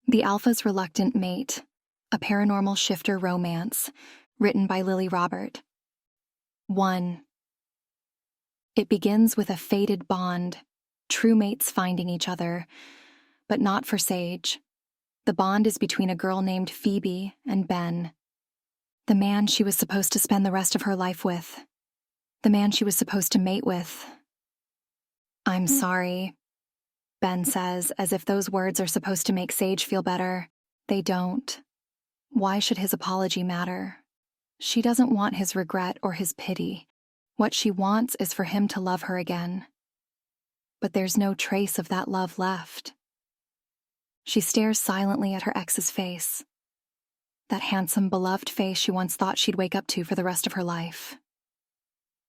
The Alpha's Reluctant Mate, a paranormal shifter romance, written by Lily Robert. 1. It begins with a fated bond, true mates finding each other, but not for Sage. The bond is between a girl named Phoebe and Ben, the man she was supposed to spend the rest of her life with, the man she was supposed to mate with. "I'm sorry," Ben says, as if those words are supposed to make Sage feel better. They don't. Why should his apology matter? She doesn't want his regret or his pity. What she wants is for him to love her again. But there's no trace of that love left. She stares silently at her ex's face, that handsome, beloved face she once thought she'd wake up to for the rest of her life.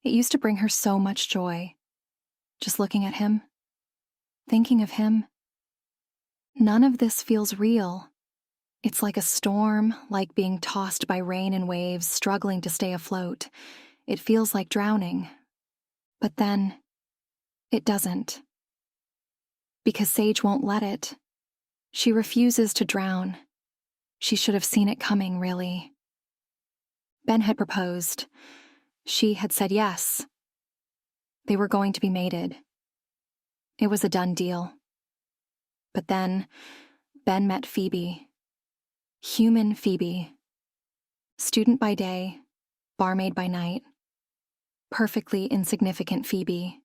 It used to bring her so much joy, just looking at him, thinking of him. None of this feels real. It's like a storm, like being tossed by rain and waves, struggling to stay afloat. It feels like drowning. But then, it doesn't. Because Sage won't let it. She refuses to drown. She should have seen it coming, really. Ben had proposed. She had said yes. They were going to be mated. It was a done deal. But then, Ben met Phoebe. Human Phoebe. Student by day, barmaid by night. Perfectly insignificant Phoebe.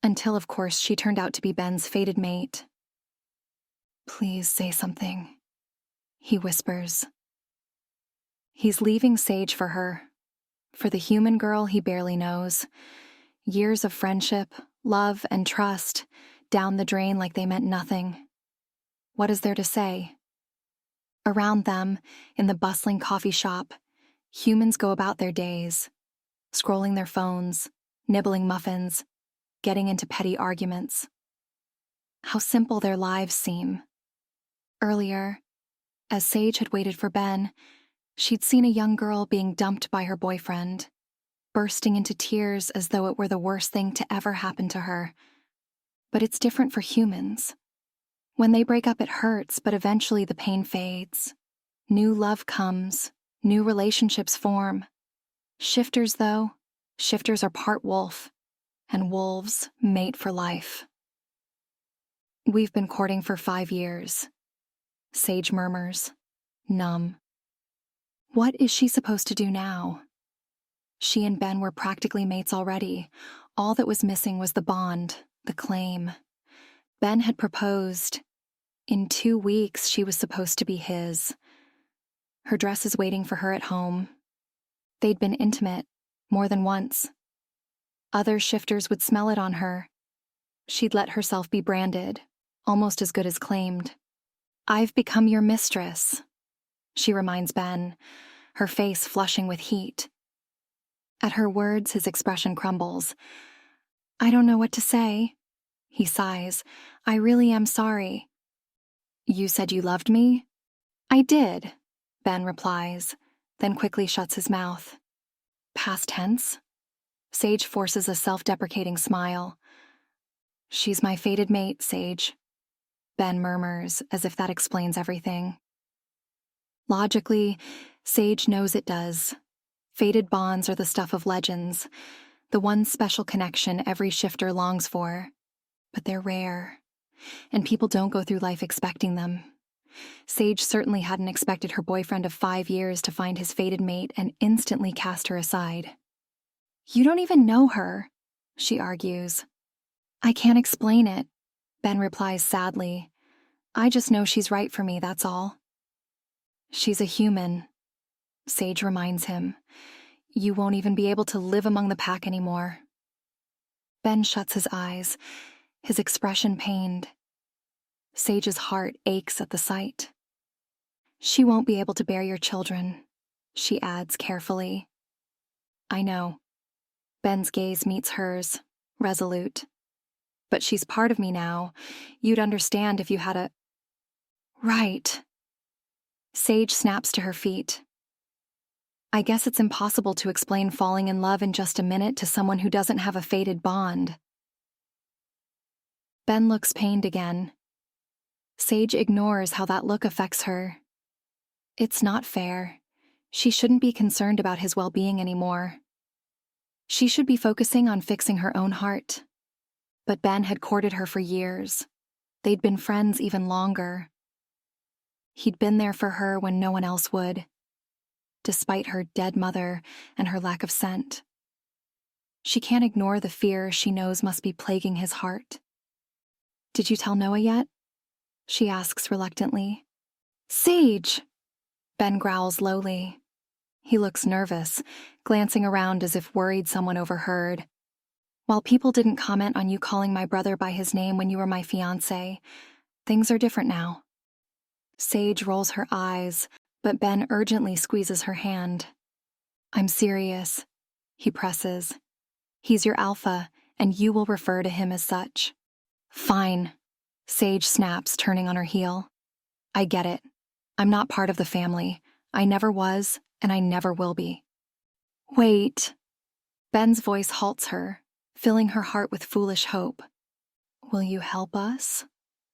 Until, of course, she turned out to be Ben's fated mate. "Please say something," he whispers. He's leaving Sage for her, for the human girl he barely knows. Years of friendship, love, and trust down the drain like they meant nothing. What is there to say? Around them, in the bustling coffee shop, humans go about their days, scrolling their phones, nibbling muffins, getting into petty arguments. How simple their lives seem. Earlier, as Sage had waited for Ben, she'd seen a young girl being dumped by her boyfriend, bursting into tears as though it were the worst thing to ever happen to her. But it's different for humans. When they break up, it hurts, but eventually the pain fades. New love comes, new relationships form. Shifters, though, shifters are part wolf, and wolves mate for life. "We've been courting for 5 years," Sage murmurs, numb. What is she supposed to do now? She and Ben were practically mates already. All that was missing was the bond, the claim. Ben had proposed. In 2 weeks, she was supposed to be his. Her dress is waiting for her at home. They'd been intimate, more than once. Other shifters would smell it on her. She'd let herself be branded, almost as good as claimed. "I've become your mistress," she reminds Ben, her face flushing with heat. At her words, his expression crumbles. "I don't know what to say," he sighs. "I really am sorry." "You said you loved me?" "I did," Ben replies, then quickly shuts his mouth. Past tense? Sage forces a self-deprecating smile. "She's my fated mate, Sage," Ben murmurs, as if that explains everything. Logically, Sage knows it does. Fated bonds are the stuff of legends, the one special connection every shifter longs for. But they're rare, and people don't go through life expecting them. Sage certainly hadn't expected her boyfriend of 5 years to find his fated mate and instantly cast her aside. "You don't even know her," she argues. "I can't explain it," Ben replies sadly. "I just know she's right for me, that's all." "She's a human," Sage reminds him. "You won't even be able to live among the pack anymore." Ben shuts his eyes, his expression pained. Sage's heart aches at the sight. "She won't be able to bear your children," she adds carefully. "I know." Ben's gaze meets hers, resolute. "But she's part of me now. You'd understand if you had a—" "Right." Sage snaps to her feet. "I guess it's impossible to explain falling in love in just a minute to someone who doesn't have a fated bond." Ben looks pained again. Sage ignores how that look affects her. It's not fair. She shouldn't be concerned about his well-being anymore. She should be focusing on fixing her own heart. But Ben had courted her for years. They'd been friends even longer. He'd been there for her when no one else would, despite her dead mother and her lack of scent. She can't ignore the fear she knows must be plaguing his heart. "Did you tell Noah yet?" she asks reluctantly. "Sage!" Ben growls lowly. He looks nervous, glancing around as if worried someone overheard. "While people didn't comment on you calling my brother by his name when you were my fiancé, things are different now." Sage rolls her eyes, but Ben urgently squeezes her hand. "I'm serious," he presses. "He's your alpha, and you will refer to him as such." "Fine," Sage snaps, turning on her heel. "I get it. I'm not part of the family. I never was, and I never will be." "Wait." Ben's voice halts her, filling her heart with foolish hope. "Will you help us?"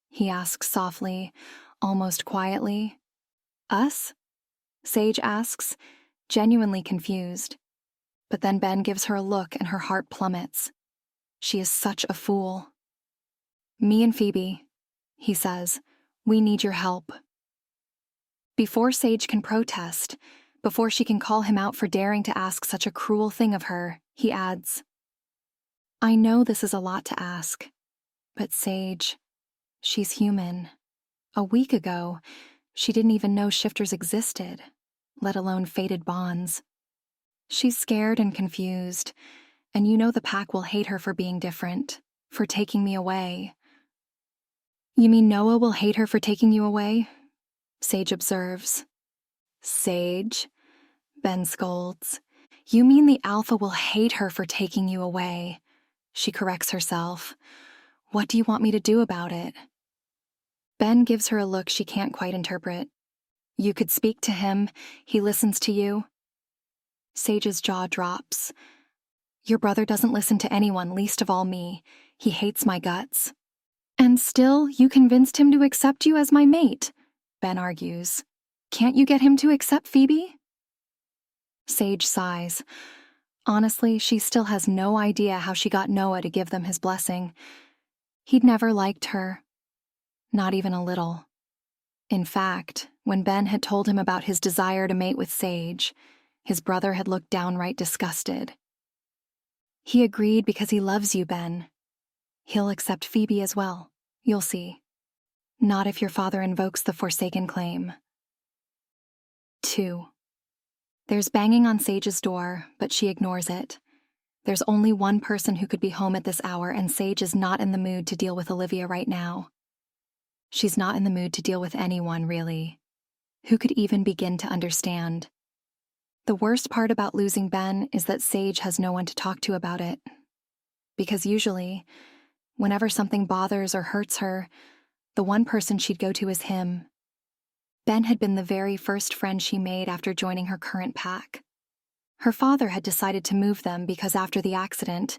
he asks softly, almost quietly. "Us?" Sage asks, genuinely confused. But then Ben gives her a look and her heart plummets. She is such a fool. "Me and Phoebe," he says. "We need your help." Before Sage can protest, before she can call him out for daring to ask such a cruel thing of her, he adds, "I know this is a lot to ask, but Sage, she's human. A week ago, she didn't even know shifters existed, let alone fated bonds. She's scared and confused, and you know the pack will hate her for being different, for taking me away." "You mean Noah will hate her for taking you away?" Sage observes. "Sage," Ben scolds. "You mean the alpha will hate her for taking you away." She corrects herself. "What do you want me to do about it?" Ben gives her a look she can't quite interpret. "You could speak to him. He listens to you." Sage's jaw drops. "Your brother doesn't listen to anyone, least of all me. He hates my guts." "And still, you convinced him to accept you as my mate," Ben argues. "Can't you get him to accept Phoebe?" Sage sighs. Honestly, she still has no idea how she got Noah to give them his blessing. He'd never liked her. Not even a little. In fact, when Ben had told him about his desire to mate with Sage, his brother had looked downright disgusted. "He agreed because he loves you, Ben. He'll accept Phoebe as well, you'll see. Not if your father invokes the Forsaken claim." 2. There's banging on Sage's door, but she ignores it. There's only one person who could be home at this hour, and Sage is not in the mood to deal with Olivia right now. She's not in the mood to deal with anyone, really. Who could even begin to understand? The worst part about losing Ben is that Sage has no one to talk to about it. Because usually, whenever something bothers or hurts her, the one person she'd go to is him. Ben had been the very first friend she made after joining her current pack. Her father had decided to move them because after the accident,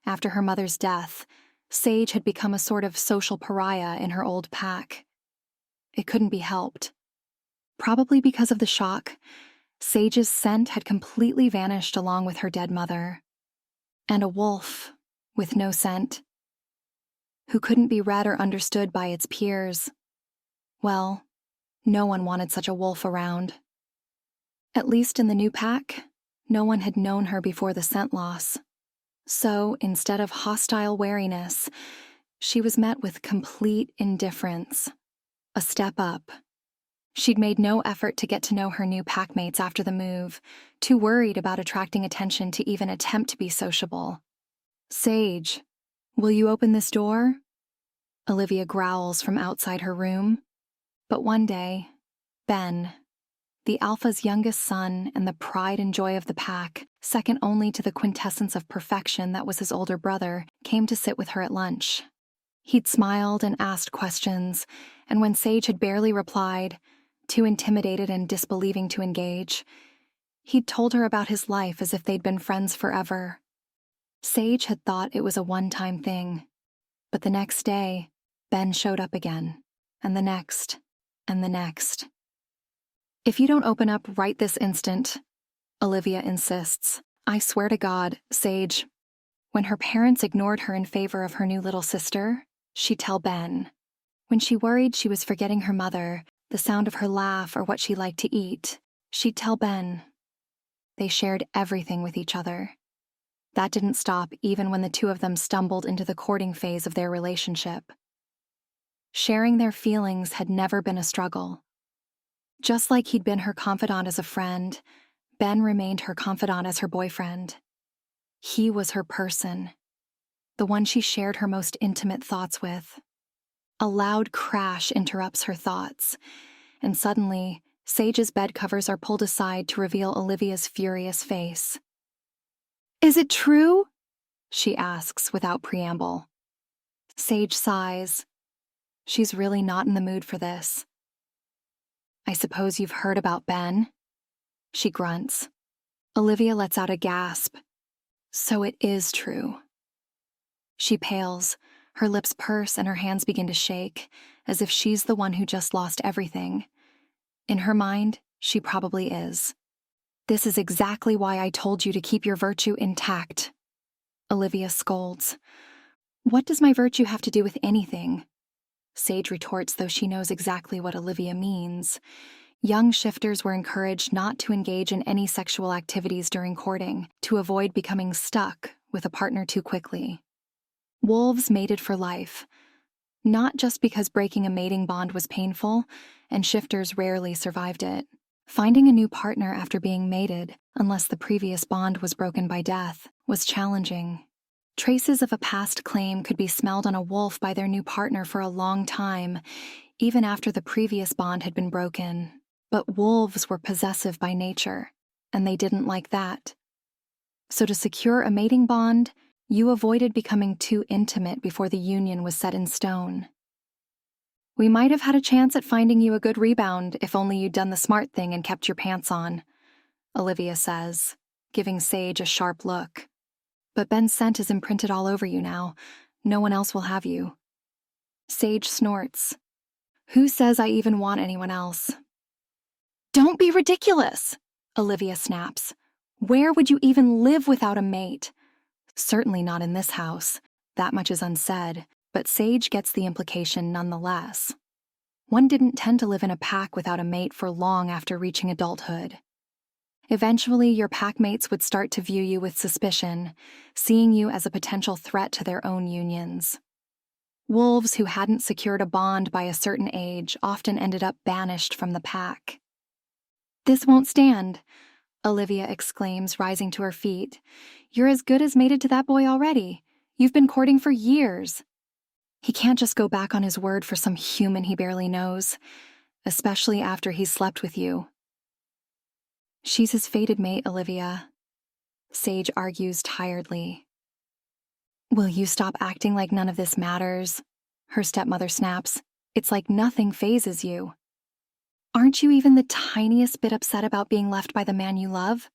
after her mother's death, Sage had become a sort of social pariah in her old pack. It couldn't be helped. Probably because of the shock, Sage's scent had completely vanished along with her dead mother. And a wolf, with no scent, who couldn't be read or understood by its peers. Well, no one wanted such a wolf around. At least in the new pack, no one had known her before the scent loss. So, instead of hostile wariness, she was met with complete indifference. A step up. She'd made no effort to get to know her new packmates after the move, too worried about attracting attention to even attempt to be sociable. "Sage, will you open this door?" Olivia growls from outside her room. But one day, Ben, the alpha's youngest son and the pride and joy of the pack, second only to the quintessence of perfection that was his older brother, came to sit with her at lunch. He'd smiled and asked questions, and when Sage had barely replied, too intimidated and disbelieving to engage, he'd told her about his life as if they'd been friends forever. Sage had thought it was a one-time thing, but the next day, Ben showed up again, and the next, and the next. "If you don't open up right this instant," Olivia insists, "I swear to God, Sage." When her parents ignored her in favor of her new little sister, she'd tell Ben. When she worried she was forgetting her mother, the sound of her laugh, or what she liked to eat, she'd tell Ben. They shared everything with each other. That didn't stop even when the two of them stumbled into the courting phase of their relationship. Sharing their feelings had never been a struggle. Just like he'd been her confidant as a friend, Ben remained her confidant as her boyfriend. He was her person, the one she shared her most intimate thoughts with. A loud crash interrupts her thoughts, and suddenly, Sage's bed covers are pulled aside to reveal Olivia's furious face. "Is it true?" she asks without preamble. Sage sighs. She's really not in the mood for this. "I suppose you've heard about Ben?" she grunts. Olivia lets out a gasp. So it is true. She pales, her lips purse and her hands begin to shake, as if she's the one who just lost everything. In her mind, she probably is. "This is exactly why I told you to keep your virtue intact," Olivia scolds. "What does my virtue have to do with anything?" Sage retorts, though she knows exactly what Olivia means. Young shifters were encouraged not to engage in any sexual activities during courting, to avoid becoming stuck with a partner too quickly. Wolves mated for life, not just because breaking a mating bond was painful, and shifters rarely survived it. Finding a new partner after being mated, unless the previous bond was broken by death, was challenging. Traces of a past claim could be smelled on a wolf by their new partner for a long time, even after the previous bond had been broken. But wolves were possessive by nature, and they didn't like that. So to secure a mating bond, you avoided becoming too intimate before the union was set in stone. "We might have had a chance at finding you a good rebound if only you'd done the smart thing and kept your pants on," Olivia says, giving Sage a sharp look. "But Ben's scent is imprinted all over you now. No one else will have you." Sage snorts. "Who says I even want anyone else?" "Don't be ridiculous," Olivia snaps. "Where would you even live without a mate?" Certainly not in this house. That much is unsaid, but Sage gets the implication nonetheless. One didn't tend to live in a pack without a mate for long after reaching adulthood. Eventually, your packmates would start to view you with suspicion, seeing you as a potential threat to their own unions. Wolves who hadn't secured a bond by a certain age often ended up banished from the pack. "This won't stand," Olivia exclaims, rising to her feet. "You're as good as mated to that boy already. You've been courting for years. He can't just go back on his word for some human he barely knows, especially after he's slept with you." "She's his fated mate, Olivia," Sage argues tiredly. "Will you stop acting like none of this matters?" her stepmother snaps. "It's like nothing phases you. Aren't you even the tiniest bit upset about being left by the man you love?"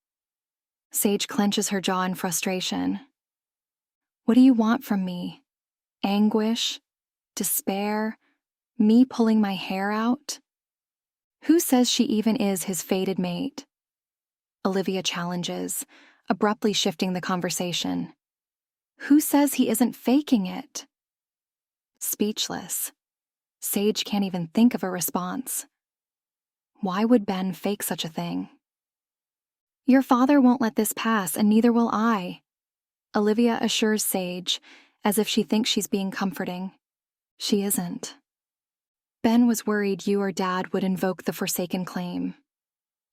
Sage clenches her jaw in frustration. "What do you want from me? Anguish? Despair? Me pulling my hair out? Who says she even is his fated mate?" Olivia challenges, abruptly shifting the conversation. "Who says he isn't faking it?" Speechless, Sage can't even think of a response. Why would Ben fake such a thing? "Your father won't let this pass, and neither will I," Olivia assures Sage, as if she thinks she's being comforting. She isn't. "Ben was worried you or Dad would invoke the Forsaken claim,"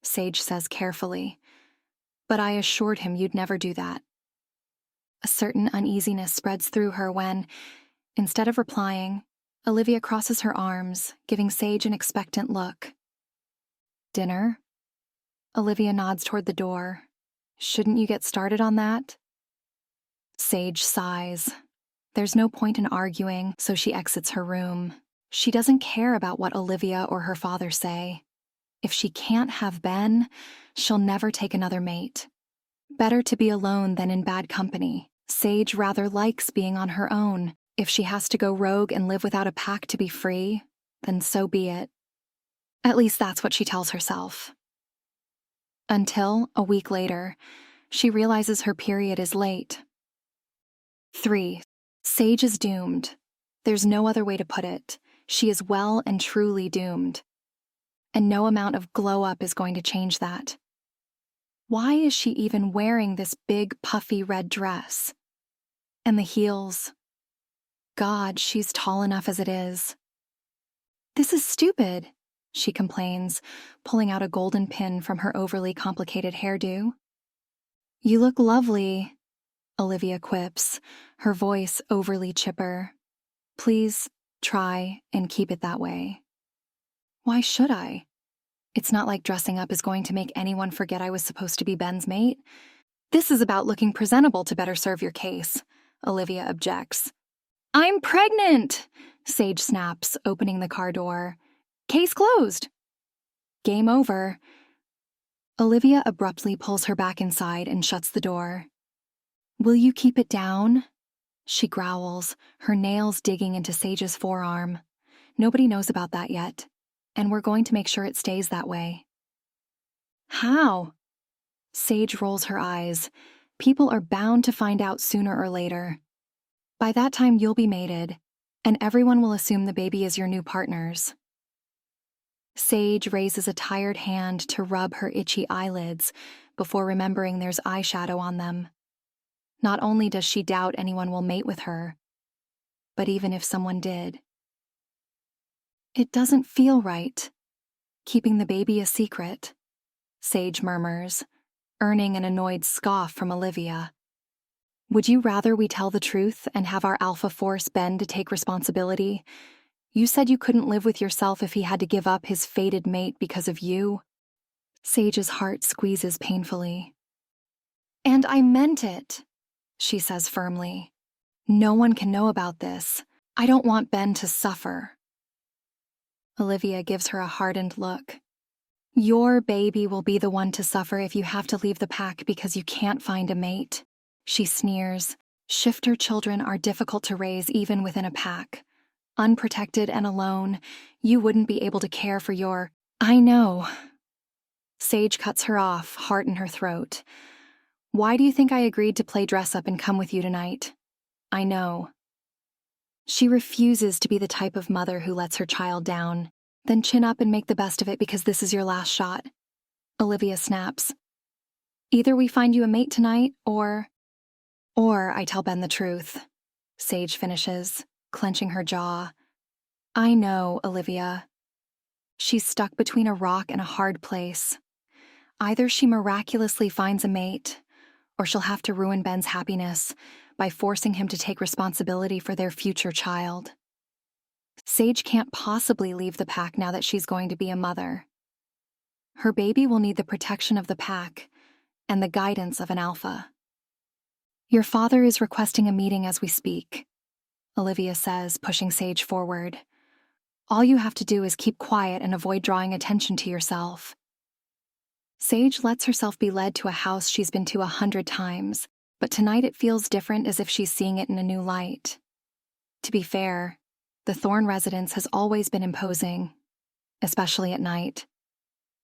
Sage says carefully, "but I assured him you'd never do that." A certain uneasiness spreads through her when, instead of replying, Olivia crosses her arms, giving Sage an expectant look. "Dinner?" Olivia nods toward the door. "Shouldn't you get started on that?" Sage sighs. There's no point in arguing, so she exits her room. She doesn't care about what Olivia or her father say. If she can't have Ben, she'll never take another mate. Better to be alone than in bad company. Sage rather likes being on her own. If she has to go rogue and live without a pack to be free, then so be it. At least that's what she tells herself. Until, a week later, she realizes her period is late. 3. Sage is doomed. There's no other way to put it. She is well and truly doomed. And no amount of glow-up is going to change that. Why is she even wearing this big, puffy red dress? And the heels? God, she's tall enough as it is. This is stupid, she complains, pulling out a golden pin from her overly complicated hairdo. You look lovely, Olivia quips, her voice overly chipper. Please try and keep it that way. Why should I? It's not like dressing up is going to make anyone forget I was supposed to be Ben's mate. This is about looking presentable to better serve your case, Olivia objects. I'm pregnant, Sage snaps, opening the car door. Case closed. Game over. Olivia abruptly pulls her back inside and shuts the door. Will you keep it down? She growls, her nails digging into Sage's forearm. Nobody knows about that yet, and we're going to make sure it stays that way. How? Sage rolls her eyes. People are bound to find out sooner or later. By that time, you'll be mated, and everyone will assume the baby is your new partner's. Sage raises a tired hand to rub her itchy eyelids before remembering there's eyeshadow on them. Not only does she doubt anyone will mate with her, but even if someone did. It doesn't feel right, keeping the baby a secret, Sage murmurs, earning an annoyed scoff from Olivia. Would you rather we tell the truth and have our alpha force Ben to take responsibility? You said you couldn't live with yourself if he had to give up his fated mate because of you. Sage's heart squeezes painfully. And I meant it, she says firmly. No one can know about this. I don't want Ben to suffer. Olivia gives her a hardened look. Your baby will be the one to suffer if you have to leave the pack because you can't find a mate. She sneers. Shifter children are difficult to raise even within a pack. Unprotected and alone, you wouldn't be able to care for your... I know. Sage cuts her off, heart in her throat. Why do you think I agreed to play dress-up and come with you tonight? I know. She refuses to be the type of mother who lets her child down, then chin up and make the best of it because this is your last shot. Olivia snaps. Either we find you a mate tonight, or I tell Ben the truth. Sage finishes, clenching her jaw. I know, Olivia. She's stuck between a rock and a hard place. Either she miraculously finds a mate, or she'll have to ruin Ben's happiness by forcing him to take responsibility for their future child. Sage can't possibly leave the pack now that she's going to be a mother. Her baby will need the protection of the pack and the guidance of an alpha. Your father is requesting a meeting as we speak, Olivia says, pushing Sage forward. All you have to do is keep quiet and avoid drawing attention to yourself. Sage lets herself be led to a house she's been to 100 times, but tonight it feels different, as if she's seeing it in a new light. To be fair, the Thorne residence has always been imposing, especially at night.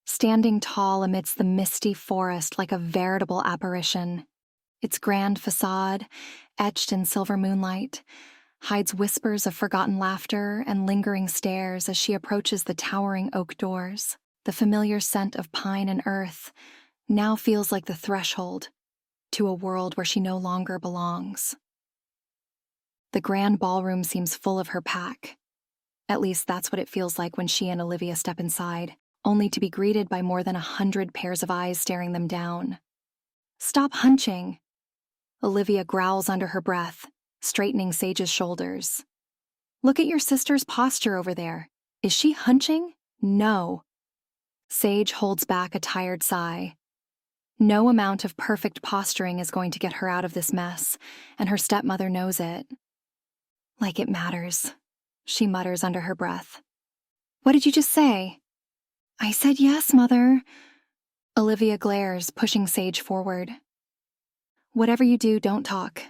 Standing tall amidst the misty forest like a veritable apparition, its grand facade, etched in silver moonlight, hides whispers of forgotten laughter and lingering stares as she approaches the towering oak doors. The familiar scent of pine and earth now feels like the threshold to a world where she no longer belongs. The grand ballroom seems full of her pack. At least that's what it feels like when she and Olivia step inside, only to be greeted by more than 100 pairs of eyes staring them down. Stop hunching! Olivia growls under her breath, straightening Sage's shoulders. Look at your sister's posture over there. Is she hunching? No. Sage holds back a tired sigh. No amount of perfect posturing is going to get her out of this mess, and her stepmother knows it. Like it matters, she mutters under her breath. What did you just say? I said yes, Mother. Olivia glares, pushing Sage forward. Whatever you do, don't talk,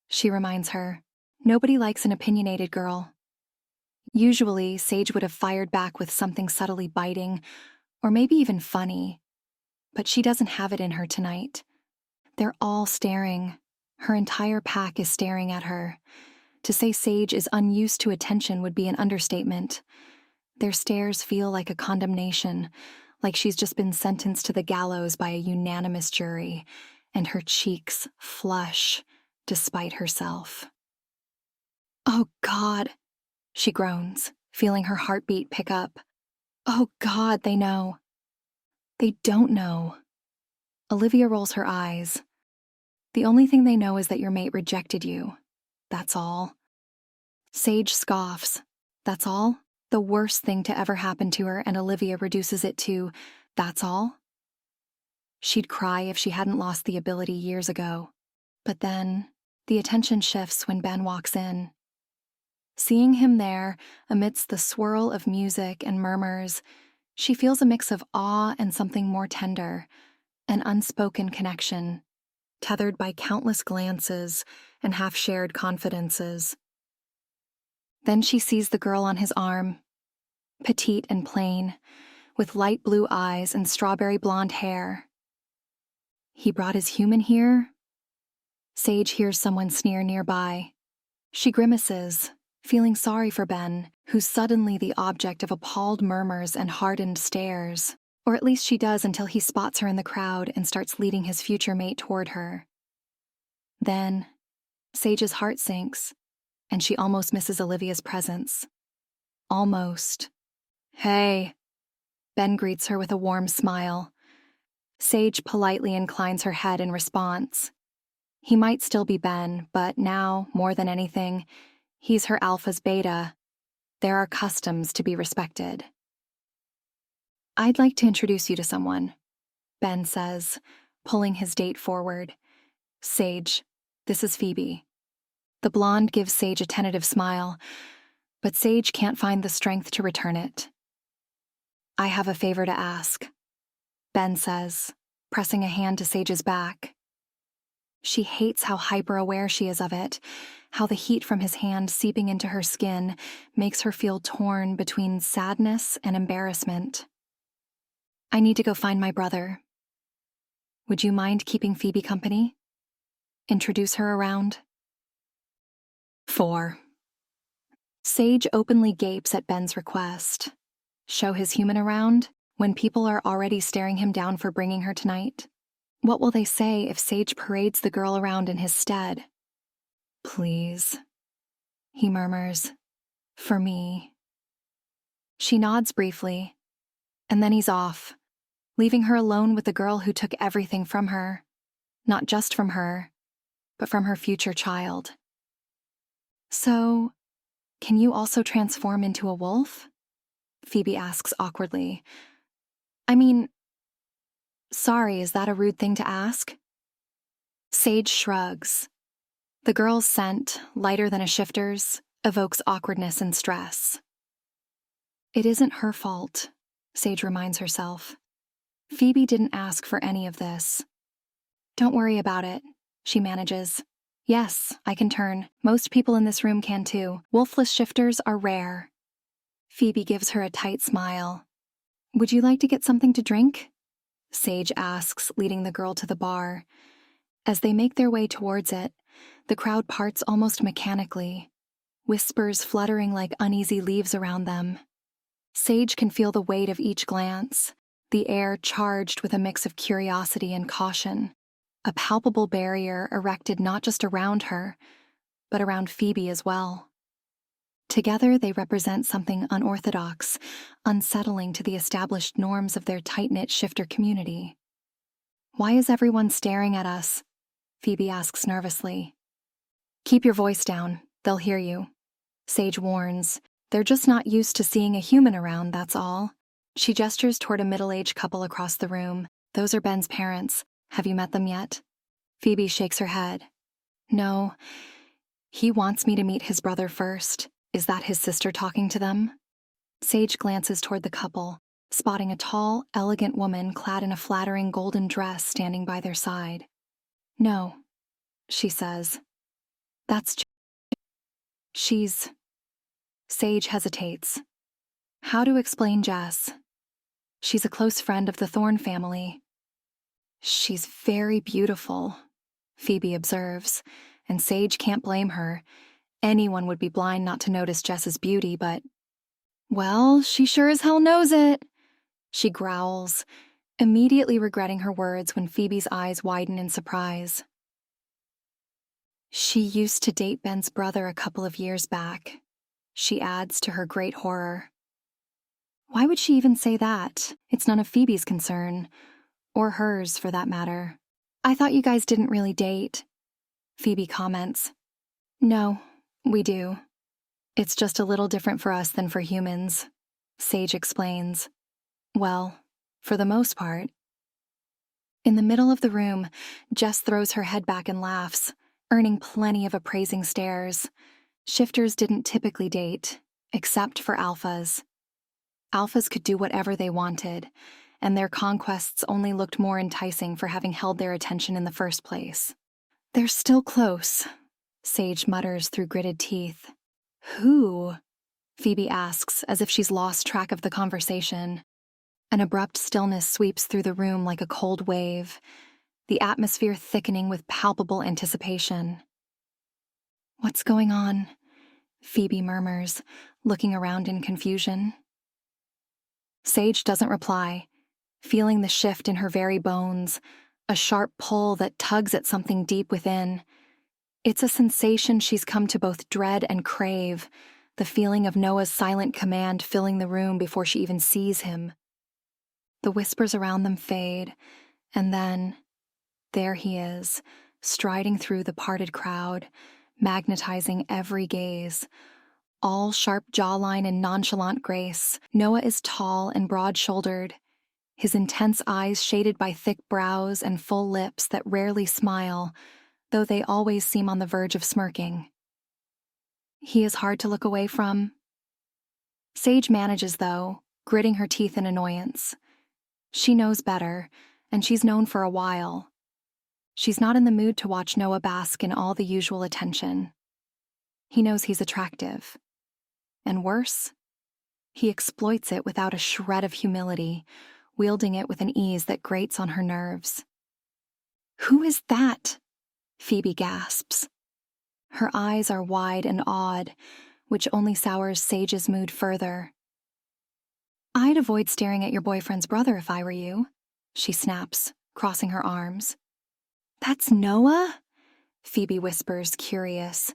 she reminds her. Nobody likes an opinionated girl. Usually, Sage would have fired back with something subtly biting, or maybe even funny, but she doesn't have it in her tonight. They're all staring. Her entire pack is staring at her. To say Sage is unused to attention would be an understatement. Their stares feel like a condemnation, like she's just been sentenced to the gallows by a unanimous jury, and her cheeks flush despite herself. "Oh, God," she groans, feeling her heartbeat pick up. "Oh, God, they know." They don't know. Olivia rolls her eyes. "The only thing they know is that your mate rejected you. That's all." Sage scoffs. "That's all? The worst thing to ever happen to her, and Olivia reduces it to, that's all?" She'd cry if she hadn't lost the ability years ago. But then, the attention shifts when Ben walks in. Seeing him there, amidst the swirl of music and murmurs, she feels a mix of awe and something more tender, an unspoken connection, tethered by countless glances and half-shared confidences. Then she sees the girl on his arm, petite and plain, with light blue eyes and strawberry blonde hair. He brought his human here? Sage hears someone sneer nearby. She grimaces, feeling sorry for Ben, who's suddenly the object of appalled murmurs and hardened stares. Or at least she does until he spots her in the crowd and starts leading his future mate toward her. Then, Sage's heart sinks, and she almost misses Olivia's presence. Almost. "Hey." Ben greets her with a warm smile. Sage politely inclines her head in response. He might still be Ben, but now, more than anything, he's her alpha's beta. There are customs to be respected. "I'd like to introduce you to someone," Ben says, pulling his date forward. "Sage, this is Phoebe." The blonde gives Sage a tentative smile, but Sage can't find the strength to return it. "I have a favor to ask," Ben says, pressing a hand to Sage's back. She hates how hyper-aware she is of it, how the heat from his hand seeping into her skin makes her feel torn between sadness and embarrassment. "I need to go find my brother. Would you mind keeping Phoebe company? Introduce her around?" 4. Sage openly gapes at Ben's request. Show his human around when people are already staring him down for bringing her tonight? What will they say if Sage parades the girl around in his stead? "Please," he murmurs, "for me." She nods briefly, and then he's off, leaving her alone with the girl who took everything from her. Not just from her, but from her future child. "So, can you also transform into a wolf?" Phoebe asks awkwardly. "I mean, sorry, is that a rude thing to ask?" Sage shrugs. The girl's scent, lighter than a shifter's, evokes awkwardness and stress. It isn't her fault, Sage reminds herself. Phoebe didn't ask for any of this. "Don't worry about it," she manages. "Yes, I can turn. Most people in this room can too. Wolfless shifters are rare." Phoebe gives her a tight smile. "Would you like to get something to drink?" Sage asks, leading the girl to the bar. As they make their way towards it, the crowd parts almost mechanically, whispers fluttering like uneasy leaves around them. Sage can feel the weight of each glance, the air charged with a mix of curiosity and caution, a palpable barrier erected not just around her, but around Phoebe as well. Together they represent something unorthodox, unsettling to the established norms of their tight-knit shifter community. "Why is everyone staring at us?" Phoebe asks nervously. "Keep your voice down, they'll hear you," Sage warns. "They're just not used to seeing a human around, that's all." She gestures toward a middle-aged couple across the room. "Those are Ben's parents. Have you met them yet?" Phoebe shakes her head. "No. He wants me to meet his brother first. Is that his sister talking to them?" Sage glances toward the couple, spotting a tall, elegant woman clad in a flattering golden dress standing by their side. "No," she says. "That's she's..." Sage hesitates. How to explain Jess? She's a close friend of the Thorne family. She's very beautiful, Phoebe observes, and Sage can't blame her. Anyone would be blind not to notice Jess's beauty, but... Well, she sure as hell knows it, she growls, immediately regretting her words when Phoebe's eyes widen in surprise. She used to date Ben's brother a couple of years back, she adds to her great horror. Why would she even say that? It's none of Phoebe's concern. Or hers, for that matter. I thought you guys didn't really date, Phoebe comments. No, we do. It's just a little different for us than for humans, Sage explains. Well, for the most part. In the middle of the room, Jess throws her head back and laughs, earning plenty of appraising stares. Shifters didn't typically date, except for alphas. Alphas could do whatever they wanted, and their conquests only looked more enticing for having held their attention in the first place. They're still close, Sage mutters through gritted teeth. Who? Phoebe asks, as if she's lost track of the conversation. An abrupt stillness sweeps through the room like a cold wave, the atmosphere thickening with palpable anticipation. What's going on? Phoebe murmurs, looking around in confusion. Sage doesn't reply, feeling the shift in her very bones, a sharp pull that tugs at something deep within. It's a sensation she's come to both dread and crave, the feeling of Noah's silent command filling the room before she even sees him. The whispers around them fade, and then, there he is, striding through the parted crowd, magnetizing every gaze. All sharp jawline and nonchalant grace, Noah is tall and broad-shouldered, his intense eyes shaded by thick brows and full lips that rarely smile, though they always seem on the verge of smirking. He is hard to look away from. Sage manages, though, gritting her teeth in annoyance. She knows better, and she's known for a while. She's not in the mood to watch Noah bask in all the usual attention. He knows he's attractive. And worse, he exploits it without a shred of humility, wielding it with an ease that grates on her nerves. Who is that? Phoebe gasps. Her eyes are wide and awed, which only sours Sage's mood further. I'd avoid staring at your boyfriend's brother if I were you, she snaps, crossing her arms. That's Noah? Phoebe whispers, curious.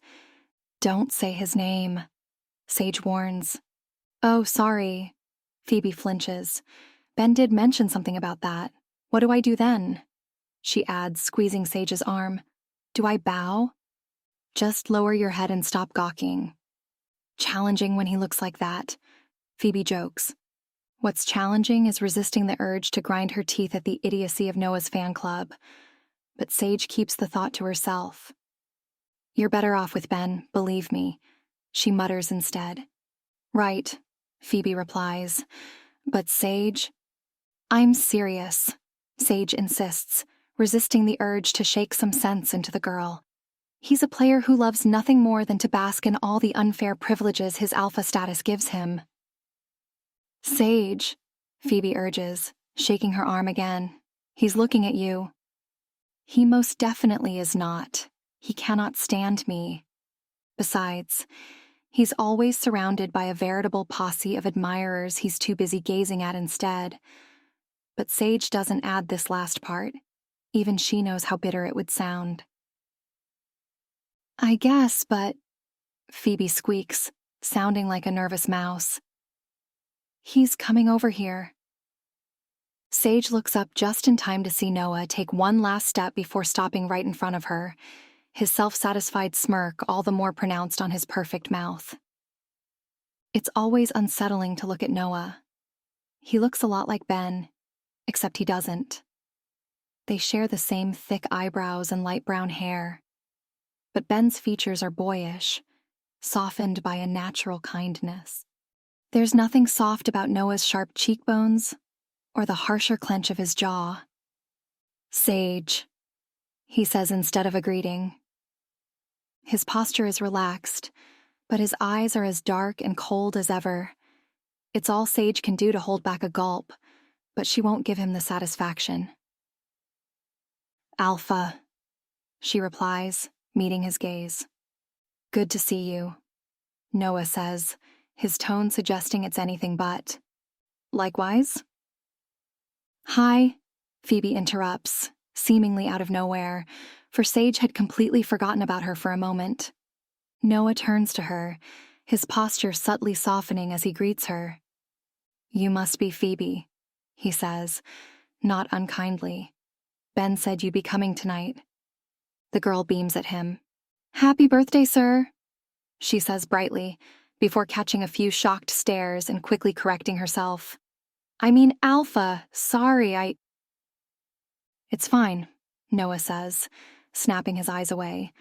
Don't say his name, Sage warns. Oh, sorry. Phoebe flinches. Ben did mention something about that. What do I do then? She adds, squeezing Sage's arm. Do I bow? Just lower your head and stop gawking. Challenging when he looks like that, Phoebe jokes. What's challenging is resisting the urge to grind her teeth at the idiocy of Noah's fan club. But Sage keeps the thought to herself. You're better off with Ben, believe me, she mutters instead. Right, Phoebe replies. But Sage? I'm serious, Sage insists, resisting the urge to shake some sense into the girl. He's a player who loves nothing more than to bask in all the unfair privileges his alpha status gives him. Sage, Phoebe urges, shaking her arm again. He's looking at you. He most definitely is not. He cannot stand me. Besides, he's always surrounded by a veritable posse of admirers he's too busy gazing at instead. But Sage doesn't add this last part. Even she knows how bitter it would sound. I guess, but... Phoebe squeaks, sounding like a nervous mouse. He's coming over here. Sage looks up just in time to see Noah take one last step before stopping right in front of her, his self-satisfied smirk all the more pronounced on his perfect mouth. It's always unsettling to look at Noah. He looks a lot like Ben, except he doesn't. They share the same thick eyebrows and light brown hair. But Ben's features are boyish, softened by a natural kindness. There's nothing soft about Noah's sharp cheekbones or the harsher clench of his jaw. Sage, he says instead of a greeting. His posture is relaxed, but his eyes are as dark and cold as ever. It's all Sage can do to hold back a gulp, but she won't give him the satisfaction. "Alpha," she replies, meeting his gaze. "Good to see you," Noah says, his tone suggesting it's anything but. "Likewise?" "Hi," Phoebe interrupts, seemingly out of nowhere, for Sage had completely forgotten about her for a moment. Noah turns to her, his posture subtly softening as he greets her. "You must be Phoebe," he says, not unkindly. "Ben said you'd be coming tonight." The girl beams at him. "Happy birthday, sir," she says brightly, before catching a few shocked stares and quickly correcting herself. "I mean Alpha, sorry, It's fine," Noah says, snapping his eyes away.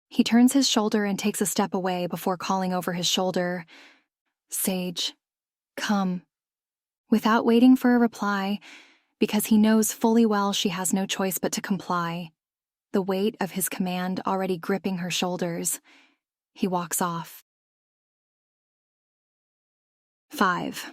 He turns his shoulder and takes a step away before calling over his shoulder, "Sage, come," without waiting for a reply, because he knows fully well she has no choice but to comply, the weight of his command already gripping her shoulders. He walks off. 5.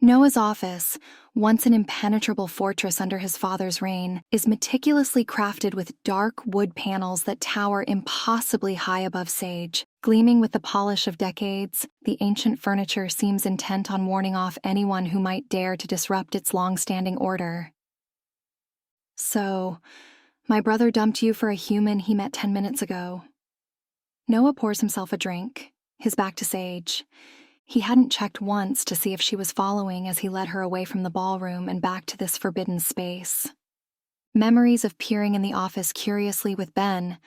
Noah's office, once an impenetrable fortress under his father's reign, is meticulously crafted with dark wood panels that tower impossibly high above Sage. Gleaming with the polish of decades, the ancient furniture seems intent on warning off anyone who might dare to disrupt its long-standing order. "So, my brother dumped you for a human he met 10 minutes ago." Noah pours himself a drink, his back to Sage. He hadn't checked once to see if she was following as he led her away from the ballroom and back to this forbidden space. Memories of peering in the office curiously with Ben,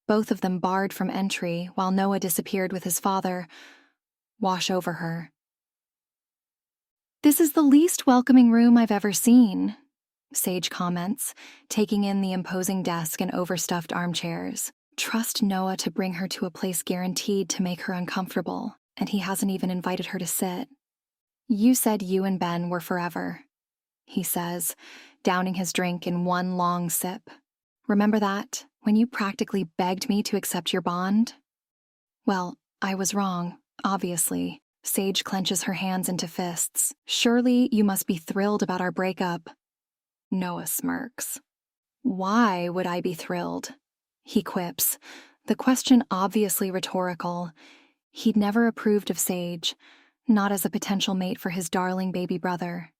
both of them barred from entry while Noah disappeared with his father, wash over her. "This is the least welcoming room I've ever seen," Sage comments, taking in the imposing desk and overstuffed armchairs. Trust Noah to bring her to a place guaranteed to make her uncomfortable, and he hasn't even invited her to sit. "You said you and Ben were forever," he says, downing his drink in one long sip. "Remember that, when you practically begged me to accept your bond?" "Well, I was wrong, obviously." Sage clenches her hands into fists. "Surely you must be thrilled about our breakup." Noah smirks. "Why would I be thrilled?" he quips, the question obviously rhetorical. He'd never approved of Sage, not as a potential mate for his darling baby brother.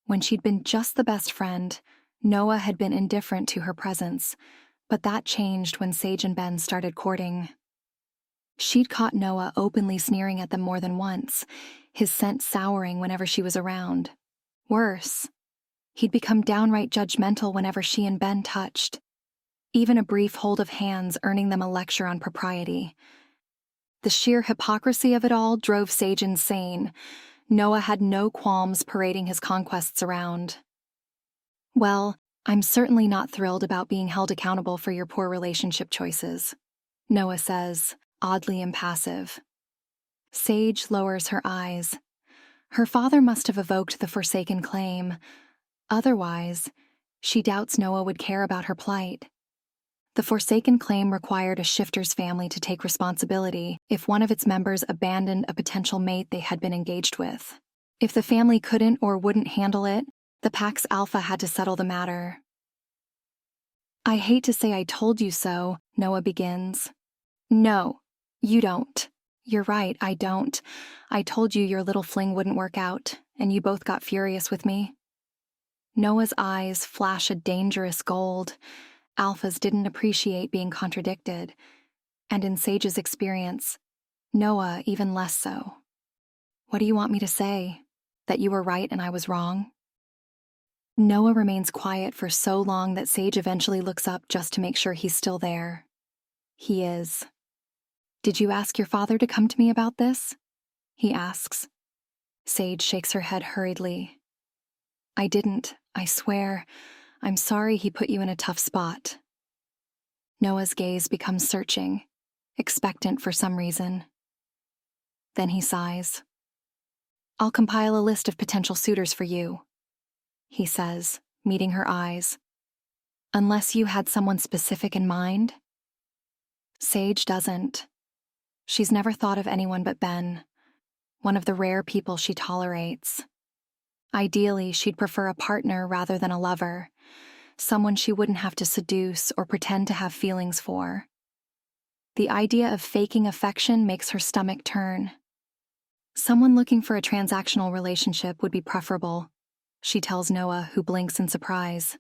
When she'd been just the best friend, Noah had been indifferent to her presence, but that changed when Sage and Ben started courting. She'd caught Noah openly sneering at them more than once, his scent souring whenever she was around. Worse, he'd become downright judgmental whenever she and Ben touched, even a brief hold of hands earning them a lecture on propriety. The sheer hypocrisy of it all drove Sage insane. Noah had no qualms parading his conquests around. "Well, I'm certainly not thrilled about being held accountable for your poor relationship choices," Noah says, oddly impassive. Sage lowers her eyes. Her father must have evoked the Forsaken claim. Otherwise, she doubts Noah would care about her plight. The Forsaken claim required a shifter's family to take responsibility if one of its members abandoned a potential mate they had been engaged with. If the family couldn't or wouldn't handle it, the pack's alpha had to settle the matter. "I hate to say I told you so," Noah begins. "No, you don't. You're right, I don't. I told you your little fling wouldn't work out, and you both got furious with me." Noah's eyes flash a dangerous gold. Alphas didn't appreciate being contradicted, and in Sage's experience, Noah even less so. "What do you want me to say? That you were right and I was wrong?" Noah remains quiet for so long that Sage eventually looks up just to make sure he's still there. He is. "Did you ask your father to come to me about this?" he asks. Sage shakes her head hurriedly. "I didn't, I swear. I'm sorry he put you in a tough spot." Noah's gaze becomes searching, expectant for some reason. Then he sighs. "I'll compile a list of potential suitors for you," he says, meeting her eyes. "Unless you had someone specific in mind?" Sage doesn't. She's never thought of anyone but Ben, one of the rare people she tolerates. Ideally, she'd prefer a partner rather than a lover, someone she wouldn't have to seduce or pretend to have feelings for. The idea of faking affection makes her stomach turn. Someone looking for a transactional relationship would be preferable, she tells Noah, who blinks in surprise.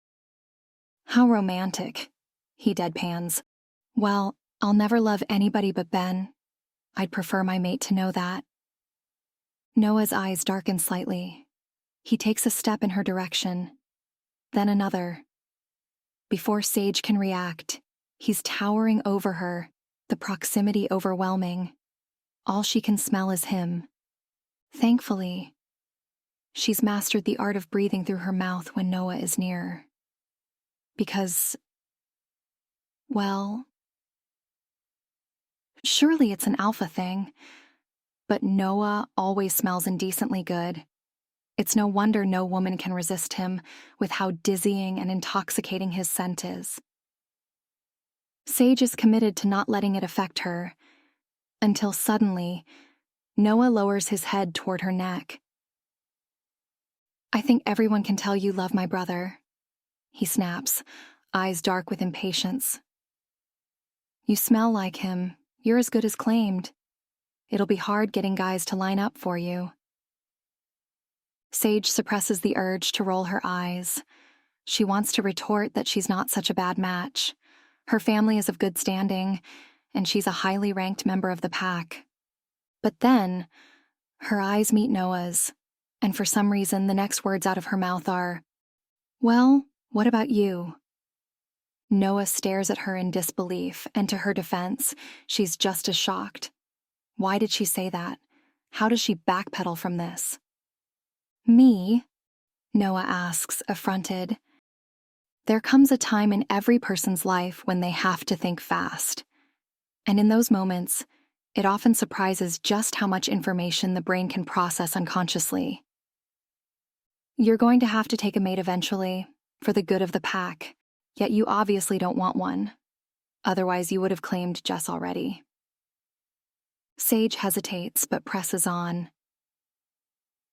How romantic, he deadpans. Well, I'll never love anybody but Ben. I'd prefer my mate to know that. Noah's eyes darken slightly. He takes a step in her direction, then another. Before Sage can react, he's towering over her, the proximity overwhelming. All she can smell is him. Thankfully, she's mastered the art of breathing through her mouth when Noah is near. Because, well, surely it's an alpha thing, but Noah always smells indecently good. It's no wonder no woman can resist him with how dizzying and intoxicating his scent is. Sage is committed to not letting it affect her, until suddenly, Noah lowers his head toward her neck. I think everyone can tell you love my brother, he snaps, eyes dark with impatience. You smell like him. You're as good as claimed. It'll be hard getting guys to line up for you. Sage suppresses the urge to roll her eyes. She wants to retort that she's not such a bad match. Her family is of good standing, and she's a highly ranked member of the pack. But then, her eyes meet Noah's, and for some reason the next words out of her mouth are, "Well, what about you?" Noah stares at her in disbelief, and to her defense, she's just as shocked. Why did she say that? How does she backpedal from this? Me? Noah asks, affronted. There comes a time in every person's life when they have to think fast. And in those moments, it often surprises just how much information the brain can process unconsciously. You're going to have to take a mate eventually, for the good of the pack, yet you obviously don't want one. Otherwise, you would have claimed Jess already. Sage hesitates, but presses on.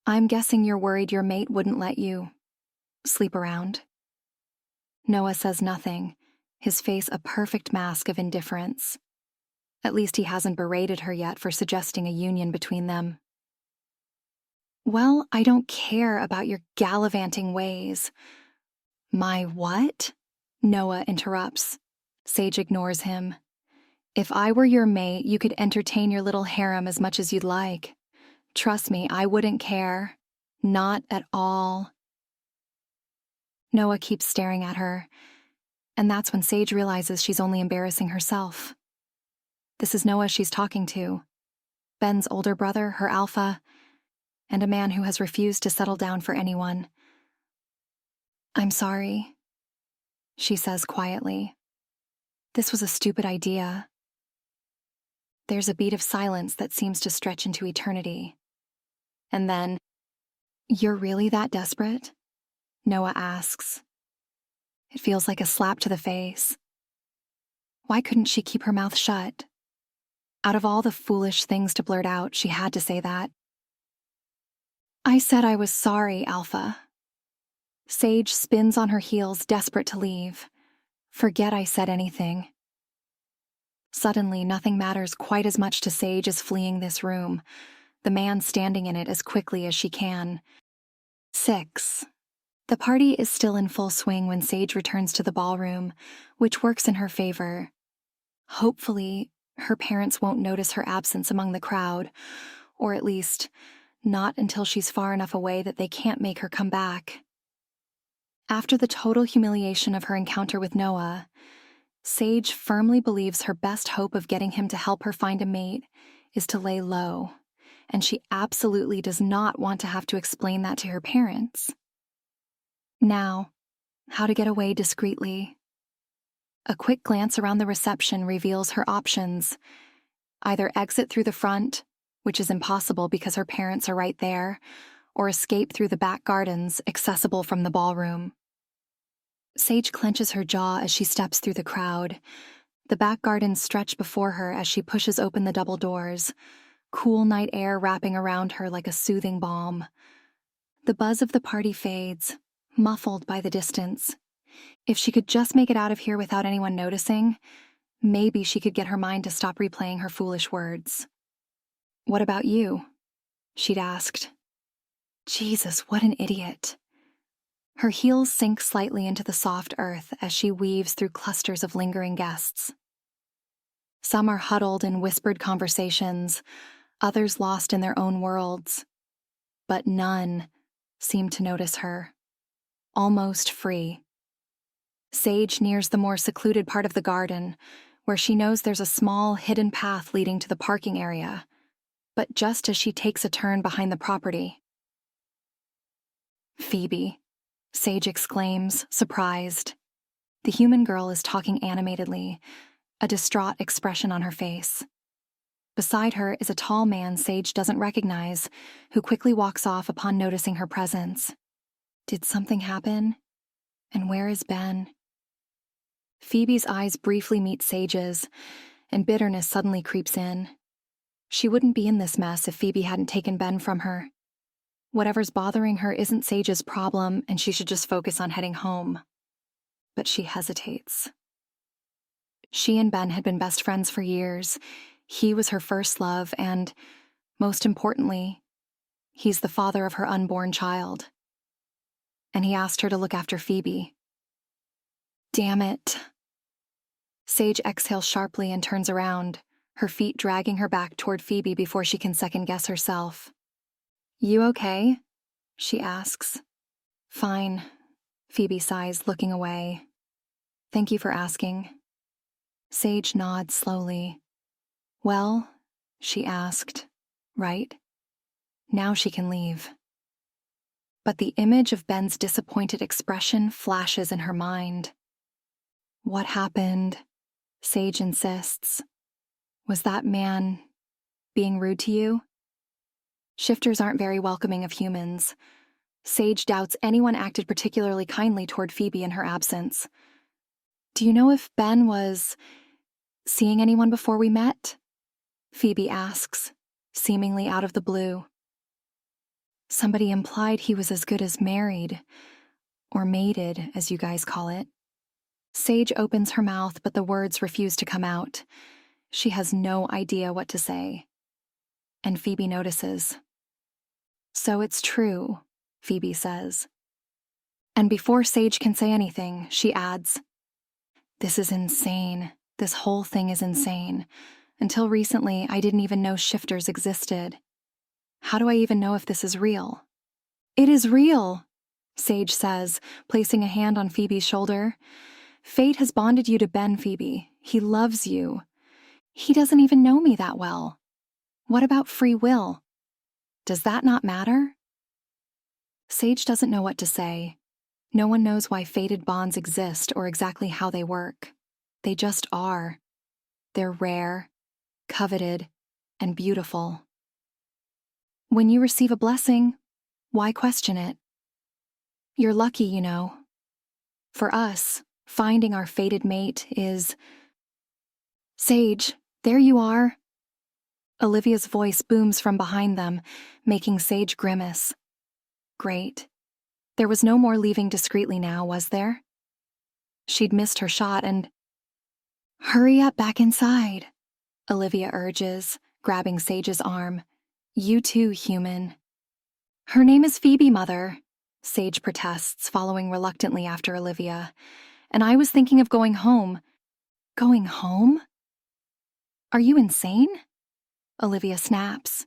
I'm guessing you're worried your mate wouldn't let you sleep around. Noah says nothing, his face a perfect mask of indifference. At least he hasn't berated her yet for suggesting a union between them. Well, I don't care about your gallivanting ways. My what? Noah interrupts. Sage ignores him. If I were your mate, you could entertain your little harem as much as you'd like. Trust me, I wouldn't care. Not at all. Noah keeps staring at her, and that's when Sage realizes she's only embarrassing herself. This is Noah she's talking to. Ben's older brother, her alpha, and a man who has refused to settle down for anyone. I'm sorry, she says quietly. This was a stupid idea. There's a beat of silence that seems to stretch into eternity. And then, you're really that desperate? Noah asks. It feels like a slap to the face. Why couldn't she keep her mouth shut? Out of all the foolish things to blurt out, she had to say that. I said I was sorry, Alpha. Sage spins on her heels, desperate to leave. Forget I said anything. Suddenly, nothing matters quite as much to Sage as fleeing this room, the man standing in it as quickly as she can. 6. The party is still in full swing when Sage returns to the ballroom, which works in her favor. Hopefully, her parents won't notice her absence among the crowd, or at least, not until she's far enough away that they can't make her come back. After the total humiliation of her encounter with Noah, Sage firmly believes her best hope of getting him to help her find a mate is to lay low, and she absolutely does not want to have to explain that to her parents. Now, how to get away discreetly. A quick glance around the reception reveals her options. Either exit through the front, which is impossible because her parents are right there, or escape through the back gardens, accessible from the ballroom. Sage clenches her jaw as she steps through the crowd. The back gardens stretch before her as she pushes open the double doors, cool night air wrapping around her like a soothing balm. The buzz of the party fades, muffled by the distance. If she could just make it out of here without anyone noticing, maybe she could get her mind to stop replaying her foolish words. "What about you?" she'd asked. Jesus, what an idiot. Her heels sink slightly into the soft earth as she weaves through clusters of lingering guests. Some are huddled in whispered conversations, others lost in their own worlds. But none seem to notice her. Almost free. Sage nears the more secluded part of the garden, where she knows there's a small, hidden path leading to the parking area. But just as she takes a turn behind the property, "Phoebe," Sage exclaims, surprised. The human girl is talking animatedly, a distraught expression on her face. Beside her is a tall man Sage doesn't recognize, who quickly walks off upon noticing her presence. Did something happen? And where is Ben? Phoebe's eyes briefly meet Sage's, and bitterness suddenly creeps in. She wouldn't be in this mess if Phoebe hadn't taken Ben from her. Whatever's bothering her isn't Sage's problem, and she should just focus on heading home. But she hesitates. She and Ben had been best friends for years. He was her first love, and, most importantly, he's the father of her unborn child. And he asked her to look after Phoebe. Damn it. Sage exhales sharply and turns around, her feet dragging her back toward Phoebe before she can second-guess herself. "You okay?" she asks. "Fine," Phoebe sighs, looking away. "Thank you for asking." Sage nods slowly. "Well," she asked, "right? Now she can leave." But the image of Ben's disappointed expression flashes in her mind. "What happened?" Sage insists. "Was that man being rude to you?" Shifters aren't very welcoming of humans. Sage doubts anyone acted particularly kindly toward Phoebe in her absence. "Do you know if Ben was seeing anyone before we met?" Phoebe asks, seemingly out of the blue. "Somebody implied he was as good as married, or mated, as you guys call it." Sage opens her mouth, but the words refuse to come out. She has no idea what to say. And Phoebe notices. "So it's true," Phoebe says. And before Sage can say anything, she adds, "This is insane. This whole thing is insane. Until recently, I didn't even know shifters existed. How do I even know if this is real?" "It is real," Sage says, placing a hand on Phoebe's shoulder. "Fate has bonded you to Ben, Phoebe. He loves you. He doesn't even know me that well. What about free will? Does that not matter?" Sage doesn't know what to say. No one knows why fated bonds exist or exactly how they work. They just are. They're rare, coveted, and beautiful. When you receive a blessing, why question it? You're lucky, you know. For us, finding our fated mate is... "Sage, there you are." Olivia's voice booms from behind them, making Sage grimace. Great. There was no more leaving discreetly now, was there? She'd missed her shot and... "Hurry up back inside," Olivia urges, grabbing Sage's arm. "You too, human." "Her name is Phoebe, Mother," Sage protests, following reluctantly after Olivia. "And I was thinking of going home." "Going home? Are you insane?" Olivia snaps.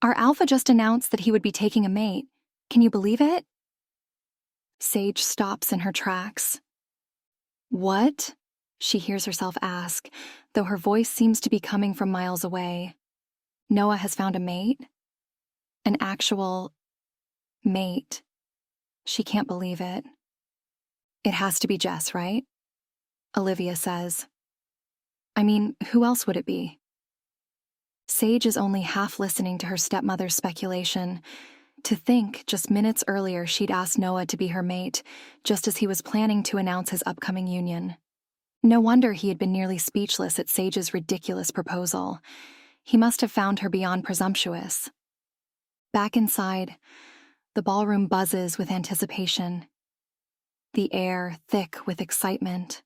"Our alpha just announced that he would be taking a mate. Can you believe it?" Sage stops in her tracks. "What?" she hears herself ask, though her voice seems to be coming from miles away. Noah has found a mate? An actual mate. She can't believe it. "It has to be Jess, right?" Olivia says. "I mean, who else would it be?" Sage is only half listening to her stepmother's speculation. To think, just minutes earlier she'd asked Noah to be her mate, just as he was planning to announce his upcoming union. No wonder he had been nearly speechless at Sage's ridiculous proposal. He must have found her beyond presumptuous. Back inside, the ballroom buzzes with anticipation. The air thick with excitement.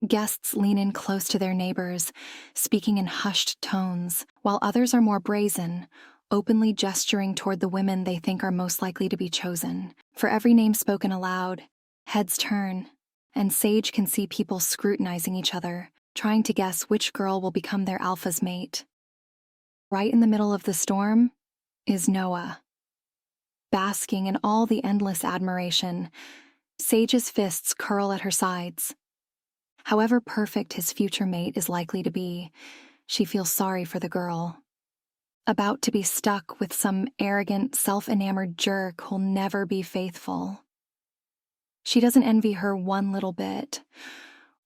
Guests lean in close to their neighbors, speaking in hushed tones, while others are more brazen, openly gesturing toward the women they think are most likely to be chosen. For every name spoken aloud, heads turn, and Sage can see people scrutinizing each other, trying to guess which girl will become their alpha's mate. Right in the middle of the storm is Noah. Basking in all the endless admiration, Sage's fists curl at her sides. However perfect his future mate is likely to be, she feels sorry for the girl. About to be stuck with some arrogant, self-enamored jerk who'll never be faithful. She doesn't envy her one little bit,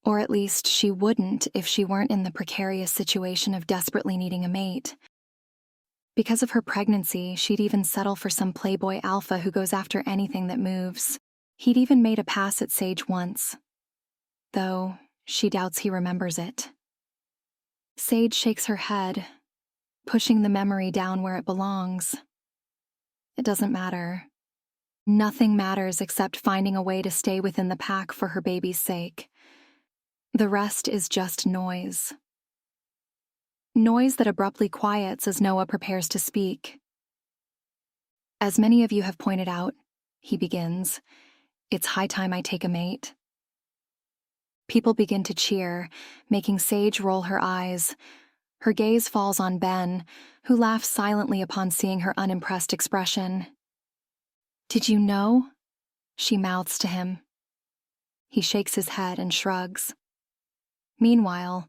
or at least she wouldn't if she weren't in the precarious situation of desperately needing a mate. Because of her pregnancy, she'd even settle for some Playboy alpha who goes after anything that moves. He'd even made a pass at Sage once, though she doubts he remembers it. Sage shakes her head, pushing the memory down where it belongs. It doesn't matter. Nothing matters except finding a way to stay within the pack for her baby's sake. The rest is just noise. Noise that abruptly quiets as Noah prepares to speak. As many of you have pointed out, he begins, it's high time I take a mate. People begin to cheer, making Sage roll her eyes. Her gaze falls on Ben, who laughs silently upon seeing her unimpressed expression. Did you know? She mouths to him. He shakes his head and shrugs. Meanwhile,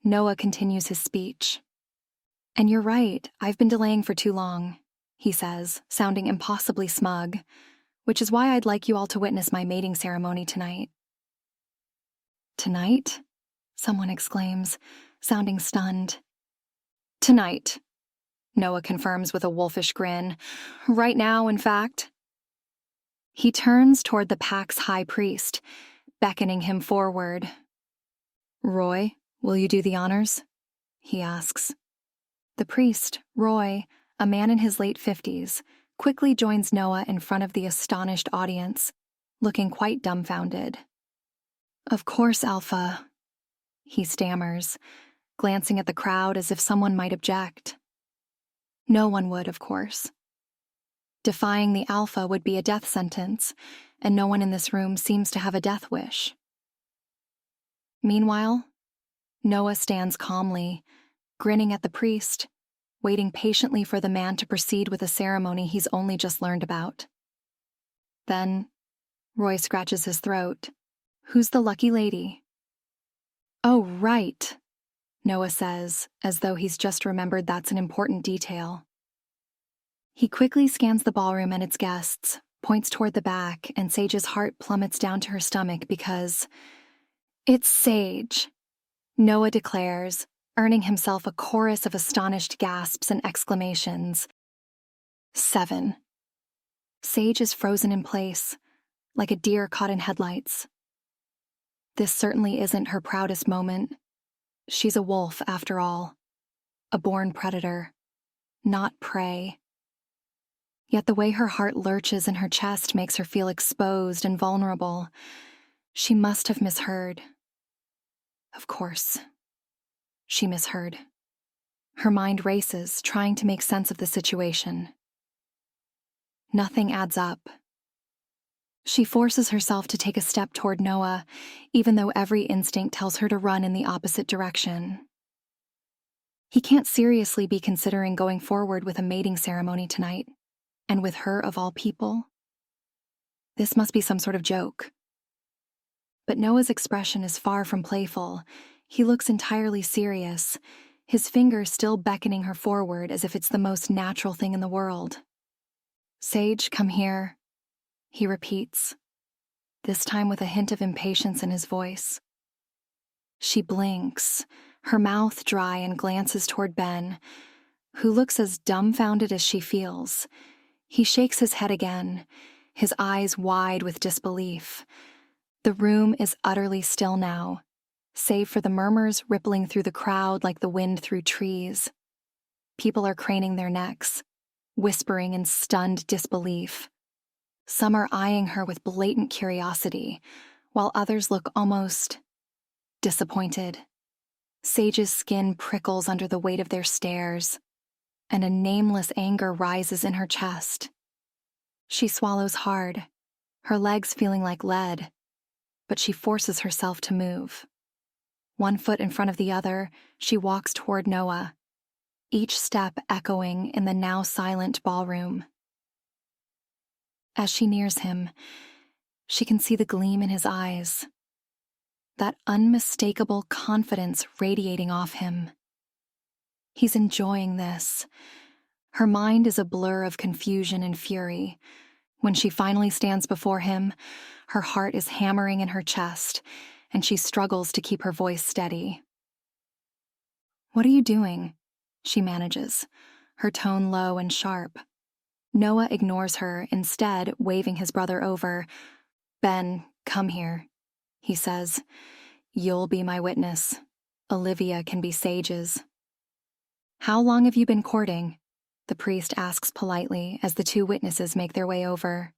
Noah continues his speech. And you're right, I've been delaying for too long, he says, sounding impossibly smug, which is why I'd like you all to witness my mating ceremony tonight. Tonight? Someone exclaims, sounding stunned. Tonight, Noah confirms with a wolfish grin. Right now, in fact. He turns toward the pack's high priest, beckoning him forward. Roy, will you do the honors? He asks. The priest, Roy, a man in his late 50s, quickly joins Noah in front of the astonished audience, looking quite dumbfounded. Of course, Alpha, he stammers, glancing at the crowd as if someone might object. No one would, of course. Defying the Alpha would be a death sentence, and no one in this room seems to have a death wish. Meanwhile, Noah stands calmly, grinning at the priest, waiting patiently for the man to proceed with a ceremony he's only just learned about. Then, Roy scratches his throat. Who's the lucky lady? Oh, right, Noah says, as though he's just remembered that's an important detail. He quickly scans the ballroom and its guests, points toward the back, and Sage's heart plummets down to her stomach because it's Sage, Noah declares, earning himself a chorus of astonished gasps and exclamations. 7. Sage is frozen in place, like a deer caught in headlights. This certainly isn't her proudest moment. She's a wolf, after all. A born predator, not prey. Yet the way her heart lurches in her chest makes her feel exposed and vulnerable. She must have misheard. Of course, she misheard. Her mind races, trying to make sense of the situation. Nothing adds up. She forces herself to take a step toward Noah, even though every instinct tells her to run in the opposite direction. He can't seriously be considering going forward with a mating ceremony tonight, and with her of all people. This must be some sort of joke. But Noah's expression is far from playful. He looks entirely serious, his finger still beckoning her forward as if it's the most natural thing in the world. Sage, come here, he repeats, this time with a hint of impatience in his voice. She blinks, her mouth dry, and glances toward Ben, who looks as dumbfounded as she feels. He shakes his head again, his eyes wide with disbelief. The room is utterly still now, save for the murmurs rippling through the crowd like the wind through trees. People are craning their necks, whispering in stunned disbelief. Some are eyeing her with blatant curiosity, while others look almost disappointed. Sage's skin prickles under the weight of their stares, and a nameless anger rises in her chest. She swallows hard, her legs feeling like lead, but she forces herself to move. One foot in front of the other, she walks toward Noah, each step echoing in the now silent ballroom. As she nears him, she can see the gleam in his eyes, that unmistakable confidence radiating off him. He's enjoying this. Her mind is a blur of confusion and fury. When she finally stands before him, her heart is hammering in her chest, and she struggles to keep her voice steady. "What are you doing?" she manages, her tone low and sharp. Noah ignores her, instead waving his brother over. "Ben, come here," he says. "You'll be my witness. Olivia can be Sage's." "How long have you been courting?" the priest asks politely as the two witnesses make their way over.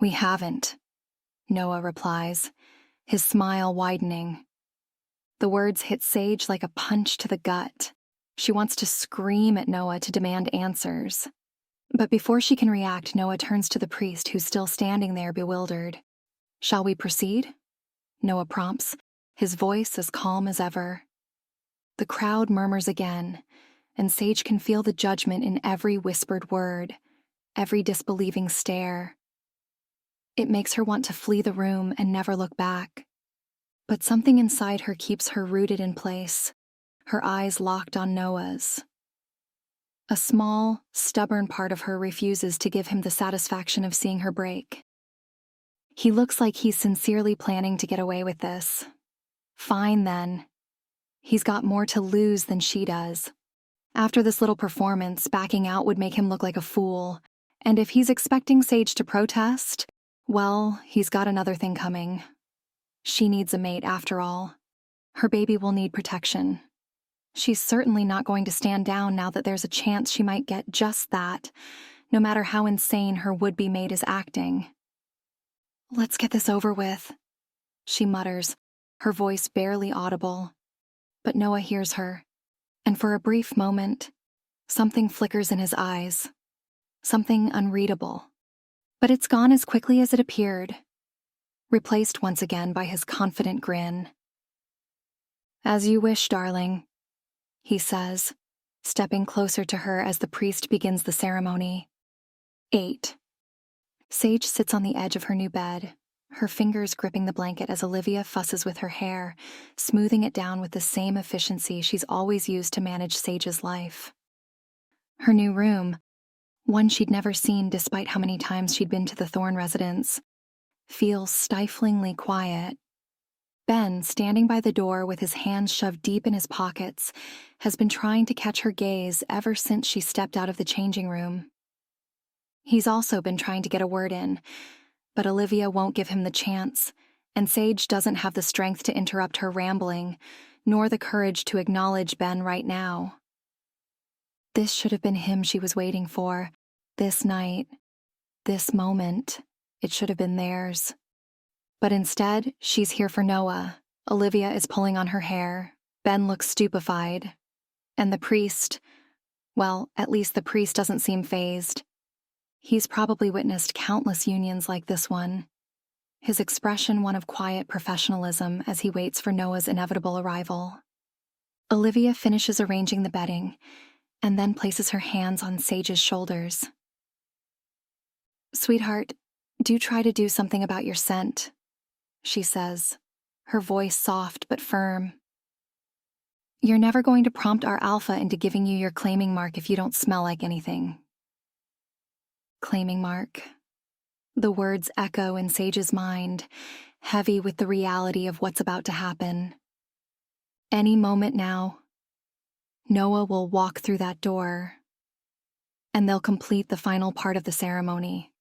"We haven't," Noah replies, his smile widening. The words hit Sage like a punch to the gut. She wants to scream at Noah to demand answers. But before she can react, Noah turns to the priest, who's still standing there bewildered. "Shall we proceed?" Noah prompts, his voice as calm as ever. The crowd murmurs again, and Sage can feel the judgment in every whispered word, every disbelieving stare. It makes her want to flee the room and never look back. But something inside her keeps her rooted in place, her eyes locked on Noah's. A small, stubborn part of her refuses to give him the satisfaction of seeing her break. He looks like he's sincerely planning to get away with this. Fine, then. He's got more to lose than she does. After this little performance, backing out would make him look like a fool, and if he's expecting Sage to protest, well, he's got another thing coming. She needs a mate, after all. Her baby will need protection. She's certainly not going to stand down now that there's a chance she might get just that, no matter how insane her would-be mate is acting. "Let's get this over with," she mutters, her voice barely audible. But Noah hears her, and for a brief moment, something flickers in his eyes. Something unreadable. But it's gone as quickly as it appeared, replaced once again by his confident grin. "As you wish, darling," he says, stepping closer to her as the priest begins the ceremony. 8. Sage sits on the edge of her new bed, her fingers gripping the blanket as Olivia fusses with her hair, smoothing it down with the same efficiency she's always used to manage Sage's life. Her new room, one she'd never seen despite how many times she'd been to the Thorne residence, feels stiflingly quiet. Ben, standing by the door with his hands shoved deep in his pockets, has been trying to catch her gaze ever since she stepped out of the changing room. He's also been trying to get a word in, but Olivia won't give him the chance, and Sage doesn't have the strength to interrupt her rambling, nor the courage to acknowledge Ben right now. This should have been him she was waiting for, this night, this moment. It should have been theirs. But instead, she's here for Noah. Olivia is pulling on her hair. Ben looks stupefied. And the priest, well, at least the priest doesn't seem fazed. He's probably witnessed countless unions like this one, his expression one of quiet professionalism as he waits for Noah's inevitable arrival. Olivia finishes arranging the bedding, and then places her hands on Sage's shoulders. "Sweetheart, do try to do something about your scent," she says, her voice soft but firm. "You're never going to prompt our alpha into giving you your claiming mark if you don't smell like anything." Claiming mark. The words echo in Sage's mind, heavy with the reality of what's about to happen. Any moment now, Noah will walk through that door, and they'll complete the final part of the ceremony.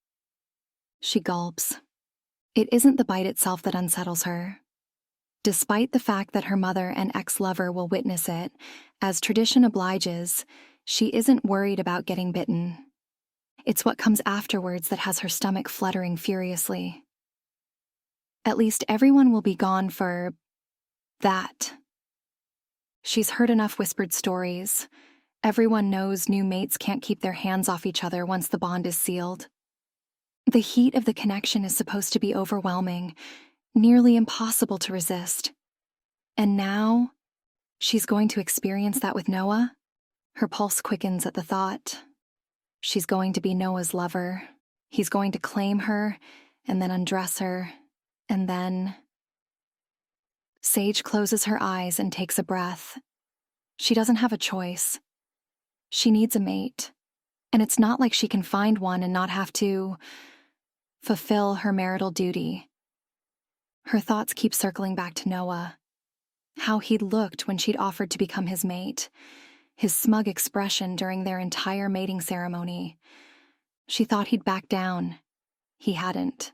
She gulps. It isn't the bite itself that unsettles her. Despite the fact that her mother and ex-lover will witness it, as tradition obliges, she isn't worried about getting bitten. It's what comes afterwards that has her stomach fluttering furiously. At least everyone will be gone for that. She's heard enough whispered stories. Everyone knows new mates can't keep their hands off each other once the bond is sealed. The heat of the connection is supposed to be overwhelming, nearly impossible to resist. And now, she's going to experience that with Noah? Her pulse quickens at the thought. She's going to be Noah's lover. He's going to claim her, and then undress her, and then... Sage closes her eyes and takes a breath. She doesn't have a choice. She needs a mate, and it's not like she can find one and not have to fulfill her marital duty. Her thoughts keep circling back to Noah, how he'd looked when she'd offered to become his mate, his smug expression during their entire mating ceremony. She thought he'd back down. He hadn't.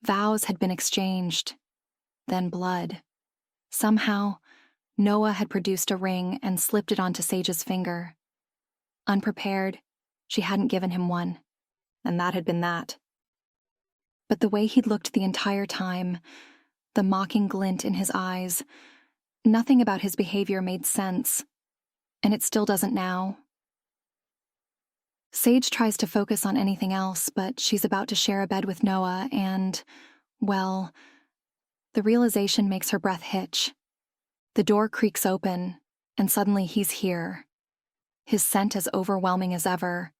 Vows had been exchanged, then blood. Somehow, Noah had produced a ring and slipped it onto Sage's finger. Unprepared, she hadn't given him one, and that had been that. But the way he'd looked the entire time, the mocking glint in his eyes, nothing about his behavior made sense, and it still doesn't now. Sage tries to focus on anything else, but she's about to share a bed with Noah and, well, the realization makes her breath hitch. The door creaks open, and suddenly he's here. His scent as overwhelming as ever,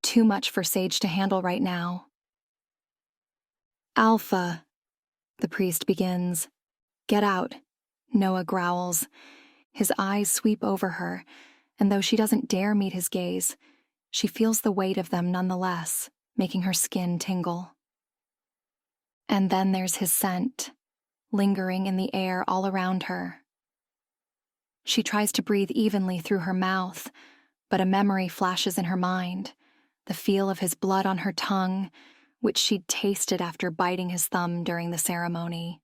too much for Sage to handle right now. "Alpha," the priest begins. "Get out," Noah growls. His eyes sweep over her, and though she doesn't dare meet his gaze, she feels the weight of them nonetheless, making her skin tingle. And then there's his scent, lingering in the air all around her. She tries to breathe evenly through her mouth, but a memory flashes in her mind, the feel of his blood on her tongue, which she'd tasted after biting his thumb during the ceremony.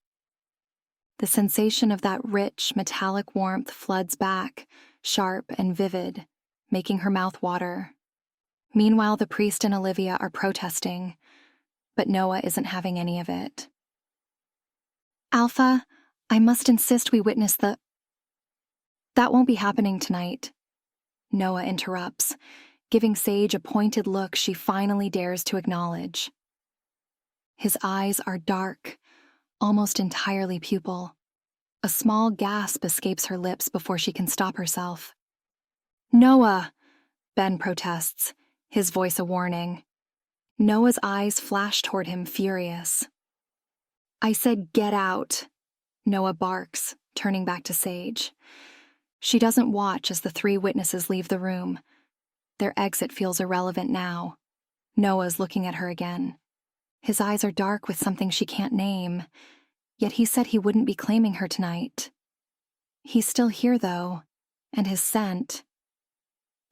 The sensation of that rich, metallic warmth floods back, sharp and vivid, making her mouth water. Meanwhile, the priest and Olivia are protesting, but Noah isn't having any of it. "Alpha, I must insist we witness the—" "That won't be happening tonight," Noah interrupts, giving Sage a pointed look she finally dares to acknowledge. His eyes are dark, almost entirely pupil. A small gasp escapes her lips before she can stop herself. "Noah!" Ben protests, his voice a warning. Noah's eyes flash toward him, furious. "I said get out," Noah barks, turning back to Sage. She doesn't watch as the three witnesses leave the room. Their exit feels irrelevant now. Noah's looking at her again. His eyes are dark with something she can't name, yet he said he wouldn't be claiming her tonight. He's still here, though, and his scent.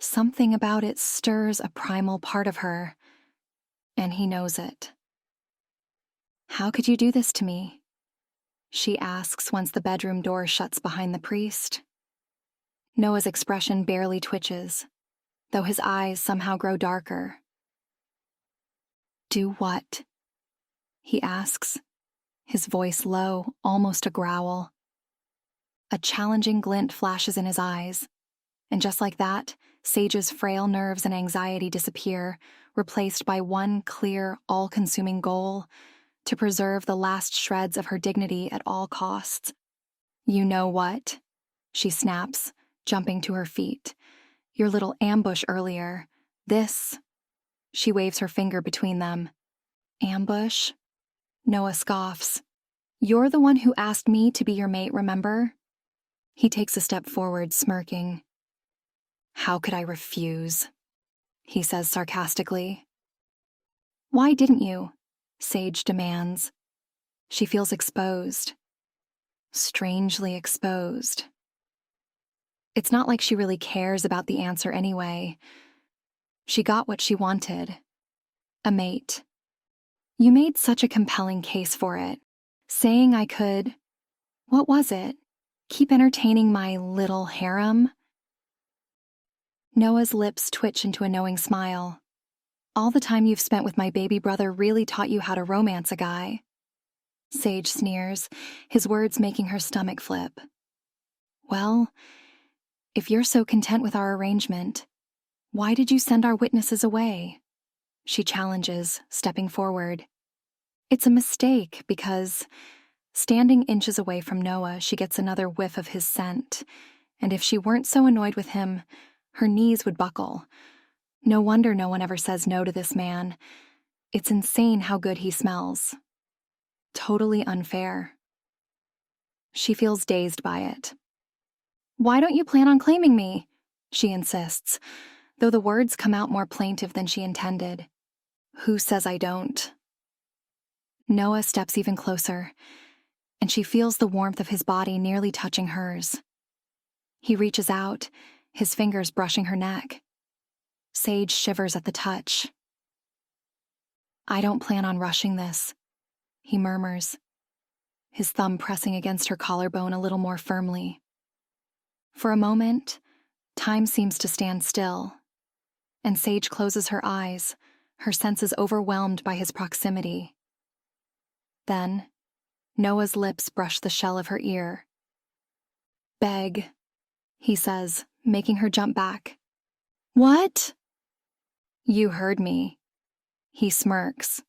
Something about it stirs a primal part of her, and he knows it. "How could you do this to me?" she asks once the bedroom door shuts behind the priest. Noah's expression barely twitches, though his eyes somehow grow darker. "Do what?" he asks, his voice low, almost a growl. A challenging glint flashes in his eyes, and just like that, Sage's frail nerves and anxiety disappear, replaced by one clear, all-consuming goal: to preserve the last shreds of her dignity at all costs. "You know what?" she snaps, jumping to her feet. "Your little ambush earlier. This..." She waves her finger between them. "Ambush?" Noah scoffs. "You're the one who asked me to be your mate, remember?" He takes a step forward, smirking. "How could I refuse?" he says sarcastically. "Why didn't you?" Sage demands. She feels exposed. Strangely exposed. It's not like she really cares about the answer anyway. She got what she wanted. A mate. "You made such a compelling case for it, saying I could..." What was it? Keep entertaining my little harem? Noah's lips twitch into a knowing smile. All the time you've spent with my baby brother really taught you how to romance a guy. Sage sneers, his words making her stomach flip. Well, if you're so content with our arrangement, why did you send our witnesses away? She challenges, stepping forward. It's a mistake because, standing inches away from Noah, she gets another whiff of his scent, and if she weren't so annoyed with him, her knees would buckle. No wonder no one ever says no to this man. It's insane how good he smells. Totally unfair. She feels dazed by it. Why don't you plan on claiming me? She insists, though the words come out more plaintive than she intended. Who says I don't? Noah steps even closer, and she feels the warmth of his body nearly touching hers. He reaches out, his fingers brushing her neck. Sage shivers at the touch. I don't plan on rushing this, he murmurs, his thumb pressing against her collarbone a little more firmly. For a moment, time seems to stand still, and Sage closes her eyes, her senses overwhelmed by his proximity. Then, Noah's lips brush the shell of her ear. Beg, he says, making her jump back. What? You heard me. He smirks.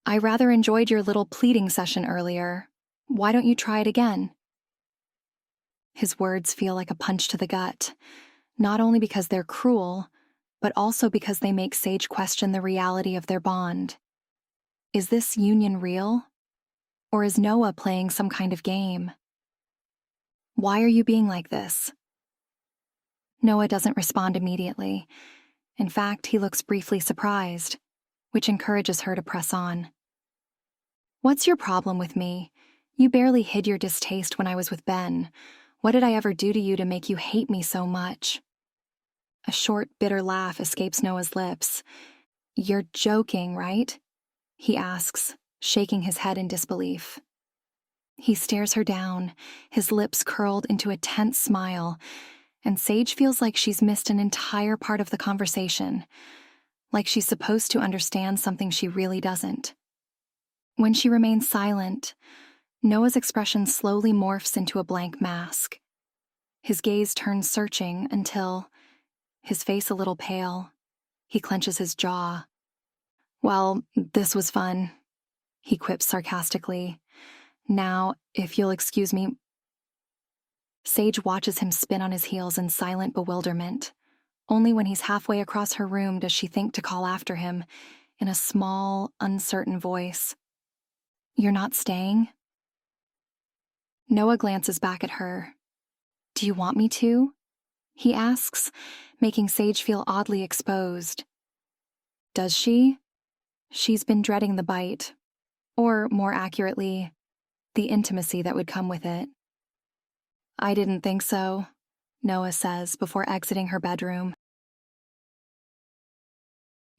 I rather enjoyed your little pleading session earlier. Why don't you try it again? His words feel like a punch to the gut, not only because they're cruel, but also because they make Sage question the reality of their bond. Is this union real? Or is Noah playing some kind of game? Why are you being like this? Noah doesn't respond immediately. In fact, he looks briefly surprised, which encourages her to press on. What's your problem with me? You barely hid your distaste when I was with Ben. What did I ever do to you to make you hate me so much? A short, bitter laugh escapes Noah's lips. You're joking, right? He asks, shaking his head in disbelief. He stares her down, his lips curled into a tense smile, and Sage feels like she's missed an entire part of the conversation, like she's supposed to understand something she really doesn't. When she remains silent, Noah's expression slowly morphs into a blank mask. His gaze turns searching until, his face a little pale, he clenches his jaw. Well, this was fun, he quips sarcastically. Now, if you'll excuse me. Sage watches him spin on his heels in silent bewilderment. Only when he's halfway across her room does she think to call after him, in a small, uncertain voice. You're not staying? Noah glances back at her. Do you want me to? He asks, making Sage feel oddly exposed. Does she? She's been dreading the bite, or more accurately, the intimacy that would come with it. I didn't think so, Noah says before exiting her bedroom.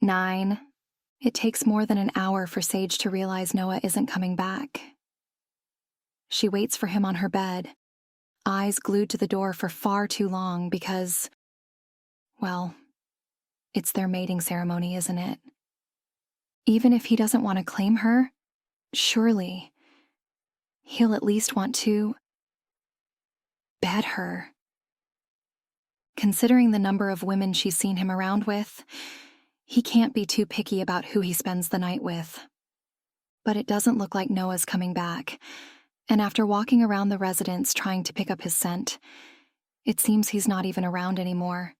9. It takes more than an hour for Sage to realize Noah isn't coming back. She waits for him on her bed, eyes glued to the door for far too long because, well, it's their mating ceremony, isn't it? Even if he doesn't want to claim her, surely he'll at least want to bed her. Considering the number of women she's seen him around with, he can't be too picky about who he spends the night with. But it doesn't look like Noah's coming back, and after walking around the residence trying to pick up his scent, it seems he's not even around anymore.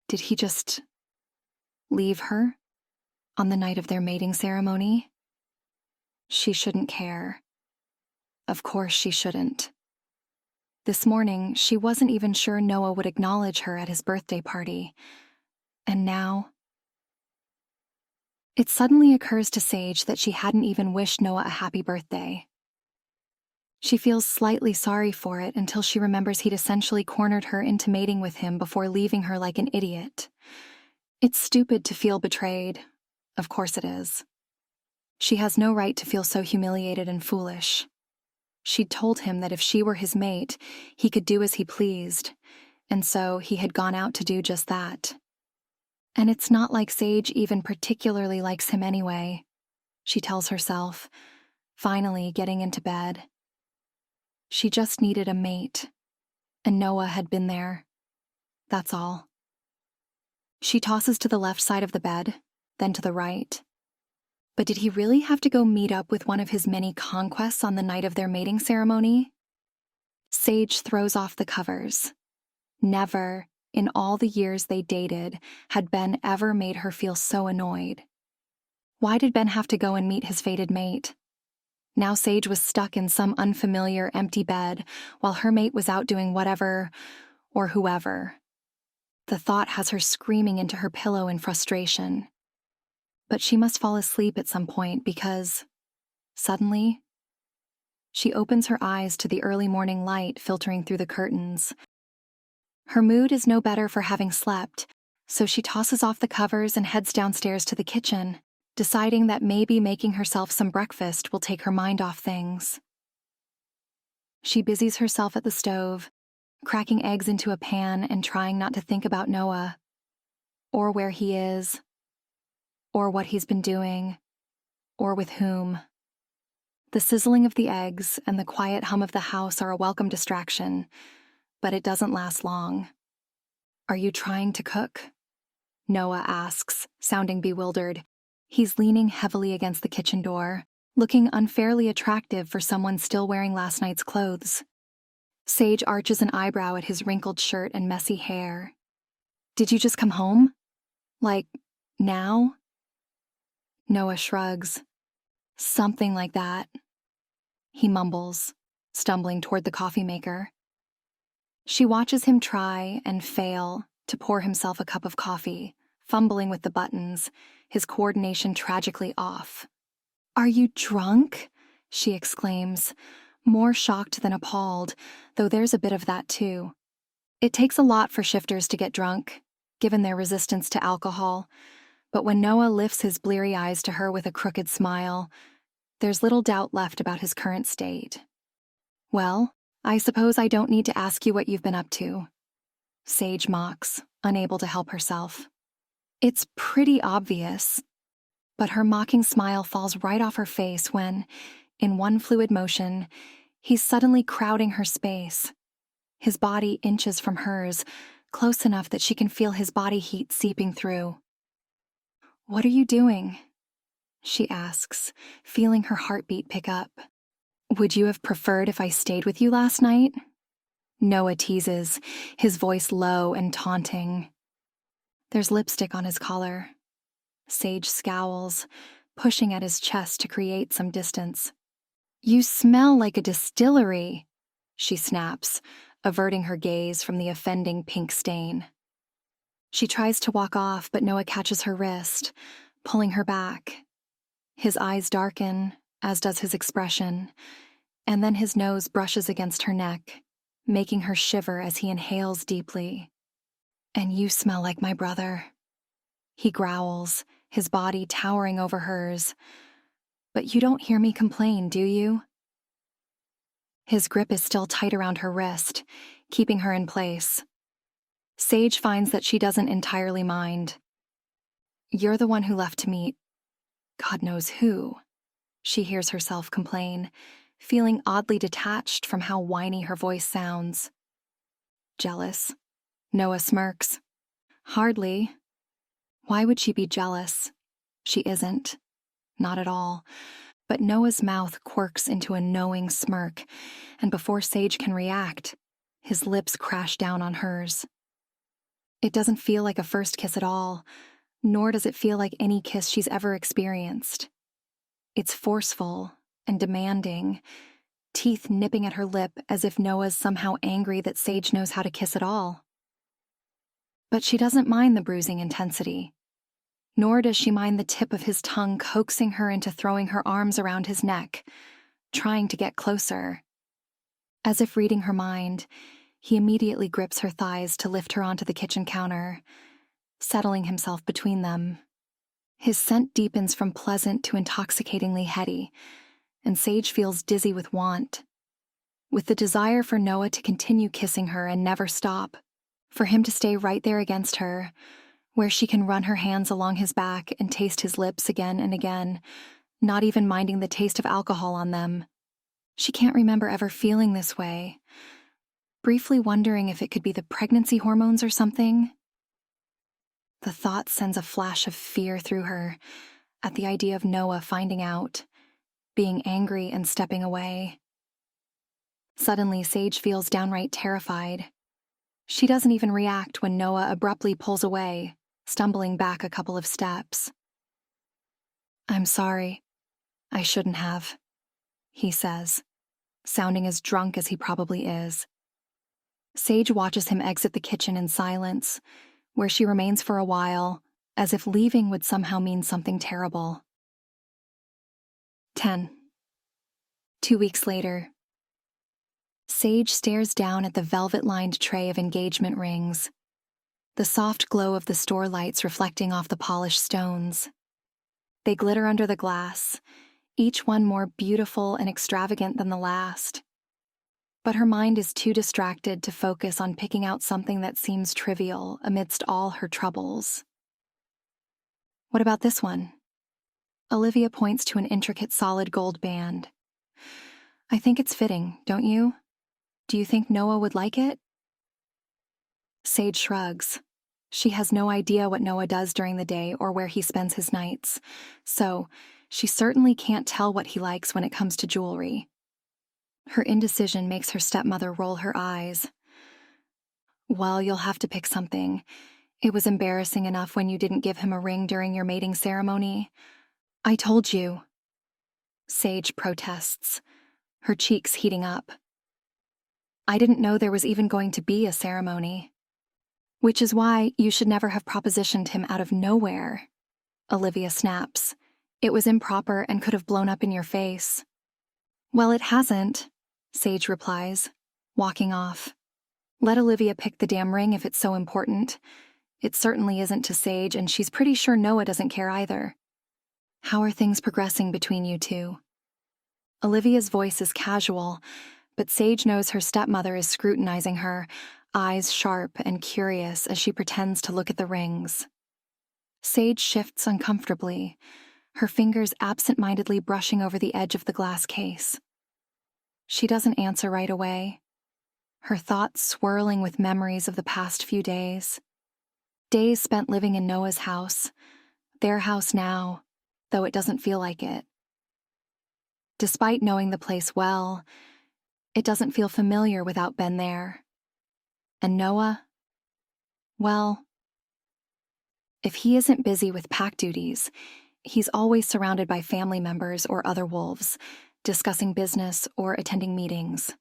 Did he just leave her on the night of their mating ceremony? She shouldn't care. Of course she shouldn't. This morning, she wasn't even sure Noah would acknowledge her at his birthday party. And now, it suddenly occurs to Sage that she hadn't even wished Noah a happy birthday. She feels slightly sorry for it until she remembers he'd essentially cornered her into mating with him before leaving her like an idiot. It's stupid to feel betrayed. Of course it is. She has no right to feel so humiliated and foolish. She'd told him that if she were his mate, he could do as he pleased, and so he had gone out to do just that. And it's not like Sage even particularly likes him anyway, she tells herself, finally getting into bed. She just needed a mate, and Noah had been there. That's all. She tosses to the left side of the bed, then to the right. But did he really have to go meet up with one of his many conquests on the night of their mating ceremony? Sage throws off the covers. Never, in all the years they dated, had Ben ever made her feel so annoyed. Why did Ben have to go and meet his fated mate? Now Sage was stuck in some unfamiliar, empty bed, while her mate was out doing whatever, or whoever. The thought has her screaming into her pillow in frustration. But she must fall asleep at some point because, suddenly, she opens her eyes to the early morning light filtering through the curtains. Her mood is no better for having slept, so she tosses off the covers and heads downstairs to the kitchen, deciding that maybe making herself some breakfast will take her mind off things. She busies herself at the stove, cracking eggs into a pan and trying not to think about Noah, or where he is, or what he's been doing, or with whom. The sizzling of the eggs and the quiet hum of the house are a welcome distraction, but it doesn't last long. "Are you trying to cook?" Noah asks, sounding bewildered. He's leaning heavily against the kitchen door, looking unfairly attractive for someone still wearing last night's clothes. Sage arches an eyebrow at his wrinkled shirt and messy hair. "Did you just come home? Like, now?" Noah shrugs. "Something like that," he mumbles, stumbling toward the coffee maker. She watches him try and fail to pour himself a cup of coffee, fumbling with the buttons, his coordination tragically off. "Are you drunk?" she exclaims, more shocked than appalled, though there's a bit of that too. It takes a lot for shifters to get drunk, given their resistance to alcohol, but when Noah lifts his bleary eyes to her with a crooked smile, there's little doubt left about his current state. "Well, I suppose I don't need to ask you what you've been up to," Sage mocks, unable to help herself. It's pretty obvious, but her mocking smile falls right off her face when, in one fluid motion, he's suddenly crowding her space. His body inches from hers, close enough that she can feel his body heat seeping through. "What are you doing?" she asks, feeling her heartbeat pick up. "Would you have preferred if I stayed with you last night?" Noah teases, his voice low and taunting. There's lipstick on his collar. Sage scowls, pushing at his chest to create some distance. "You smell like a distillery," she snaps, averting her gaze from the offending pink stain. She tries to walk off, but Noah catches her wrist, pulling her back. His eyes darken, as does his expression, and then his nose brushes against her neck, making her shiver as he inhales deeply. "And you smell like my brother," he growls, his body towering over hers. "But you don't hear me complain, do you?" His grip is still tight around her wrist, keeping her in place. Sage finds that she doesn't entirely mind. "You're the one who left to meet God knows who," she hears herself complain, feeling oddly detached from how whiny her voice sounds. "Jealous?" Noah smirks. "Hardly. Why would she be jealous? She isn't. Not at all." But Noah's mouth quirks into a knowing smirk, and before Sage can react, his lips crash down on hers. It doesn't feel like a first kiss at all, nor does it feel like any kiss she's ever experienced. It's forceful and demanding, teeth nipping at her lip as if Noah's somehow angry that Sage knows how to kiss at all. But she doesn't mind the bruising intensity, nor does she mind the tip of his tongue coaxing her into throwing her arms around his neck, trying to get closer. As if reading her mind, he immediately grips her thighs to lift her onto the kitchen counter, settling himself between them. His scent deepens from pleasant to intoxicatingly heady, and Sage feels dizzy with want. with the desire for Noah to continue kissing her and never stop, for him to stay right there against her, where she can run her hands along his back and taste his lips again and again, not even minding the taste of alcohol on them. She can't remember ever feeling this way, briefly wondering if it could be the pregnancy hormones or something. The thought sends a flash of fear through her at the idea of Noah finding out, being angry and stepping away. Suddenly, Sage feels downright terrified. She doesn't even react when Noah abruptly pulls away, stumbling back a couple of steps. "I'm sorry. I shouldn't have," he says, sounding as drunk as he probably is. Sage watches him exit the kitchen in silence, where she remains for a while, as if leaving would somehow mean something terrible. 10. 2 weeks later. Sage stares down at the velvet-lined tray of engagement rings, the soft glow of the store lights reflecting off the polished stones. They glitter under the glass, each one more beautiful and extravagant than the last. But her mind is too distracted to focus on picking out something that seems trivial amidst all her troubles. "What about this one?" Olivia points to an intricate solid gold band. "I think it's fitting, don't you? Do you think Noah would like it?" Sage shrugs. She has no idea what Noah does during the day or where he spends his nights, so she certainly can't tell what he likes when it comes to jewelry. Her indecision makes her stepmother roll her eyes. "Well, you'll have to pick something. It was embarrassing enough when you didn't give him a ring during your mating ceremony. I told you." Sage protests, her cheeks heating up. "I didn't know there was even going to be a ceremony. Which is why you should never have propositioned him out of nowhere," Olivia snaps. "It was improper and could have blown up in your face." "Well, it hasn't," Sage replies, walking off. Let Olivia pick the damn ring if it's so important. It certainly isn't to Sage, and she's pretty sure Noah doesn't care either. "How are things progressing between you two?" Olivia's voice is casual, but Sage knows her stepmother is scrutinizing her, eyes sharp and curious as she pretends to look at the rings. Sage shifts uncomfortably, her fingers absent-mindedly brushing over the edge of the glass case. She doesn't answer right away, her thoughts swirling with memories of the past few days. Days spent living in Noah's house, their house now, though it doesn't feel like it. Despite knowing the place well, it doesn't feel familiar without Ben there. And Noah? Well, if he isn't busy with pack duties, he's always surrounded by family members or other wolves, discussing business or attending meetings.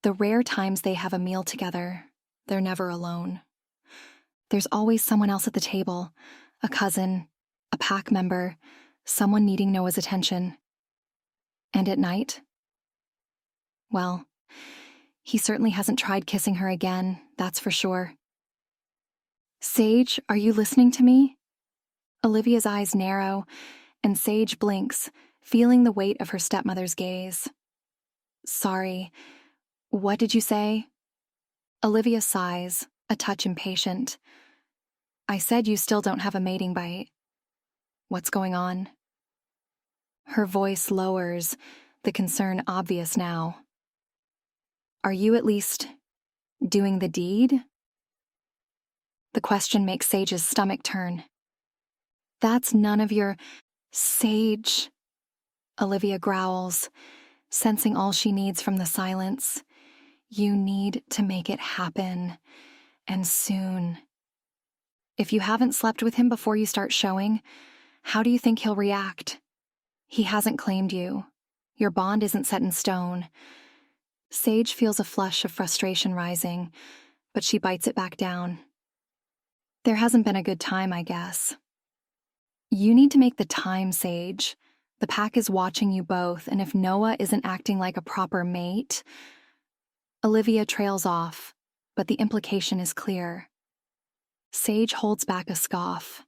The rare times they have a meal together, they're never alone. There's always someone else at the table, a cousin, a pack member, someone needing Noah's attention. And at night? Well, he certainly hasn't tried kissing her again, that's for sure. "Sage, are you listening to me?" Olivia's eyes narrow, and Sage blinks, feeling the weight of her stepmother's gaze. "Sorry, what did you say?" Olivia sighs, a touch impatient. "I said you still don't have a mating bite. What's going on?" Her voice lowers, the concern obvious now. "Are you at least doing the deed?" The question makes Sage's stomach turn. "That's none of your—" "Sage," Olivia growls, sensing all she needs from the silence. "You need to make it happen, and soon. If you haven't slept with him before you start showing, how do you think he'll react? He hasn't claimed you. Your bond isn't set in stone." Sage feels a flush of frustration rising, but she bites it back down. "There hasn't been a good time, I guess." "You need to make the time, Sage. The pack is watching you both, and if Noah isn't acting like a proper mate..." Olivia trails off, but the implication is clear. Sage holds back a scoff.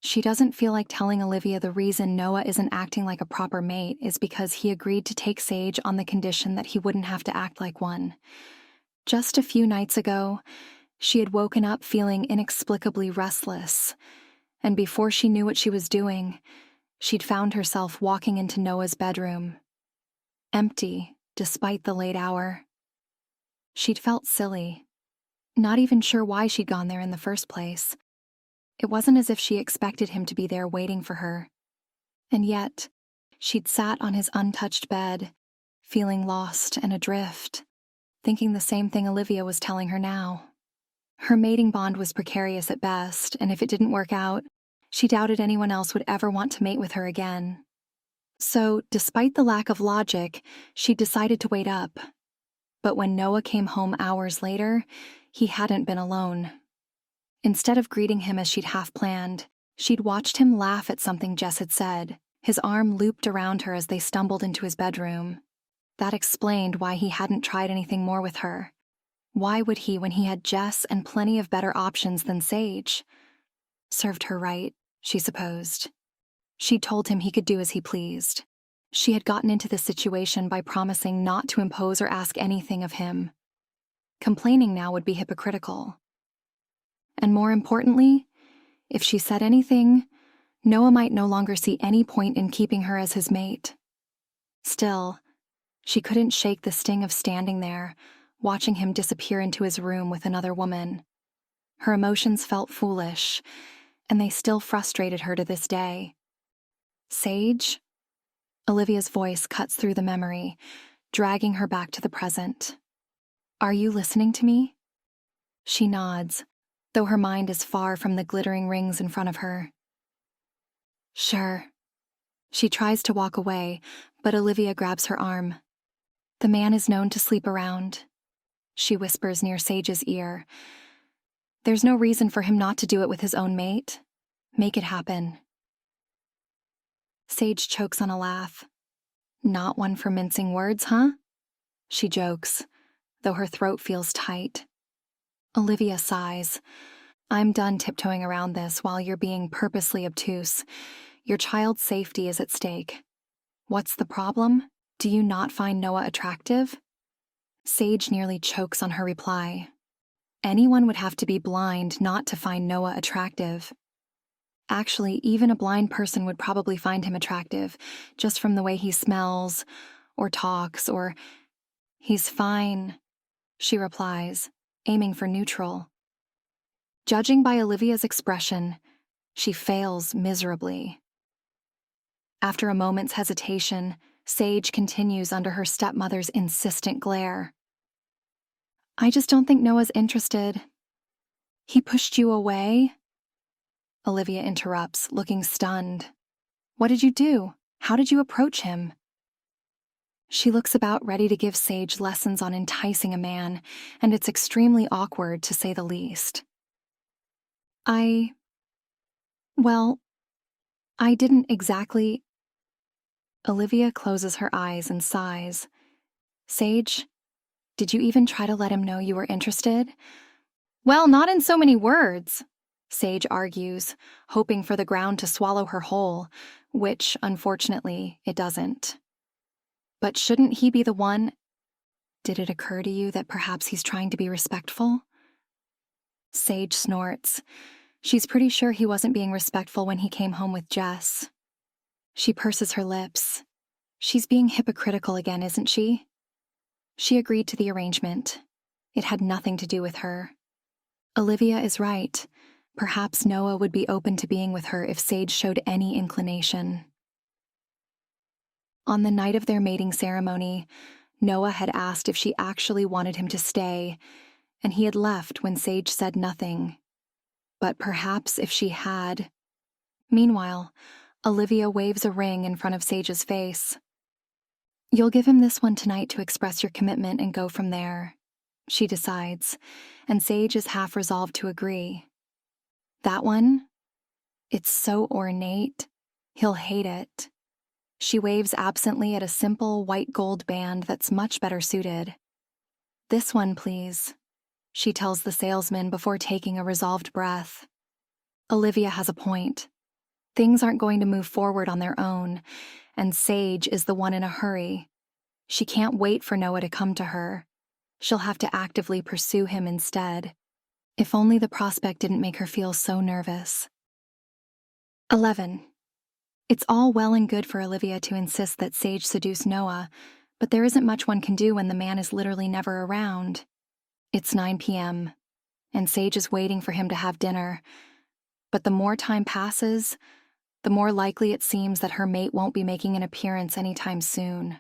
She doesn't feel like telling Olivia the reason Noah isn't acting like a proper mate is because he agreed to take Sage on the condition that he wouldn't have to act like one. Just a few nights ago, she had woken up feeling inexplicably restless, and before she knew what she was doing, she'd found herself walking into Noah's bedroom. Empty, despite the late hour. She'd felt silly, not even sure why she'd gone there in the first place. It wasn't as if she expected him to be there waiting for her. And yet, she'd sat on his untouched bed, feeling lost and adrift, thinking the same thing Olivia was telling her now. Her mating bond was precarious at best, and if it didn't work out, she doubted anyone else would ever want to mate with her again. So, despite the lack of logic, she decided to wait up. But when Noah came home hours later, he hadn't been alone. Instead of greeting him as she'd half-planned, she'd watched him laugh at something Jess had said, his arm looped around her as they stumbled into his bedroom. That explained why he hadn't tried anything more with her. Why would he when he had Jess and plenty of better options than Sage? Served her right, she supposed. She'd told him he could do as he pleased. She had gotten into this situation by promising not to impose or ask anything of him. Complaining now would be hypocritical. And more importantly, if she said anything, Noah might no longer see any point in keeping her as his mate. Still, she couldn't shake the sting of standing there, watching him disappear into his room with another woman. Her emotions felt foolish, and they still frustrated her to this day. Sage? Olivia's voice cuts through the memory, dragging her back to the present. Are you listening to me? She nods, though her mind is far from the glittering rings in front of her. Sure. She tries to walk away, but Olivia grabs her arm. The man is known to sleep around. She whispers near Sage's ear. There's no reason for him not to do it with his own mate. Make it happen. Sage chokes on a laugh. Not one for mincing words, huh? She jokes, though her throat feels tight. Olivia sighs. I'm done tiptoeing around this while you're being purposely obtuse. Your child's safety is at stake. What's the problem? Do you not find Noah attractive? Sage nearly chokes on her reply. Anyone would have to be blind not to find Noah attractive. Actually, even a blind person would probably find him attractive, just from the way he smells, or talks, or... He's fine, she replies, aiming for neutral. Judging by Olivia's expression, she fails miserably. After a moment's hesitation, Sage continues under her stepmother's insistent glare. I just don't think Noah's interested. He pushed you away? Olivia interrupts, looking stunned. What did you do? How did you approach him? She looks about ready to give Sage lessons on enticing a man, and it's extremely awkward to say the least. Well, I didn't exactly... Olivia closes her eyes and sighs. Sage, did you even try to let him know you were interested? Well, not in so many words, Sage argues, hoping for the ground to swallow her whole, which, unfortunately, it doesn't. But shouldn't he be the one? Did it occur to you that perhaps he's trying to be respectful? Sage snorts. She's pretty sure he wasn't being respectful when he came home with Jess. She purses her lips. She's being hypocritical again, isn't she? She agreed to the arrangement. It had nothing to do with her. Olivia is right. Perhaps Noah would be open to being with her if Sage showed any inclination. On the night of their mating ceremony, Noah had asked if she actually wanted him to stay, and he had left when Sage said nothing. But perhaps if she had... Meanwhile, Olivia waves a ring in front of Sage's face. You'll give him this one tonight to express your commitment and go from there, she decides, and Sage is half resolved to agree. That one? It's so ornate. He'll hate it. She waves absently at a simple white gold band that's much better suited. This one, please, she tells the salesman before taking a resolved breath. Olivia has a point. Things aren't going to move forward on their own, and Sage is the one in a hurry. She can't wait for Noah to come to her. She'll have to actively pursue him instead. If only the prospect didn't make her feel so nervous. 11. It's all well and good for Olivia to insist that Sage seduce Noah, but there isn't much one can do when the man is literally never around. It's 9 p.m., and Sage is waiting for him to have dinner. But the more time passes, the more likely it seems that her mate won't be making an appearance anytime soon.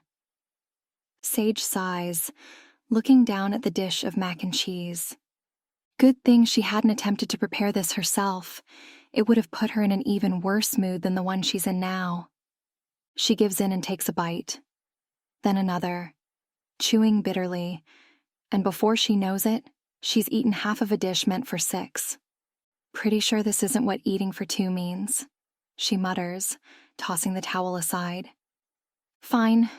Sage sighs, looking down at the dish of mac and cheese. Good thing she hadn't attempted to prepare this herself. It would have put her in an even worse mood than the one she's in now. She gives in and takes a bite. Then another, chewing bitterly, and before she knows it, she's eaten half of a dish meant for 6. Pretty sure this isn't what eating for 2 means, she mutters, tossing the towel aside. Fine.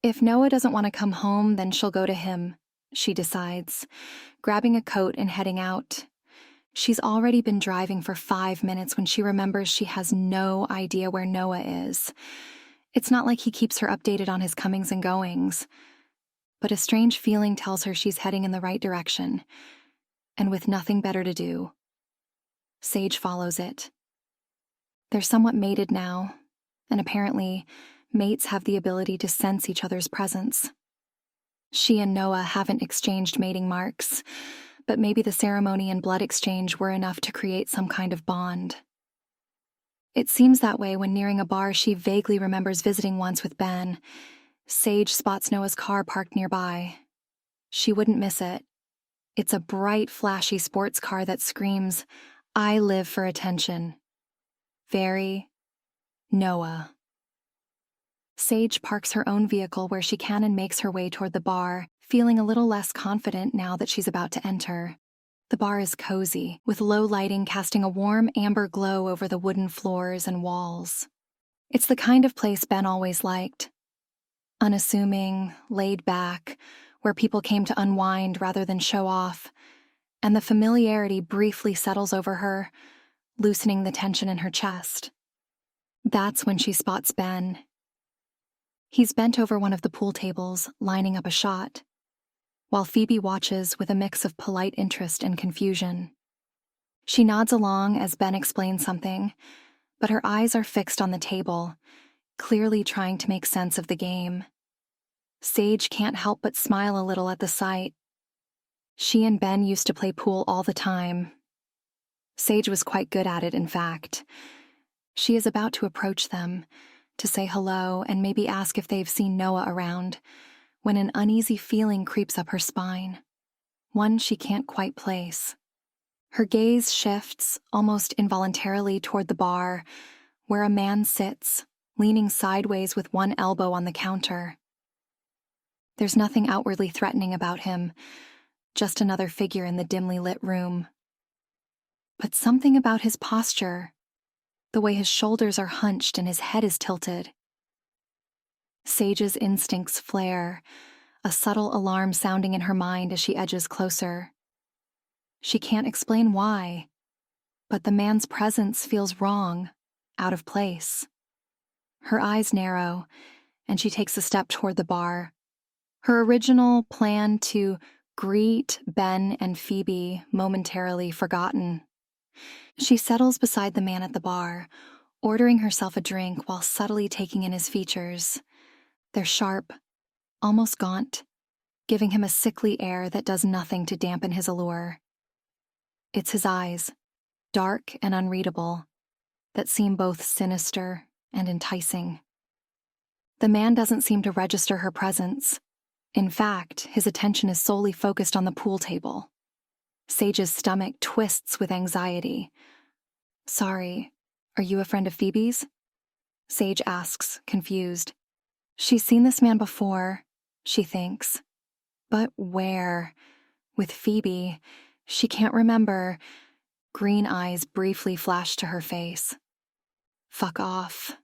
If Noah doesn't want to come home, then she'll go to him, she decides, grabbing a coat and heading out. She's already been driving for 5 minutes when she remembers she has no idea where Noah is. It's not like he keeps her updated on his comings and goings. But a strange feeling tells her she's heading in the right direction, and with nothing better to do, Sage follows it. They're somewhat mated now, and apparently, mates have the ability to sense each other's presence. She and Noah haven't exchanged mating marks, but maybe the ceremony and blood exchange were enough to create some kind of bond. It seems that way when nearing a bar she vaguely remembers visiting once with Ben. Sage spots Noah's car parked nearby. She wouldn't miss it. It's a bright, flashy sports car that screams, "I live for attention." Very Noah. Sage parks her own vehicle where she can and makes her way toward the bar, feeling a little less confident now that she's about to enter. The bar is cozy, with low lighting casting a warm amber glow over the wooden floors and walls. It's the kind of place Ben always liked. Unassuming, laid back, where people came to unwind rather than show off, and the familiarity briefly settles over her, loosening the tension in her chest. That's when she spots Ben. He's bent over one of the pool tables, lining up a shot, while Phoebe watches with a mix of polite interest and confusion. She nods along as Ben explains something, but her eyes are fixed on the table, clearly trying to make sense of the game. Sage can't help but smile a little at the sight. She and Ben used to play pool all the time. Sage was quite good at it, in fact. She is about to approach them, to say hello and maybe ask if they've seen Noah around, when an uneasy feeling creeps up her spine, one she can't quite place. Her gaze shifts, almost involuntarily, toward the bar, where a man sits, leaning sideways with one elbow on the counter. There's nothing outwardly threatening about him, just another figure in the dimly lit room. But something about his posture, the way his shoulders are hunched and his head is tilted. Sage's instincts flare, a subtle alarm sounding in her mind as she edges closer. She can't explain why, but the man's presence feels wrong, out of place. Her eyes narrow, and she takes a step toward the bar. Her original plan to greet Ben and Phoebe momentarily forgotten. She settles beside the man at the bar, ordering herself a drink while subtly taking in his features. They're sharp, almost gaunt, giving him a sickly air that does nothing to dampen his allure. It's his eyes, dark and unreadable, that seem both sinister and enticing. The man doesn't seem to register her presence. In fact, his attention is solely focused on the pool table. Sage's stomach twists with anxiety. "Sorry, are you a friend of Phoebe's?" Sage asks, confused. She's seen this man before, she thinks. But where? With Phoebe, she can't remember. Green eyes briefly flash to her face. "Fuck off,"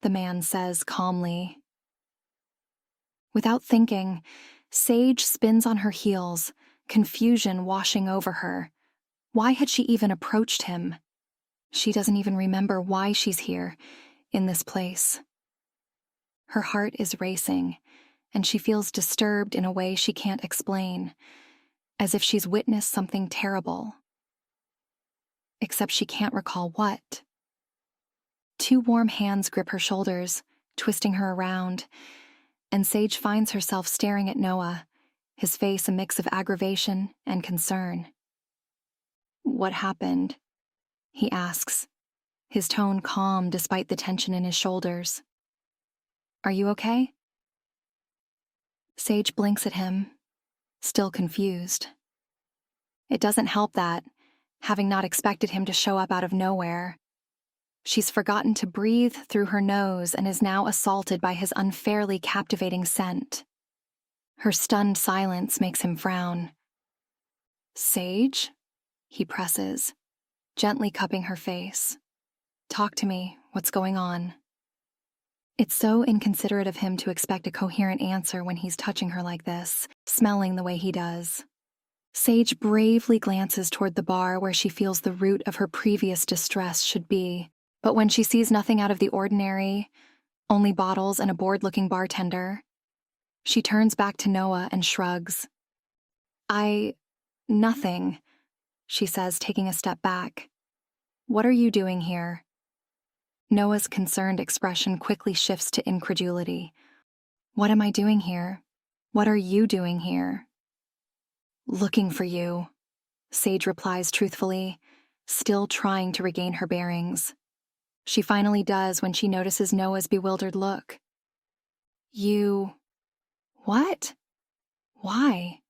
the man says calmly. Without thinking, Sage spins on her heels, confusion washing over her. Why had she even approached him? She doesn't even remember why she's here, in this place. Her heart is racing, and she feels disturbed in a way she can't explain, as if she's witnessed something terrible. Except she can't recall what. Two warm hands grip her shoulders, twisting her around, and Sage finds herself staring at Noah, his face a mix of aggravation and concern. "What happened?" he asks, his tone calm despite the tension in his shoulders. "Are you okay?" Sage blinks at him, still confused. It doesn't help that, having not expected him to show up out of nowhere, she's forgotten to breathe through her nose and is now assaulted by his unfairly captivating scent. Her stunned silence makes him frown. "Sage?" he presses, gently cupping her face. "Talk to me. What's going on?" It's so inconsiderate of him to expect a coherent answer when he's touching her like this, smelling the way he does. Sage bravely glances toward the bar where she feels the root of her previous distress should be, but when she sees nothing out of the ordinary, only bottles and a bored-looking bartender, she turns back to Noah and shrugs. Nothing," she says, taking a step back. "What are you doing here?" Noah's concerned expression quickly shifts to incredulity. "What am I doing here? What are you doing here?" "Looking for you," Sage replies truthfully, still trying to regain her bearings. She finally does when she notices Noah's bewildered look. "You... what? Why?"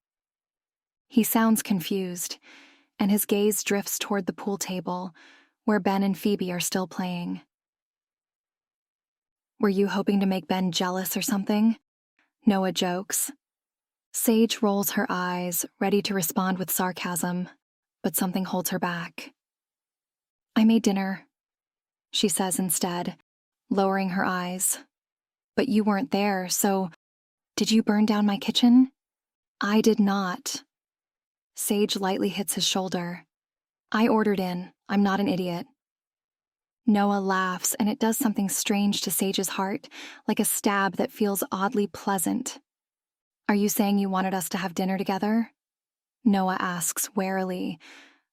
He sounds confused, and his gaze drifts toward the pool table, where Ben and Phoebe are still playing. "Were you hoping to make Ben jealous or something?" Noah jokes. Sage rolls her eyes, ready to respond with sarcasm, but something holds her back. "I made dinner," she says instead, lowering her eyes. "But you weren't there, so did you burn down my kitchen?" "I did not." Sage lightly hits his shoulder. "I ordered in. I'm not an idiot." Noah laughs, and it does something strange to Sage's heart, like a stab that feels oddly pleasant. "Are you saying you wanted us to have dinner together?" Noah asks warily,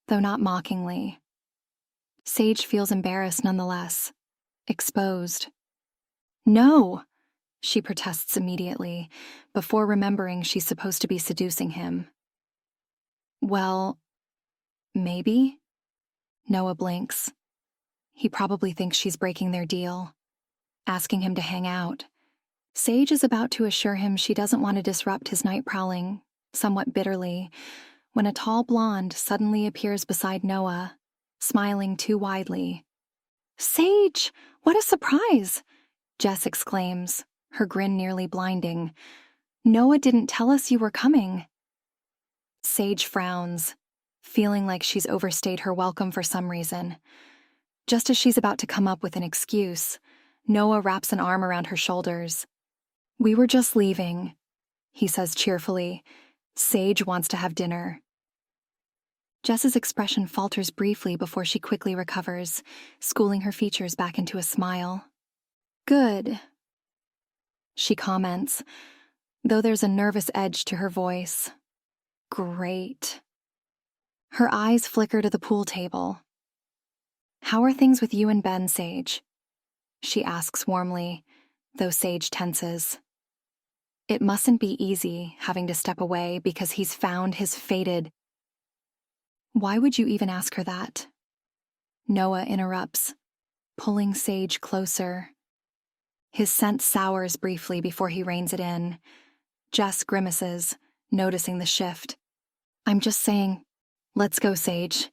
though not mockingly. Sage feels embarrassed nonetheless, exposed. "No!" she protests immediately, before remembering she's supposed to be seducing him. "Well, maybe?" Noah blinks. He probably thinks she's breaking their deal, asking him to hang out. Sage is about to assure him she doesn't want to disrupt his night prowling, somewhat bitterly, when a tall blonde suddenly appears beside Noah, smiling too widely. "Sage, what a surprise!" Jess exclaims, her grin nearly blinding. "Noah didn't tell us you were coming." Sage frowns, feeling like she's overstayed her welcome for some reason. Just as she's about to come up with an excuse, Noah wraps an arm around her shoulders. "We were just leaving," he says cheerfully. "Sage wants to have dinner." Jess's expression falters briefly before she quickly recovers, schooling her features back into a smile. "Good," she comments, though there's a nervous edge to her voice. "Great." Her eyes flicker to the pool table. "How are things with you and Ben, Sage?" she asks warmly, though Sage tenses. It mustn't be easy having to step away because he's found his fated... Why would you even ask her that? Noah interrupts, pulling Sage closer. His scent sours briefly before he reins it in. Jess grimaces, noticing the shift. "I'm just saying, let's go, Sage,"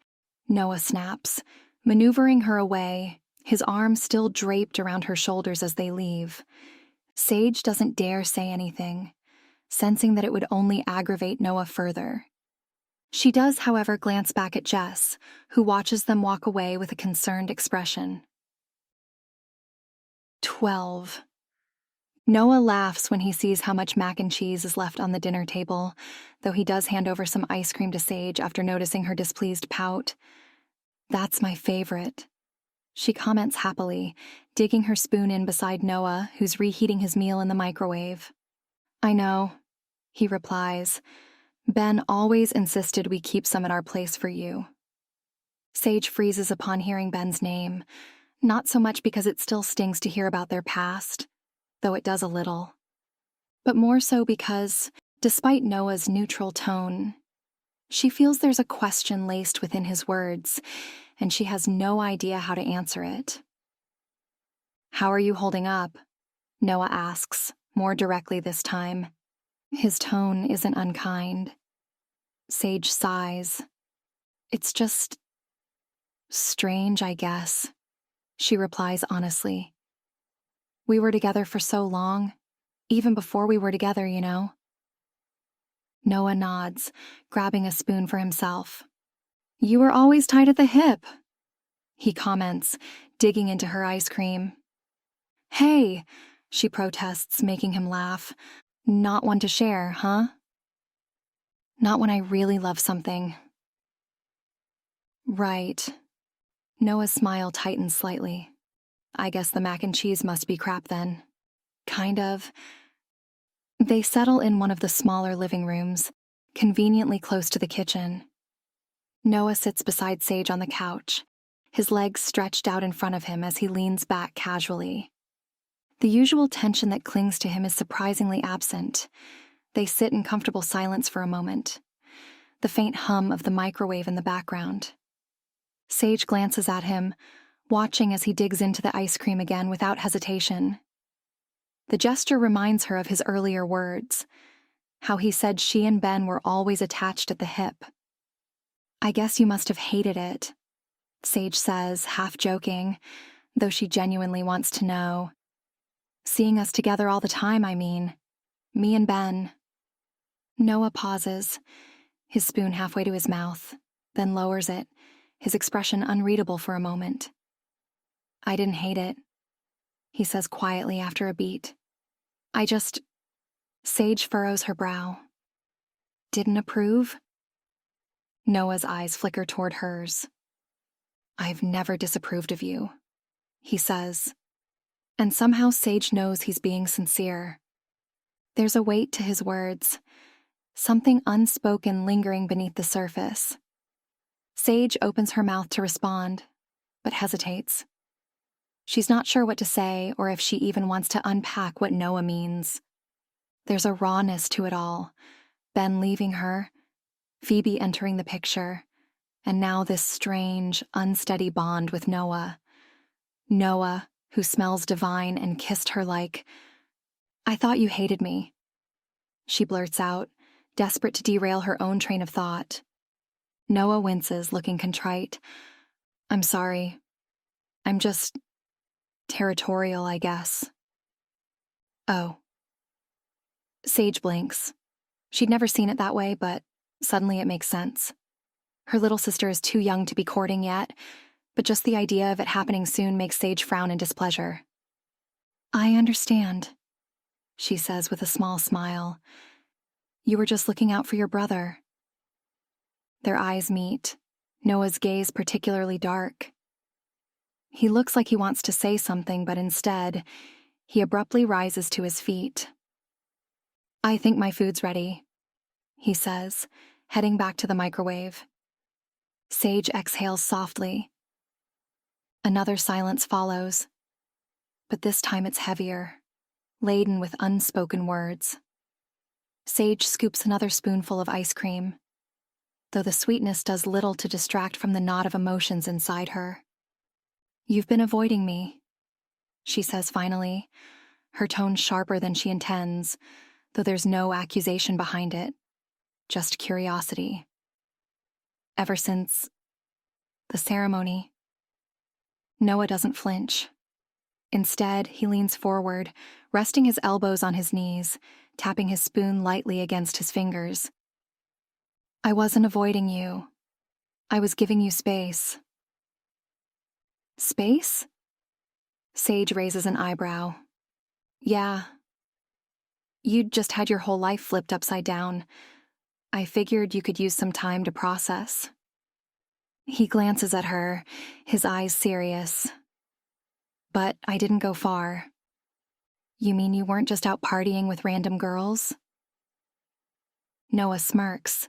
Noah snaps, maneuvering her away, his arm still draped around her shoulders as they leave. Sage doesn't dare say anything, sensing that it would only aggravate Noah further. She does, however, glance back at Jess, who watches them walk away with a concerned expression. 12. Noah laughs when he sees how much mac and cheese is left on the dinner table, though he does hand over some ice cream to Sage after noticing her displeased pout. "That's my favorite," she comments happily, digging her spoon in beside Noah, who's reheating his meal in the microwave. I know, he replies. Ben always insisted we keep some at our place for you. Sage freezes upon hearing Ben's name, not so much because it still stings to hear about their past, though it does a little, but more so because, despite Noah's neutral tone, she feels there's a question laced within his words, and she has no idea how to answer it. How are you holding up? Noah asks, more directly this time. His tone isn't unkind. Sage sighs. It's just strange, I guess, she replies honestly. We were together for so long, even before we were together, you know. Noah nods, grabbing a spoon for himself. You were always tied at the hip, he comments, digging into her ice cream. Hey, she protests, making him laugh. Not one to share, huh? Not when I really love something. Right. Noah's smile tightens slightly. I guess the mac and cheese must be crap then. Kind of. They settle in one of the smaller living rooms, conveniently close to the kitchen. Noah sits beside Sage on the couch, his legs stretched out in front of him as he leans back casually. The usual tension that clings to him is surprisingly absent. They sit in comfortable silence for a moment, the faint hum of the microwave in the background. Sage glances at him, watching as he digs into the ice cream again without hesitation. The gesture reminds her of his earlier words, how he said she and Ben were always attached at the hip. I guess you must have hated it, Sage says, half joking, though she genuinely wants to know. Seeing us together all the time, I mean. Me and Ben. Noah pauses, his spoon halfway to his mouth, then lowers it, his expression unreadable for a moment. I didn't hate it, he says quietly after a beat. Sage furrows her brow. Didn't approve? Noah's eyes flicker toward hers. I've never disapproved of you, he says. And somehow Sage knows he's being sincere. There's a weight to his words, something unspoken lingering beneath the surface. Sage opens her mouth to respond, but hesitates. She's not sure what to say or if she even wants to unpack what Noah means. There's a rawness to it all. Ben leaving her, Phoebe entering the picture, and now this strange, unsteady bond with Noah. Noah, who smells divine and kissed her like, I thought you hated me. She blurts out, desperate to derail her own train of thought. Noah winces, looking contrite. I'm sorry. I'm just territorial, I guess. Oh. Sage blinks. She'd never seen it that way, but suddenly it makes sense. Her little sister is too young to be courting yet, but just the idea of it happening soon makes Sage frown in displeasure. I understand, she says with a small smile. You were just looking out for your brother. Their eyes meet, Noah's gaze particularly dark. He looks like he wants to say something, but instead, he abruptly rises to his feet. I think my food's ready, he says, heading back to the microwave. Sage exhales softly. Another silence follows, but this time it's heavier, laden with unspoken words. Sage scoops another spoonful of ice cream, though the sweetness does little to distract from the knot of emotions inside her. You've been avoiding me, she says finally, her tone sharper than she intends, though there's no accusation behind it, just curiosity. Ever since the ceremony. Noah doesn't flinch. Instead, he leans forward, resting his elbows on his knees, tapping his spoon lightly against his fingers. I wasn't avoiding you. I was giving you space. Space? Sage raises an eyebrow. Yeah. You'd just had your whole life flipped upside down. I figured you could use some time to process. He glances at her, his eyes serious, but I didn't go far. You mean you weren't just out partying with random girls? Noah smirks,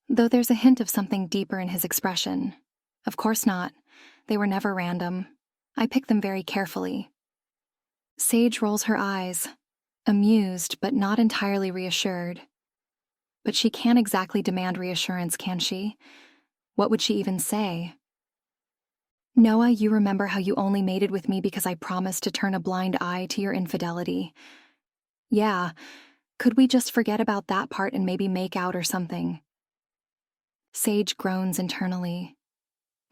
though there's a hint of something deeper in his expression. Of course not. They were never random. I picked them very carefully. Sage rolls her eyes, amused but not entirely reassured. But she can't exactly demand reassurance, can she? What would she even say? Noah, you remember how you only mated with me because I promised to turn a blind eye to your infidelity. Yeah, could we just forget about that part and maybe make out or something? Sage groans internally.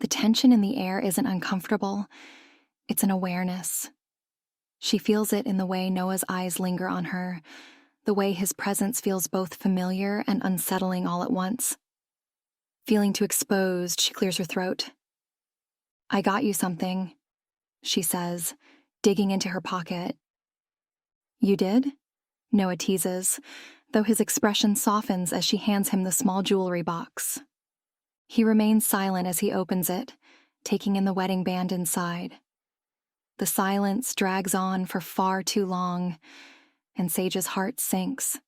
The tension in the air isn't uncomfortable, it's an awareness. She feels it in the way Noah's eyes linger on her, the way his presence feels both familiar and unsettling all at once. Feeling too exposed, she clears her throat. I got you something, she says, digging into her pocket. You did? Noah teases, though his expression softens as she hands him the small jewelry box. He remains silent as he opens it, taking in the wedding band inside. The silence drags on for far too long, and Sage's heart sinks.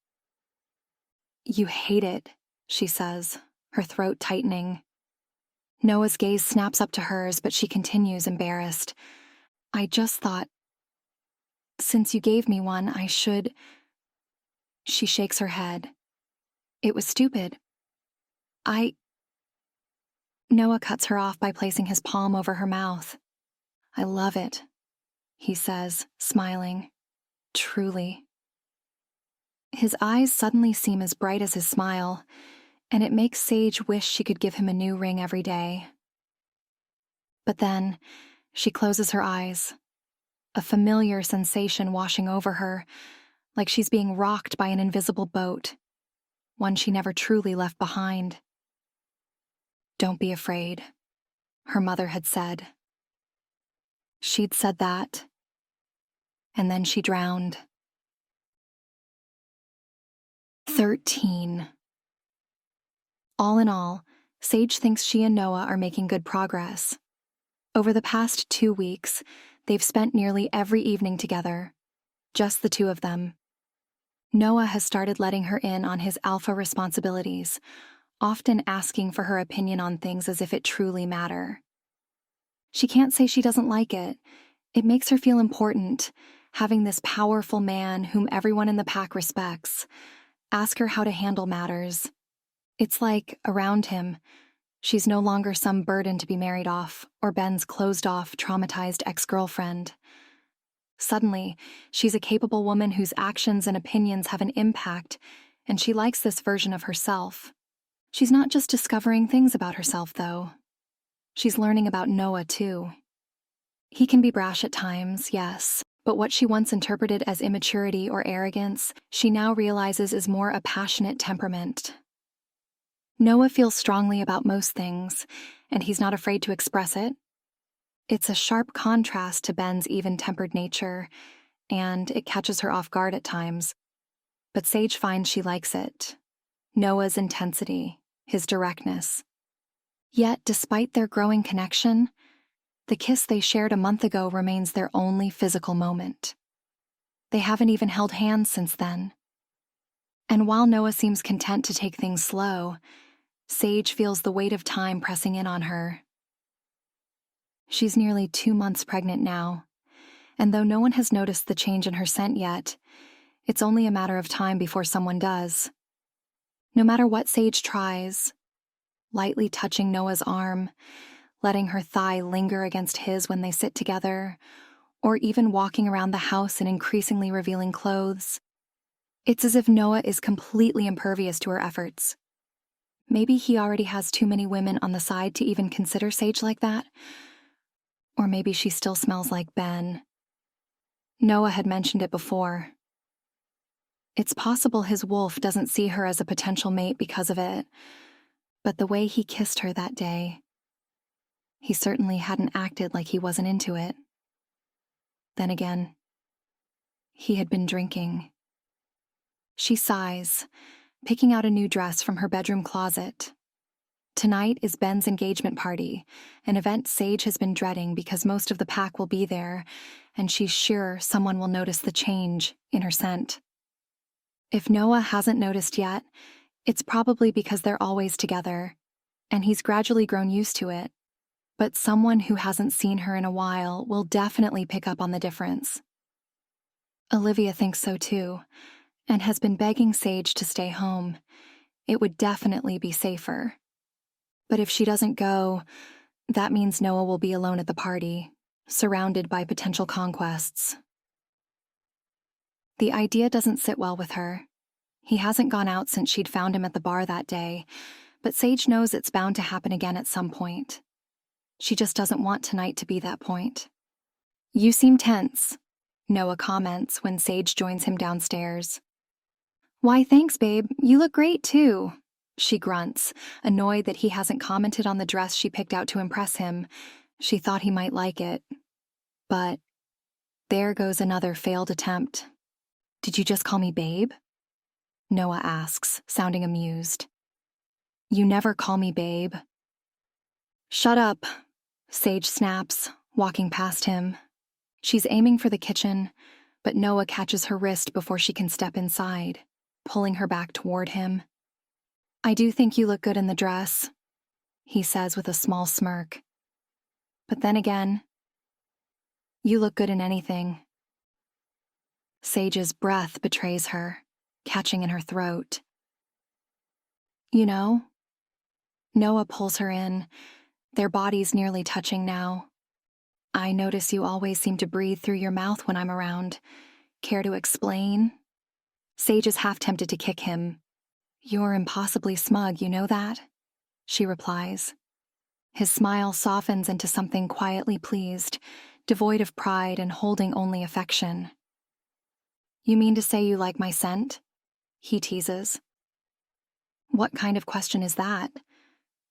You hate it, she says, her throat tightening. Noah's gaze snaps up to hers, but she continues, embarrassed. I just thought, since you gave me one, I should... She shakes her head. It was stupid. Noah cuts her off by placing his palm over her mouth. I love it, he says, smiling. Truly. His eyes suddenly seem as bright as his smile, and it makes Sage wish she could give him a new ring every day. But then, she closes her eyes, a familiar sensation washing over her, like she's being rocked by an invisible boat, one she never truly left behind. Don't be afraid, her mother had said. She'd said that, and then she drowned. 13. All in all, Sage thinks she and Noah are making good progress. Over the past 2 weeks, they've spent nearly every evening together, just the two of them. Noah has started letting her in on his alpha responsibilities, often asking for her opinion on things as if it truly matter. She can't say she doesn't like it. It makes her feel important, having this powerful man whom everyone in the pack respects ask her how to handle matters. It's like, around him, she's no longer some burden to be married off or Ben's closed-off, traumatized ex-girlfriend. Suddenly, she's a capable woman whose actions and opinions have an impact, and she likes this version of herself. She's not just discovering things about herself, though. She's learning about Noah, too. He can be brash at times, yes, but what she once interpreted as immaturity or arrogance, she now realizes is more a passionate temperament. Noah feels strongly about most things, and he's not afraid to express it. It's a sharp contrast to Ben's even-tempered nature, and it catches her off guard at times. But Sage finds she likes it. Noah's intensity, his directness. Yet, despite their growing connection, the kiss they shared a month ago remains their only physical moment. They haven't even held hands since then. And while Noah seems content to take things slow, Sage feels the weight of time pressing in on her. She's nearly 2 months pregnant now, and though no one has noticed the change in her scent yet, it's only a matter of time before someone does. No matter what Sage tries, lightly touching Noah's arm, letting her thigh linger against his when they sit together, or even walking around the house in increasingly revealing clothes, it's as if Noah is completely impervious to her efforts. Maybe he already has too many women on the side to even consider Sage like that. Or maybe she still smells like Ben. Noah had mentioned it before. It's possible his wolf doesn't see her as a potential mate because of it, but the way he kissed her that day, he certainly hadn't acted like he wasn't into it. Then again, he had been drinking. She sighs, picking out a new dress from her bedroom closet. Tonight is Ben's engagement party, an event Sage has been dreading because most of the pack will be there, and she's sure someone will notice the change in her scent. If Noah hasn't noticed yet, it's probably because they're always together, and he's gradually grown used to it. But someone who hasn't seen her in a while will definitely pick up on the difference. Olivia thinks so too, and has been begging Sage to stay home. It would definitely be safer. But if she doesn't go, that means Noah will be alone at the party, surrounded by potential conquests. The idea doesn't sit well with her. He hasn't gone out since she'd found him at the bar that day, but Sage knows it's bound to happen again at some point. She just doesn't want tonight to be that point. "You seem tense," Noah comments when Sage joins him downstairs. "Why, thanks, babe. You look great, too," she grunts, annoyed that he hasn't commented on the dress she picked out to impress him. She thought he might like it. But there goes another failed attempt. "Did you just call me babe?" Noah asks, sounding amused. "You never call me babe." "Shut up," Sage snaps, walking past him. She's aiming for the kitchen, but Noah catches her wrist before she can step inside, pulling her back toward him. "I do think you look good in the dress," he says with a small smirk. "But then again, you look good in anything." Sage's breath betrays her, catching in her throat. "You know?" Noah pulls her in, their bodies nearly touching now. "I notice you always seem to breathe through your mouth when I'm around. Care to explain?" Sage is half tempted to kick him. "You're impossibly smug, you know that?" she replies. His smile softens into something quietly pleased, devoid of pride and holding only affection. "You mean to say you like my scent?" he teases. What kind of question is that?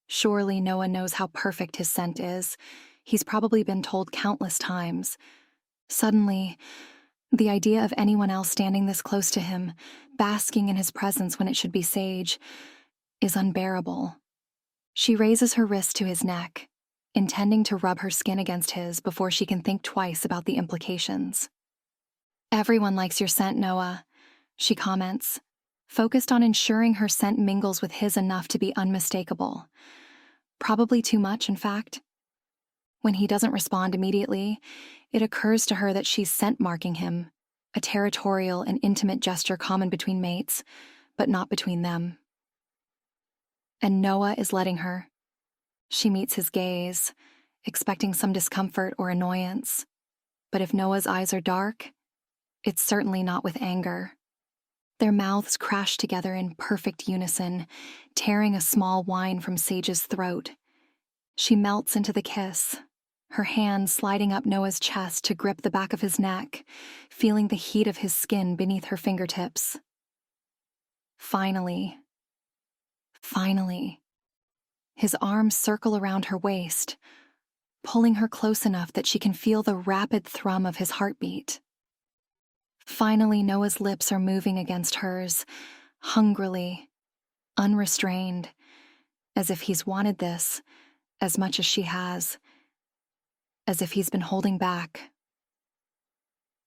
Surely Noah knows how perfect his scent is. He's probably been told countless times. Suddenly, the idea of anyone else standing this close to him, basking in his presence when it should be Sage, is unbearable. She raises her wrist to his neck, intending to rub her skin against his before she can think twice about the implications. "Everyone likes your scent, Noah," she comments, focused on ensuring her scent mingles with his enough to be unmistakable. Probably too much, in fact. When he doesn't respond immediately, it occurs to her that she's scent marking him, a territorial and intimate gesture common between mates, but not between them. And Noah is letting her. She meets his gaze, expecting some discomfort or annoyance. But if Noah's eyes are dark, it's certainly not with anger. Their mouths crash together in perfect unison, tearing a small whine from Sage's throat. She melts into the kiss, her hand sliding up Noah's chest to grip the back of his neck, feeling the heat of his skin beneath her fingertips. Finally, his arms circle around her waist, pulling her close enough that she can feel the rapid thrum of his heartbeat. Finally, Noah's lips are moving against hers, hungrily, unrestrained, as if he's wanted this as much as she has, as if he's been holding back.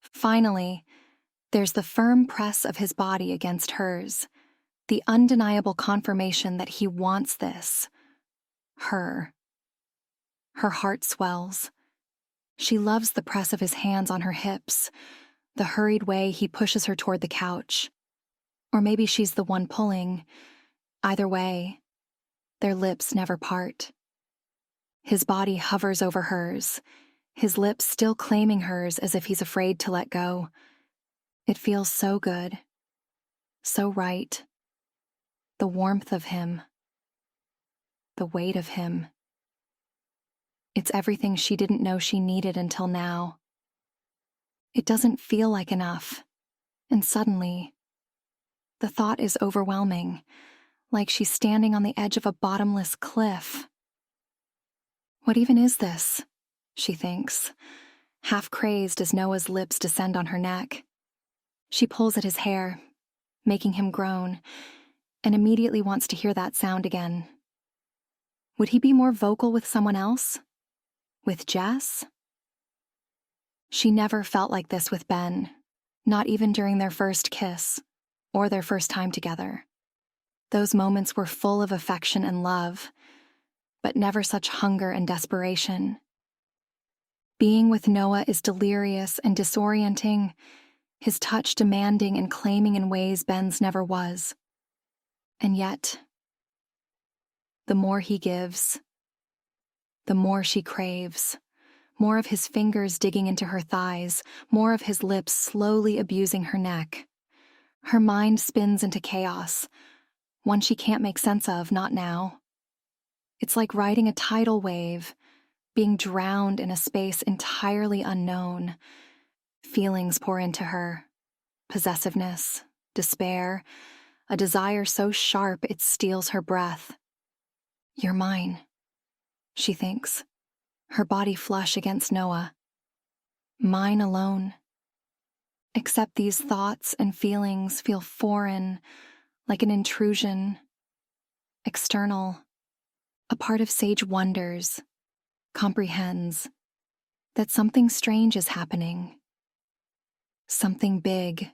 Finally, there's the firm press of his body against hers, the undeniable confirmation that he wants this. Her. Her heart swells. She loves the press of his hands on her hips, the hurried way he pushes her toward the couch. Or maybe she's the one pulling. Either way, their lips never part. His body hovers over hers, his lips still claiming hers as if he's afraid to let go. It feels so good, so right. The warmth of him, the weight of him. It's everything she didn't know she needed until now. It doesn't feel like enough, and suddenly, the thought is overwhelming, like she's standing on the edge of a bottomless cliff. What even is this? She thinks, half crazed as Noah's lips descend on her neck. She pulls at his hair, making him groan, and immediately wants to hear that sound again. Would he be more vocal with someone else? With Jess? She never felt like this with Ben, not even during their first kiss or their first time together. Those moments were full of affection and love, but never such hunger and desperation. Being with Noah is delirious and disorienting, his touch demanding and claiming in ways Ben's never was. And yet, the more he gives, the more she craves. More of his fingers digging into her thighs, more of his lips slowly abusing her neck. Her mind spins into chaos, one she can't make sense of, not now. It's like riding a tidal wave, being drowned in a space entirely unknown. Feelings pour into her. Possessiveness, despair, a desire so sharp it steals her breath. You're mine, she thinks, her body flush against Noah. Mine alone. Except these thoughts and feelings feel foreign, like an intrusion, external. A part of Sage wonders, comprehends, that something strange is happening. Something big.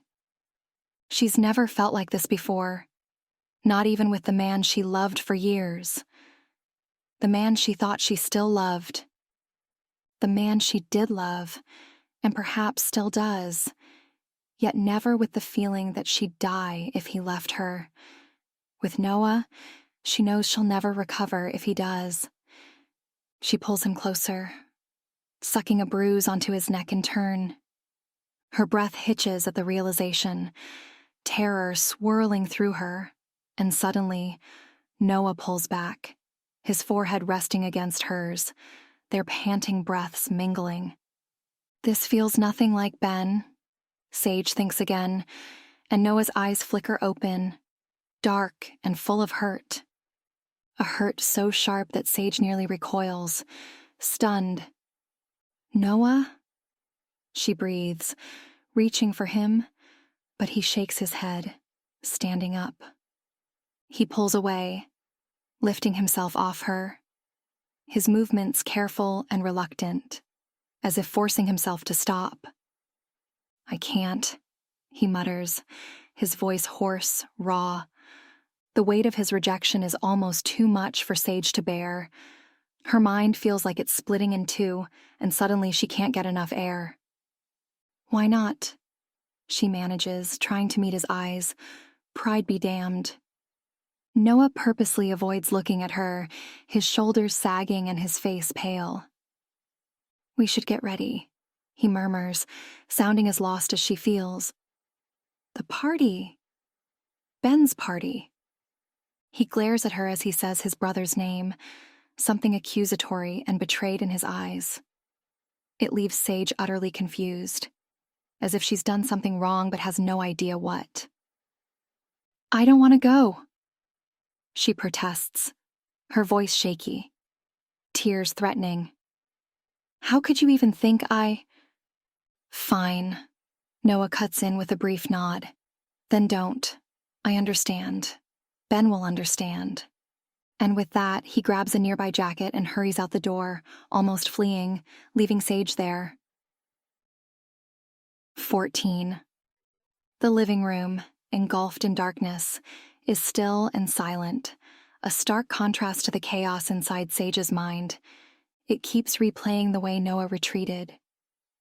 She's never felt like this before, not even with the man she loved for years. The man she thought she still loved. The man she did love, and perhaps still does, yet never with the feeling that she'd die if he left her. With Noah, she knows she'll never recover if he does. She pulls him closer, sucking a bruise onto his neck in turn. Her breath hitches at the realization, terror swirling through her, and suddenly, Noah pulls back, his forehead resting against hers, their panting breaths mingling. This feels nothing like Ben, Sage thinks again, and Noah's eyes flicker open, dark and full of hurt. A hurt so sharp that Sage nearly recoils, stunned. Noah? She breathes, reaching for him, but he shakes his head, standing up. He pulls away, lifting himself off her, his movements careful and reluctant, as if forcing himself to stop. I can't, he mutters, his voice hoarse, raw. The weight of his rejection is almost too much for Sage to bear. Her mind feels like it's splitting in two, and suddenly she can't get enough air. Why not? She manages, trying to meet his eyes. Pride be damned. Noah purposely avoids looking at her, his shoulders sagging and his face pale. We should get ready, he murmurs, sounding as lost as she feels. The party. Ben's party. He glares at her as he says his brother's name, something accusatory and betrayed in his eyes. It leaves Sage utterly confused, as if she's done something wrong but has no idea what. I don't want to go, she protests, her voice shaky, tears threatening. How could you even think I... Fine, Noah cuts in with a brief nod. Then don't. I understand. Ben will understand. And with that, he grabs a nearby jacket and hurries out the door, almost fleeing, leaving Sage there. 14. The living room, engulfed in darkness, is still and silent, a stark contrast to the chaos inside Sage's mind. It keeps replaying the way Noah retreated,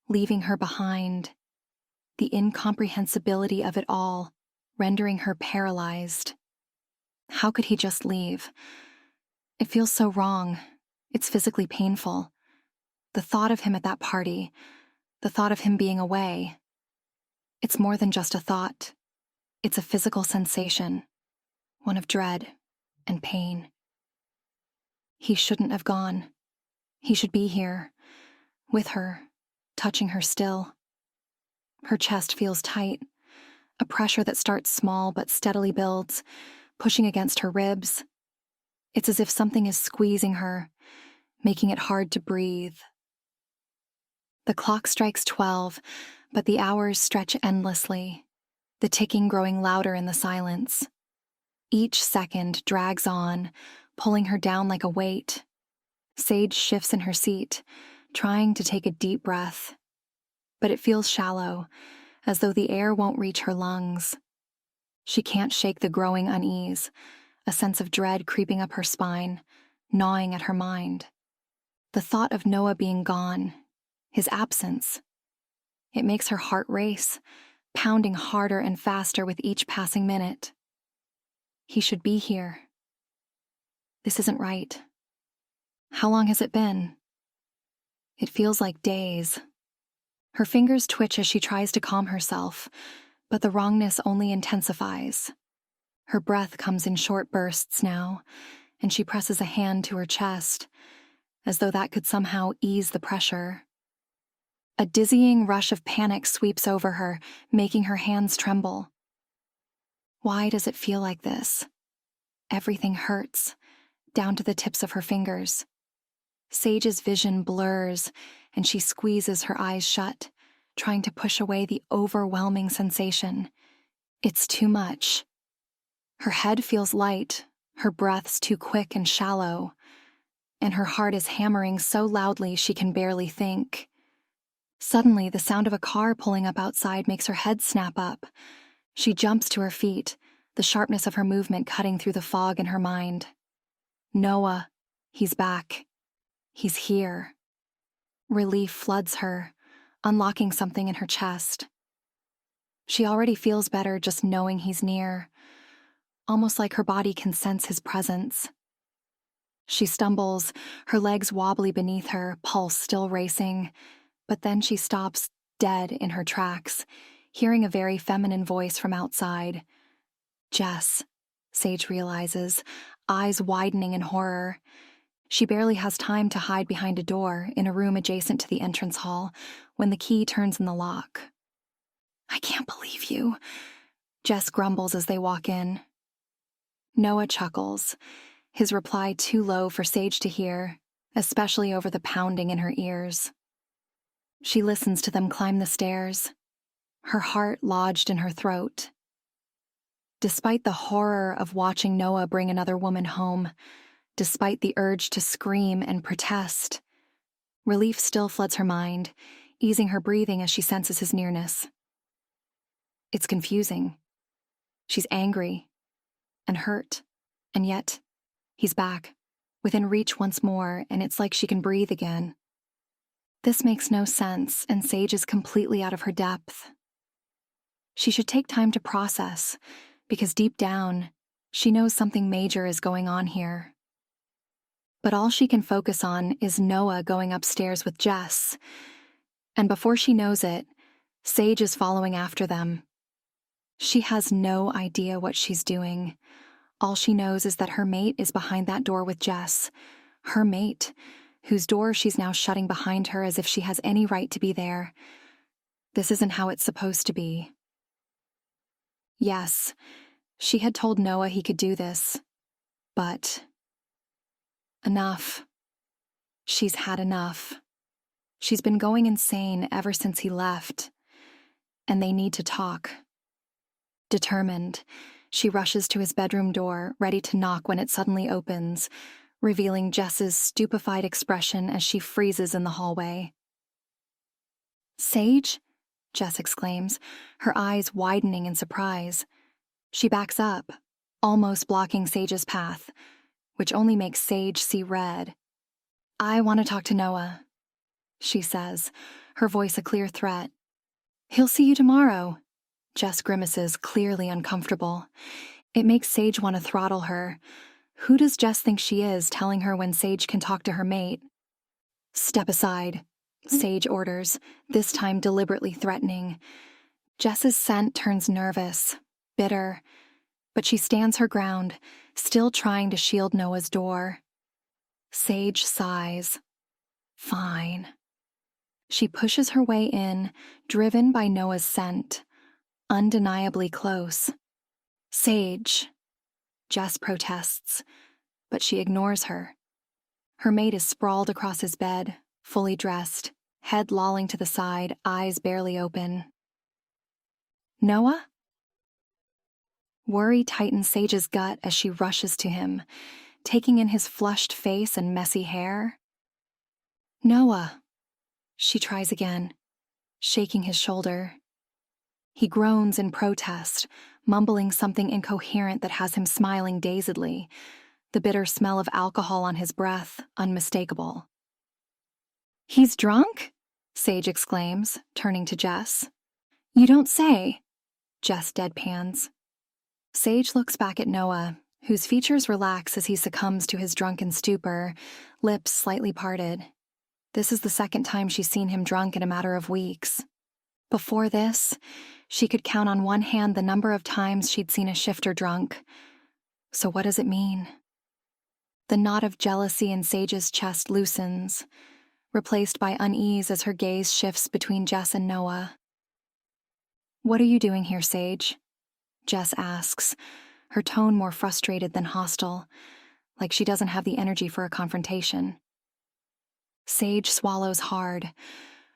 leaving her behind. The incomprehensibility of it all, rendering her paralyzed. How could he just leave? It feels so wrong. It's physically painful. The thought of him at that party, the thought of him being away. It's more than just a thought. It's a physical sensation, one of dread and pain. He shouldn't have gone. He should be here, with her, touching her still. Her chest feels tight, a pressure that starts small but steadily builds, pushing against her ribs. It's as if something is squeezing her, making it hard to breathe. The clock strikes 12, but the hours stretch endlessly, the ticking growing louder in the silence. Each second drags on, pulling her down like a weight. Sage shifts in her seat, trying to take a deep breath. But it feels shallow, as though the air won't reach her lungs. She can't shake the growing unease, a sense of dread creeping up her spine, gnawing at her mind. The thought of Noah being gone, his absence. It makes her heart race, pounding harder and faster with each passing minute. He should be here. This isn't right. How long has it been? It feels like days. Her fingers twitch as she tries to calm herself, but the wrongness only intensifies. Her breath comes in short bursts now, and she presses a hand to her chest, as though that could somehow ease the pressure. A dizzying rush of panic sweeps over her, making her hands tremble. Why does it feel like this? Everything hurts, down to the tips of her fingers. Sage's vision blurs, and she squeezes her eyes shut, trying to push away the overwhelming sensation. It's too much. Her head feels light, her breaths too quick and shallow, and her heart is hammering so loudly she can barely think. Suddenly, the sound of a car pulling up outside makes her head snap up. She jumps to her feet, the sharpness of her movement cutting through the fog in her mind. Noah, he's back. He's here. Relief floods her, unlocking something in her chest. She already feels better just knowing he's near, almost like her body can sense his presence. She stumbles, her legs wobbly beneath her, pulse still racing, but then she stops dead in her tracks, hearing a very feminine voice from outside. Jess, Sage realizes, eyes widening in horror. She barely has time to hide behind a door in a room adjacent to the entrance hall when the key turns in the lock. "I can't believe you," Jess grumbles as they walk in. Noah chuckles, his reply too low for Sage to hear, especially over the pounding in her ears. She listens to them climb the stairs, her heart lodged in her throat. Despite the horror of watching Noah bring another woman home, despite the urge to scream and protest, relief still floods her mind, easing her breathing as she senses his nearness. It's confusing. She's angry and hurt, and yet he's back, within reach once more, and it's like she can breathe again. This makes no sense, and Sage is completely out of her depth. She should take time to process, because deep down, she knows something major is going on here. But all she can focus on is Noah going upstairs with Jess, and before she knows it, Sage is following after them. She has no idea what she's doing. All she knows is that her mate is behind that door with Jess, her mate, whose door she's now shutting behind her as if she has any right to be there. This isn't how it's supposed to be. Yes, she had told Noah he could do this, but enough. She's had enough. She's been going insane ever since he left, and they need to talk. Determined, she rushes to his bedroom door, ready to knock when it suddenly opens, revealing Jess's stupefied expression as she freezes in the hallway. "Sage?" Jess exclaims, her eyes widening in surprise. She backs up, almost blocking Sage's path, which only makes Sage see red. "I want to talk to Noah," she says, her voice a clear threat. "He'll see you tomorrow." Jess grimaces, clearly uncomfortable. It makes Sage want to throttle her. Who does Jess think she is, telling her when Sage can talk to her mate? "Step aside," Sage orders, this time deliberately threatening. Jess's scent turns nervous, bitter, but she stands her ground, still trying to shield Noah's door. Sage sighs. Fine. She pushes her way in, driven by Noah's scent, undeniably close. "Sage," Jess protests, but she ignores her. Her mate is sprawled across his bed, fully dressed, head lolling to the side, eyes barely open. "Noah?" Worry tightens Sage's gut as she rushes to him, taking in his flushed face and messy hair. "Noah," she tries again, shaking his shoulder. He groans in protest, mumbling something incoherent that has him smiling dazedly, the bitter smell of alcohol on his breath unmistakable. "He's drunk?" Sage exclaims, turning to Jess. "You don't say." Jess deadpans. Sage looks back at Noah, whose features relax as he succumbs to his drunken stupor, lips slightly parted. This is the second time she's seen him drunk in a matter of weeks. Before this, she could count on one hand the number of times she'd seen a shifter drunk. So what does it mean? The knot of jealousy in Sage's chest loosens, replaced by unease as her gaze shifts between Jess and Noah. "What are you doing here, Sage?" Jess asks, her tone more frustrated than hostile, like she doesn't have the energy for a confrontation. Sage swallows hard,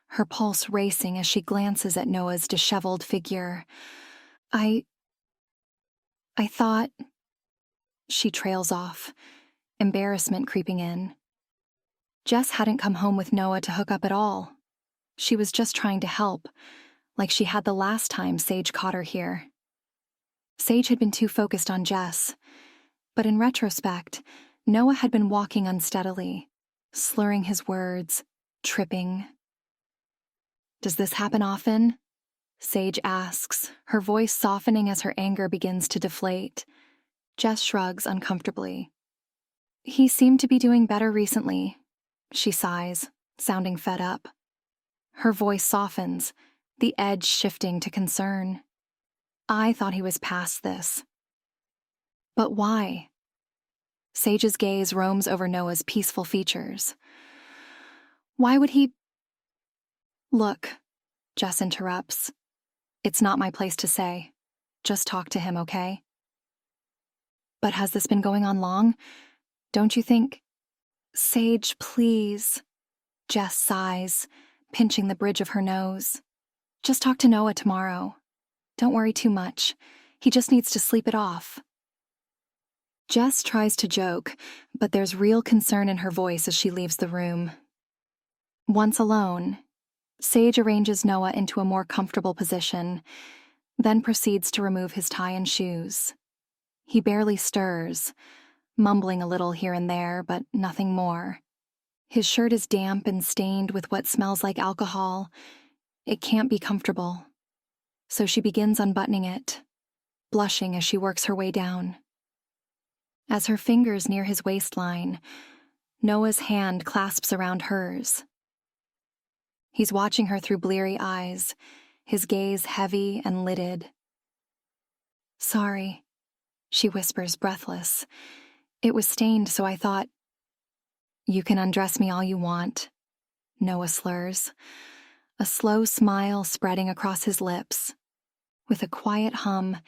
her pulse racing as she glances at Noah's disheveled figure. I thought... She trails off, embarrassment creeping in. Jess hadn't come home with Noah to hook up at all. She was just trying to help, like she had the last time Sage caught her here. Sage had been too focused on Jess, but in retrospect, Noah had been walking unsteadily, slurring his words, tripping. "Does this happen often?" Sage asks, her voice softening as her anger begins to deflate. Jess shrugs uncomfortably. "He seemed to be doing better recently," she sighs, sounding fed up. Her voice softens, the edge shifting to concern. "I thought he was past this." "But why?" Sage's gaze roams over Noah's peaceful features. "Why would he—" "Look," Jess interrupts. "It's not my place to say. Just talk to him, okay?" "But has this been going on long? Don't you think—" "Sage, please," Jess sighs, pinching the bridge of her nose. "Just talk to Noah tomorrow. Don't worry too much. He just needs to sleep it off." Jess tries to joke, but there's real concern in her voice as she leaves the room. Once alone, Sage arranges Noah into a more comfortable position, then proceeds to remove his tie and shoes. He barely stirs, mumbling a little here and there, but nothing more. His shirt is damp and stained with what smells like alcohol. It can't be comfortable. So she begins unbuttoning it, blushing as she works her way down. As her fingers near his waistline, Noah's hand clasps around hers. He's watching her through bleary eyes, his gaze heavy and lidded. "Sorry," she whispers, breathless. "It was stained, so I thought—" "You can undress me all you want," Noah slurs, a slow smile spreading across his lips. With a quiet hum,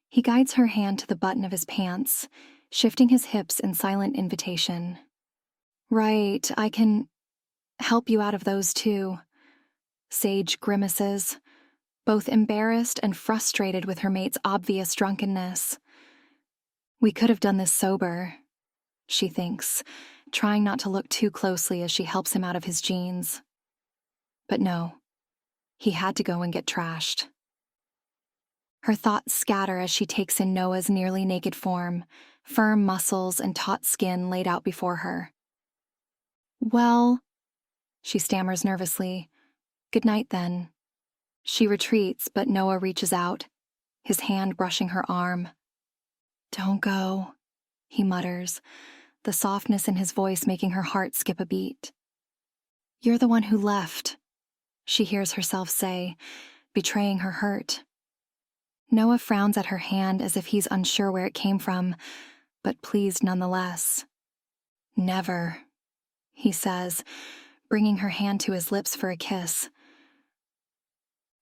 he guides her hand to the button of his pants, shifting his hips in silent invitation. "Right, I can help you out of those too." Sage grimaces, both embarrassed and frustrated with her mate's obvious drunkenness. "We could have done this sober," she thinks, trying not to look too closely as she helps him out of his jeans. But no, he had to go and get trashed. Her thoughts scatter as she takes in Noah's nearly naked form, firm muscles and taut skin laid out before her. "Well," she stammers nervously, "good night then." She retreats, but Noah reaches out, his hand brushing her arm. "Don't go," he mutters, the softness in his voice making her heart skip a beat. "You're the one who left," she hears herself say, betraying her hurt. Noah frowns at her hand as if he's unsure where it came from, but pleased nonetheless. "Never," he says, bringing her hand to his lips for a kiss.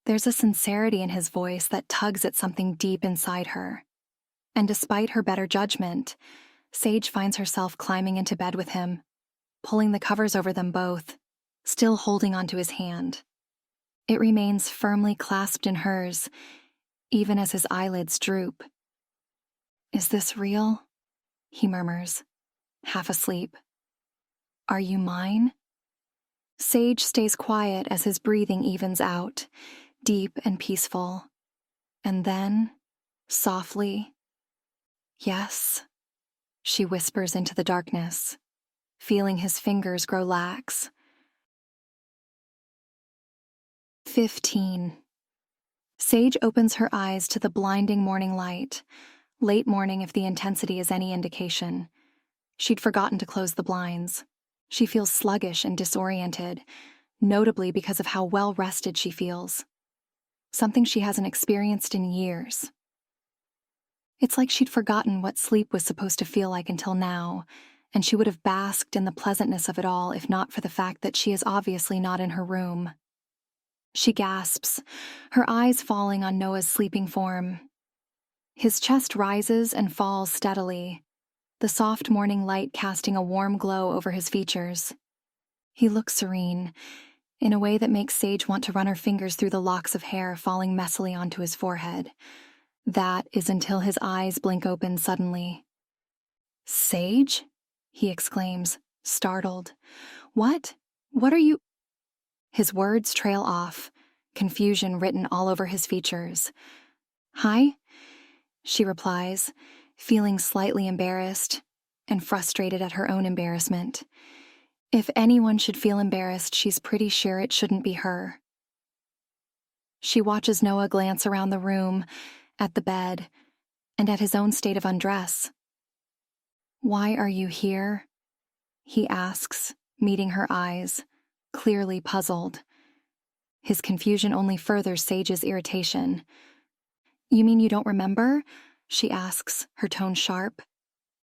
There's a sincerity in his voice that tugs at something deep inside her. And despite her better judgment, Sage finds herself climbing into bed with him, pulling the covers over them both, still holding onto his hand. It remains firmly clasped in hers, even as his eyelids droop. "Is this real?" he murmurs. half asleep. Are you mine? Sage stays quiet as his breathing evens out, deep and peaceful. And then, softly, yes, she whispers into the darkness, feeling his fingers grow lax. 15. Sage opens her eyes to the blinding morning light, late morning if the intensity is any indication. She'd forgotten to close the blinds. She feels sluggish and disoriented, notably because of how well rested she feels. Something she hasn't experienced in years. It's like she'd forgotten what sleep was supposed to feel like until now, and she would have basked in the pleasantness of it all if not for the fact that she is obviously not in her room. She gasps, her eyes falling on Noah's sleeping form. His chest rises and falls steadily, the soft morning light casting a warm glow over his features. He looks serene, in a way that makes Sage want to run her fingers through the locks of hair falling messily onto his forehead. That is until his eyes blink open suddenly. "Sage?" he exclaims, startled. "What? What are you—" His words trail off, confusion written all over his features. "Hi?" she replies, feeling slightly embarrassed and frustrated at her own embarrassment. If anyone should feel embarrassed, she's pretty sure it shouldn't be her. She watches Noah glance around the room, at the bed, and at his own state of undress. "Why are you here?" he asks, meeting her eyes, clearly puzzled. His confusion only furthers Sage's irritation. "You mean you don't remember?" she asks, her tone sharp.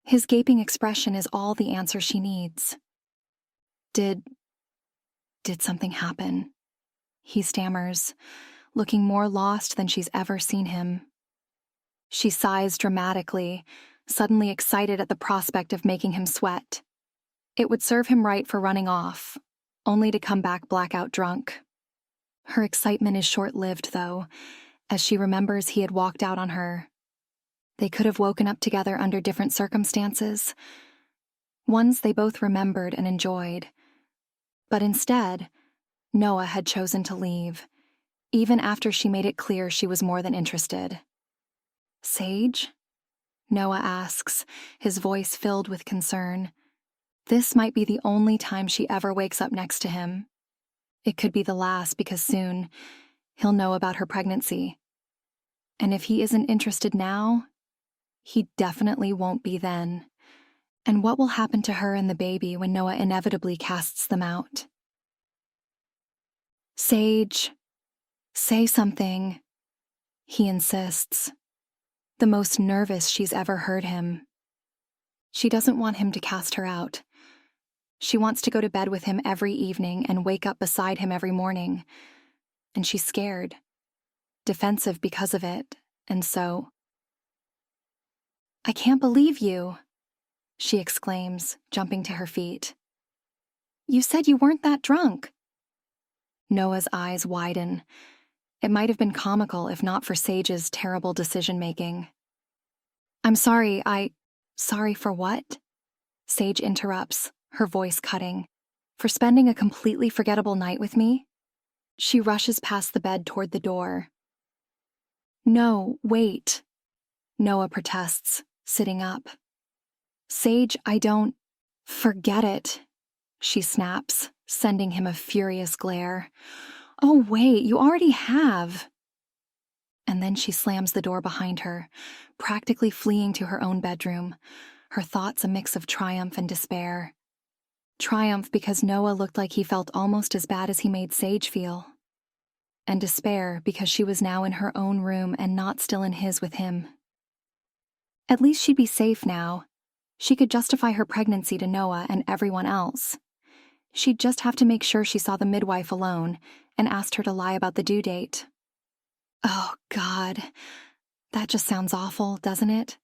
His gaping expression is all the answer she needs. Did something happen?" he stammers, looking more lost than she's ever seen him. She sighs dramatically, suddenly excited at the prospect of making him sweat. It would serve him right for running off, only to come back blackout drunk. Her excitement is short-lived, though, as she remembers he had walked out on her. They could have woken up together under different circumstances, ones they both remembered and enjoyed. But instead, Noah had chosen to leave, even after she made it clear she was more than interested. "Sage?" Noah asks, his voice filled with concern. This might be the only time she ever wakes up next to him. It could be the last because soon he'll know about her pregnancy. And if he isn't interested now, he definitely won't be then. And what will happen to her and the baby when Noah inevitably casts them out? "Sage, say something," he insists, the most nervous she's ever heard him. She doesn't want him to cast her out. She wants to go to bed with him every evening and wake up beside him every morning. And she's scared, defensive because of it, and so... "I can't believe you," she exclaims, jumping to her feet. "You said you weren't that drunk." Noah's eyes widen. It might have been comical if not for Sage's terrible decision-making. "I'm sorry, Sorry for what?" Sage interrupts, her voice cutting. "For spending a completely forgettable night with me?" She rushes past the bed toward the door. "No, wait," Noah protests, sitting up. "Sage, I don't—" "Forget it," she snaps, sending him a furious glare. "Oh, wait, you already have." And then she slams the door behind her, practically fleeing to her own bedroom, her thoughts a mix of triumph and despair. Triumph because Noah looked like he felt almost as bad as he made Sage feel. And despair because she was now in her own room and not still in his with him. At least she'd be safe now. She could justify her pregnancy to Noah and everyone else. She'd just have to make sure she saw the midwife alone and asked her to lie about the due date. Oh, God. That just sounds awful, doesn't it?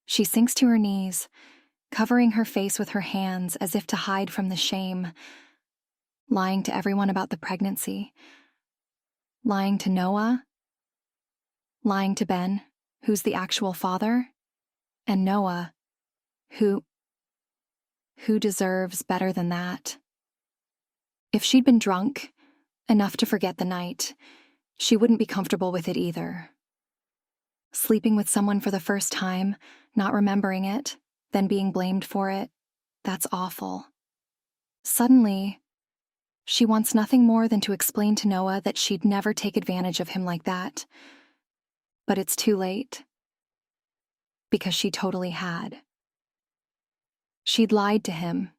She sinks to her knees, covering her face with her hands as if to hide from the shame. Lying to everyone about the pregnancy. Lying to Noah. Lying to Ben, who's the actual father. And Noah, who... who deserves better than that? If she'd been drunk, enough to forget the night, she wouldn't be comfortable with it either. Sleeping with someone for the first time, not remembering it, then being blamed for it, that's awful. Suddenly, she wants nothing more than to explain to Noah that she'd never take advantage of him like that. But it's too late. Because she totally had. She'd lied to him.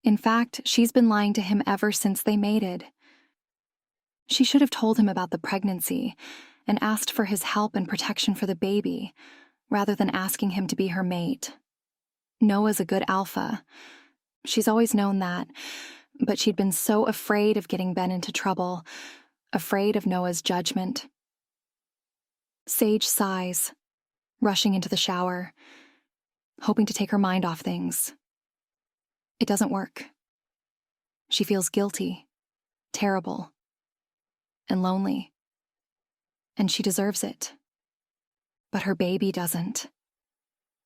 In fact, she's been lying to him ever since they mated. She should have told him about the pregnancy and asked for his help and protection for the baby, rather than asking him to be her mate. Noah's a good alpha. She's always known that, but she'd been so afraid of getting Ben into trouble, afraid of Noah's judgment. Sage sighs, rushing into the shower, hoping to take her mind off things. It doesn't work. She feels guilty, terrible, and lonely. And she deserves it. But her baby doesn't.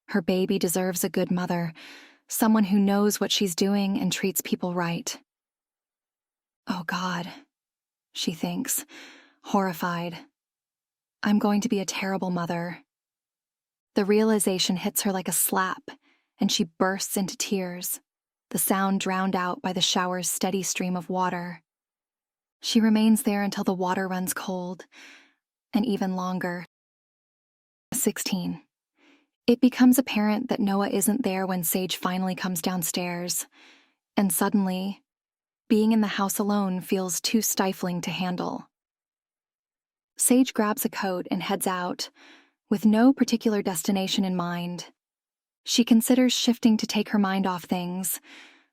Her baby deserves a good mother, someone who knows what she's doing and treats people right. Oh God, she thinks, horrified. I'm going to be a terrible mother. The realization hits her like a slap, and she bursts into tears, the sound drowned out by the shower's steady stream of water. She remains there until the water runs cold, and even longer. 16. It becomes apparent that Noah isn't there when Sage finally comes downstairs, and suddenly, being in the house alone feels too stifling to handle. Sage grabs a coat and heads out, with no particular destination in mind. She considers shifting to take her mind off things,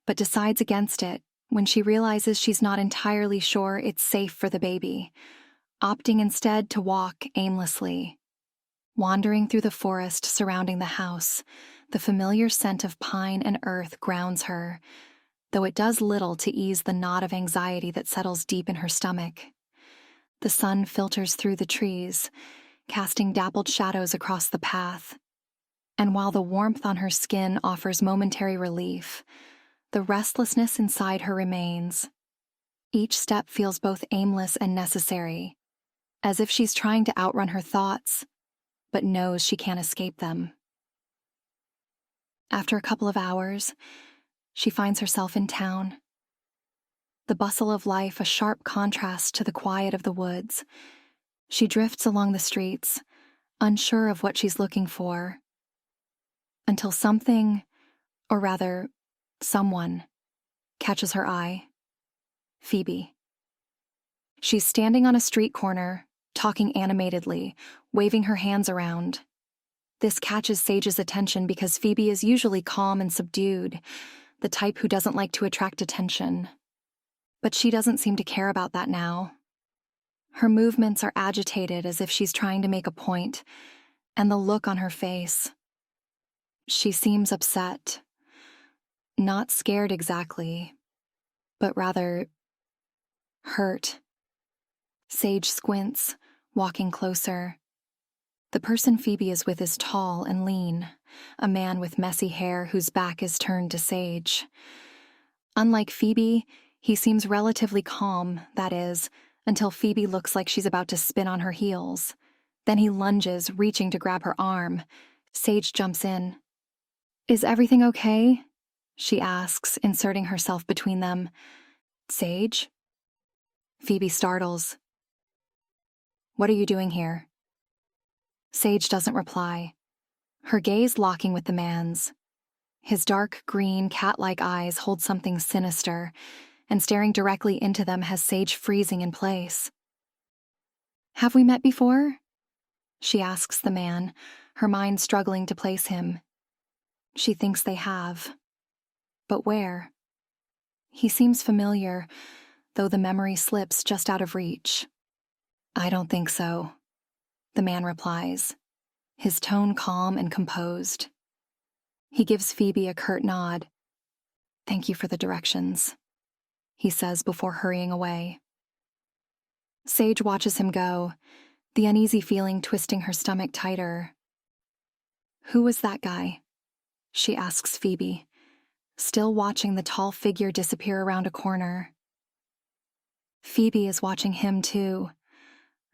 but decides against it when she realizes she's not entirely sure it's safe for the baby, opting instead to walk aimlessly. Wandering through the forest surrounding the house, the familiar scent of pine and earth grounds her, though it does little to ease the knot of anxiety that settles deep in her stomach. The sun filters through the trees, casting dappled shadows across the path, and while the warmth on her skin offers momentary relief, the restlessness inside her remains. Each step feels both aimless and necessary, as if she's trying to outrun her thoughts, but knows she can't escape them. After a couple of hours, she finds herself in town. The bustle of life a sharp contrast to the quiet of the woods. She drifts along the streets, unsure of what she's looking for, until something, or rather, someone, catches her eye. Phoebe. She's standing on a street corner, talking animatedly, waving her hands around. This catches Sage's attention because Phoebe is usually calm and subdued, the type who doesn't like to attract attention. But she doesn't seem to care about that now. Her movements are agitated as if she's trying to make a point, and the look on her face. She seems upset. Not scared exactly, but rather hurt. Sage squints, walking closer. The person Phoebe is with is tall and lean, a man with messy hair whose back is turned to Sage. Unlike Phoebe, he seems relatively calm, that is, until Phoebe looks like she's about to spin on her heels. Then he lunges, reaching to grab her arm. Sage jumps in. "Is everything okay?" she asks, inserting herself between them. "Sage?" Phoebe startles. "What are you doing here?" Sage doesn't reply, her gaze locking with the man's. His dark green, cat-like eyes hold something sinister, and staring directly into them has Sage freezing in place. "Have we met before?" she asks the man, her mind struggling to place him. She thinks they have. But where? He seems familiar, though the memory slips just out of reach. "I don't think so," the man replies, his tone calm and composed. He gives Phoebe a curt nod. "Thank you for the directions," he says before hurrying away. Sage watches him go, the uneasy feeling twisting her stomach tighter. "Who was that guy?" she asks Phoebe. still watching the tall figure disappear around a corner. Phoebe is watching him too,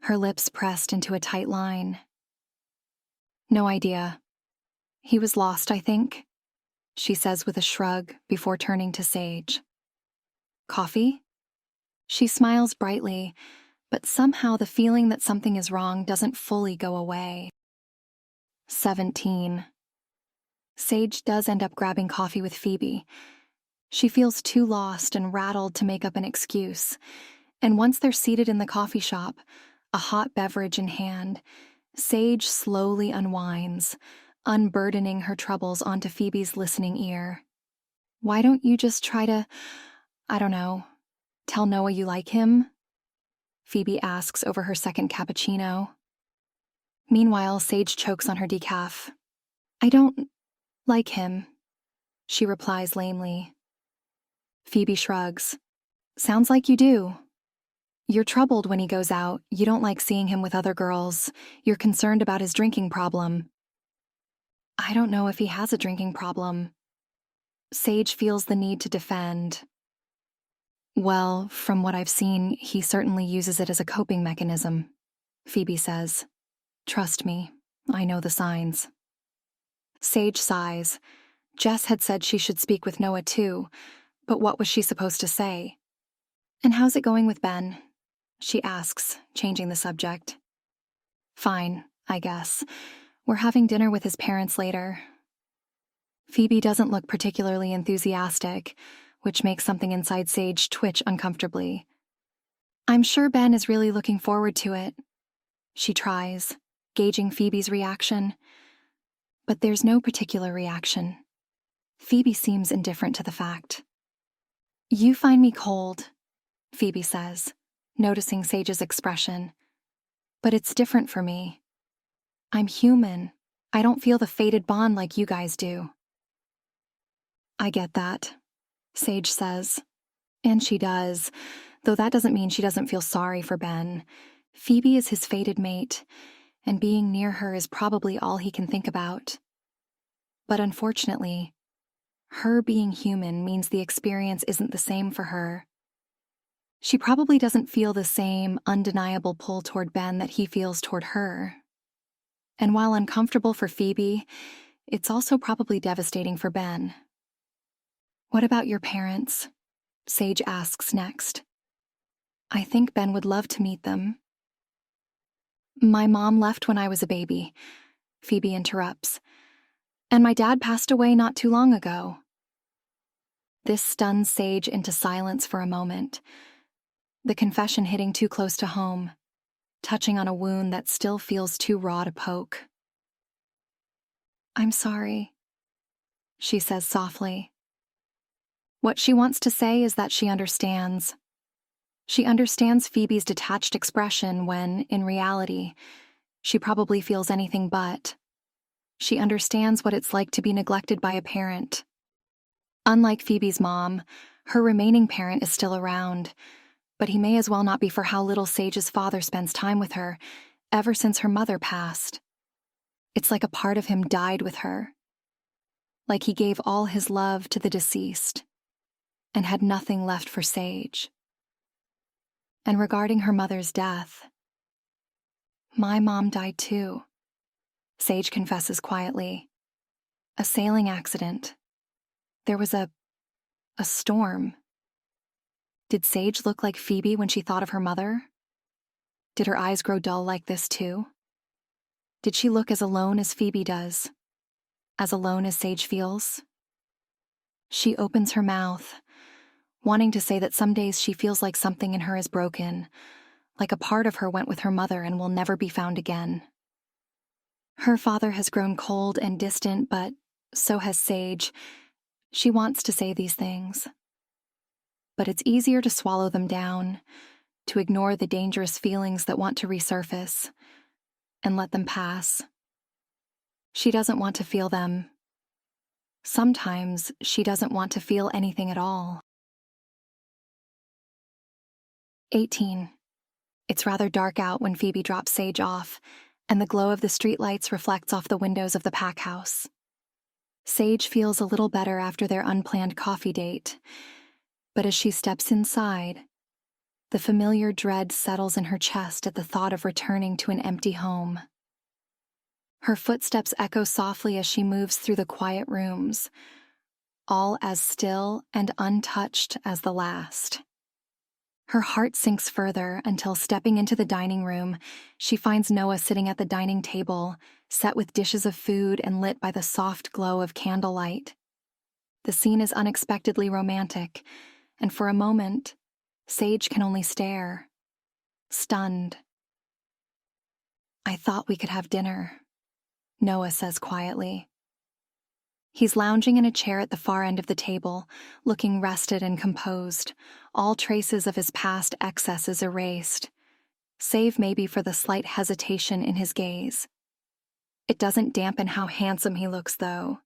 her lips pressed into a tight line. No idea. He was lost, I think, she says with a shrug before turning to Sage. Coffee? She smiles brightly, but somehow the feeling that something is wrong doesn't fully go away. 17. Sage does end up grabbing coffee with Phoebe. She feels too lost and rattled to make up an excuse, and once they're seated in the coffee shop, a hot beverage in hand, Sage slowly unwinds, unburdening her troubles onto Phoebe's listening ear. Why don't you just try to, I don't know, tell Noah you like him? Phoebe asks over her second cappuccino. Meanwhile, Sage chokes on her decaf. I don't like him, she replies lamely. Phoebe shrugs. Sounds like you do. You're troubled when he goes out, you don't like seeing him with other girls, you're concerned about his drinking problem. I don't know if he has a drinking problem. Sage feels the need to defend. Well, from what I've seen, he certainly uses it as a coping mechanism, Phoebe says. Trust me, I know the signs. Sage sighs. Jess had said she should speak with Noah too, but what was she supposed to say? And how's it going with Ben? She asks, changing the subject. Fine, I guess. We're having dinner with his parents later. Phoebe doesn't look particularly enthusiastic, which makes something inside Sage twitch uncomfortably. I'm sure Ben is really looking forward to it. She tries, gauging Phoebe's reaction. But there's no particular reaction. Phoebe seems indifferent to the fact. You find me cold, Phoebe says, noticing Sage's expression. But it's different for me. I'm human. I don't feel the fated bond like you guys do. I get that, Sage says. And she does, though that doesn't mean she doesn't feel sorry for Ben. Phoebe is his fated mate, and being near her is probably all he can think about. But unfortunately, her being human means the experience isn't the same for her. She probably doesn't feel the same undeniable pull toward Ben that he feels toward her. And while uncomfortable for Phoebe, it's also probably devastating for Ben. What about your parents? Sage asks next. I think Ben would love to meet them. My mom left when I was a baby, Phoebe interrupts. And my dad passed away not too long ago. This stuns Sage into silence for a moment, the confession hitting too close to home, touching on a wound that still feels too raw to poke. I'm sorry, she says softly. What she wants to say is that she understands. She understands Phoebe's detached expression when, in reality, she probably feels anything but. She understands what it's like to be neglected by a parent. Unlike Phoebe's mom, her remaining parent is still around, but he may as well not be for how little Sage's father spends time with her, ever since her mother passed. It's like a part of him died with her. Like he gave all his love to the deceased, and had nothing left for Sage. And regarding her mother's death, my mom died too, Sage confesses quietly. A sailing accident. There was a storm. Did Sage look like Phoebe when she thought of her mother? Did her eyes grow dull like this too? Did she look as alone as Phoebe does? As alone as Sage feels? She opens her mouth, wanting to say that some days she feels like something in her is broken, like a part of her went with her mother and will never be found again. Her father has grown cold and distant, but so has Sage. She wants to say these things. But it's easier to swallow them down, to ignore the dangerous feelings that want to resurface, and let them pass. She doesn't want to feel them. Sometimes she doesn't want to feel anything at all. 18. It's rather dark out when Phoebe drops Sage off, and the glow of the streetlights reflects off the windows of the pack house. Sage feels a little better after their unplanned coffee date, but as she steps inside, the familiar dread settles in her chest at the thought of returning to an empty home. Her footsteps echo softly as she moves through the quiet rooms, all as still and untouched as the last. Her heart sinks further until, stepping into the dining room, she finds Noah sitting at the dining table, set with dishes of food and lit by the soft glow of candlelight. The scene is unexpectedly romantic, and for a moment, Sage can only stare, stunned. "I thought we could have dinner," Noah says quietly. He's lounging in a chair at the far end of the table, looking rested and composed, all traces of his past excesses erased, save maybe for the slight hesitation in his gaze. It doesn't dampen how handsome he looks, though.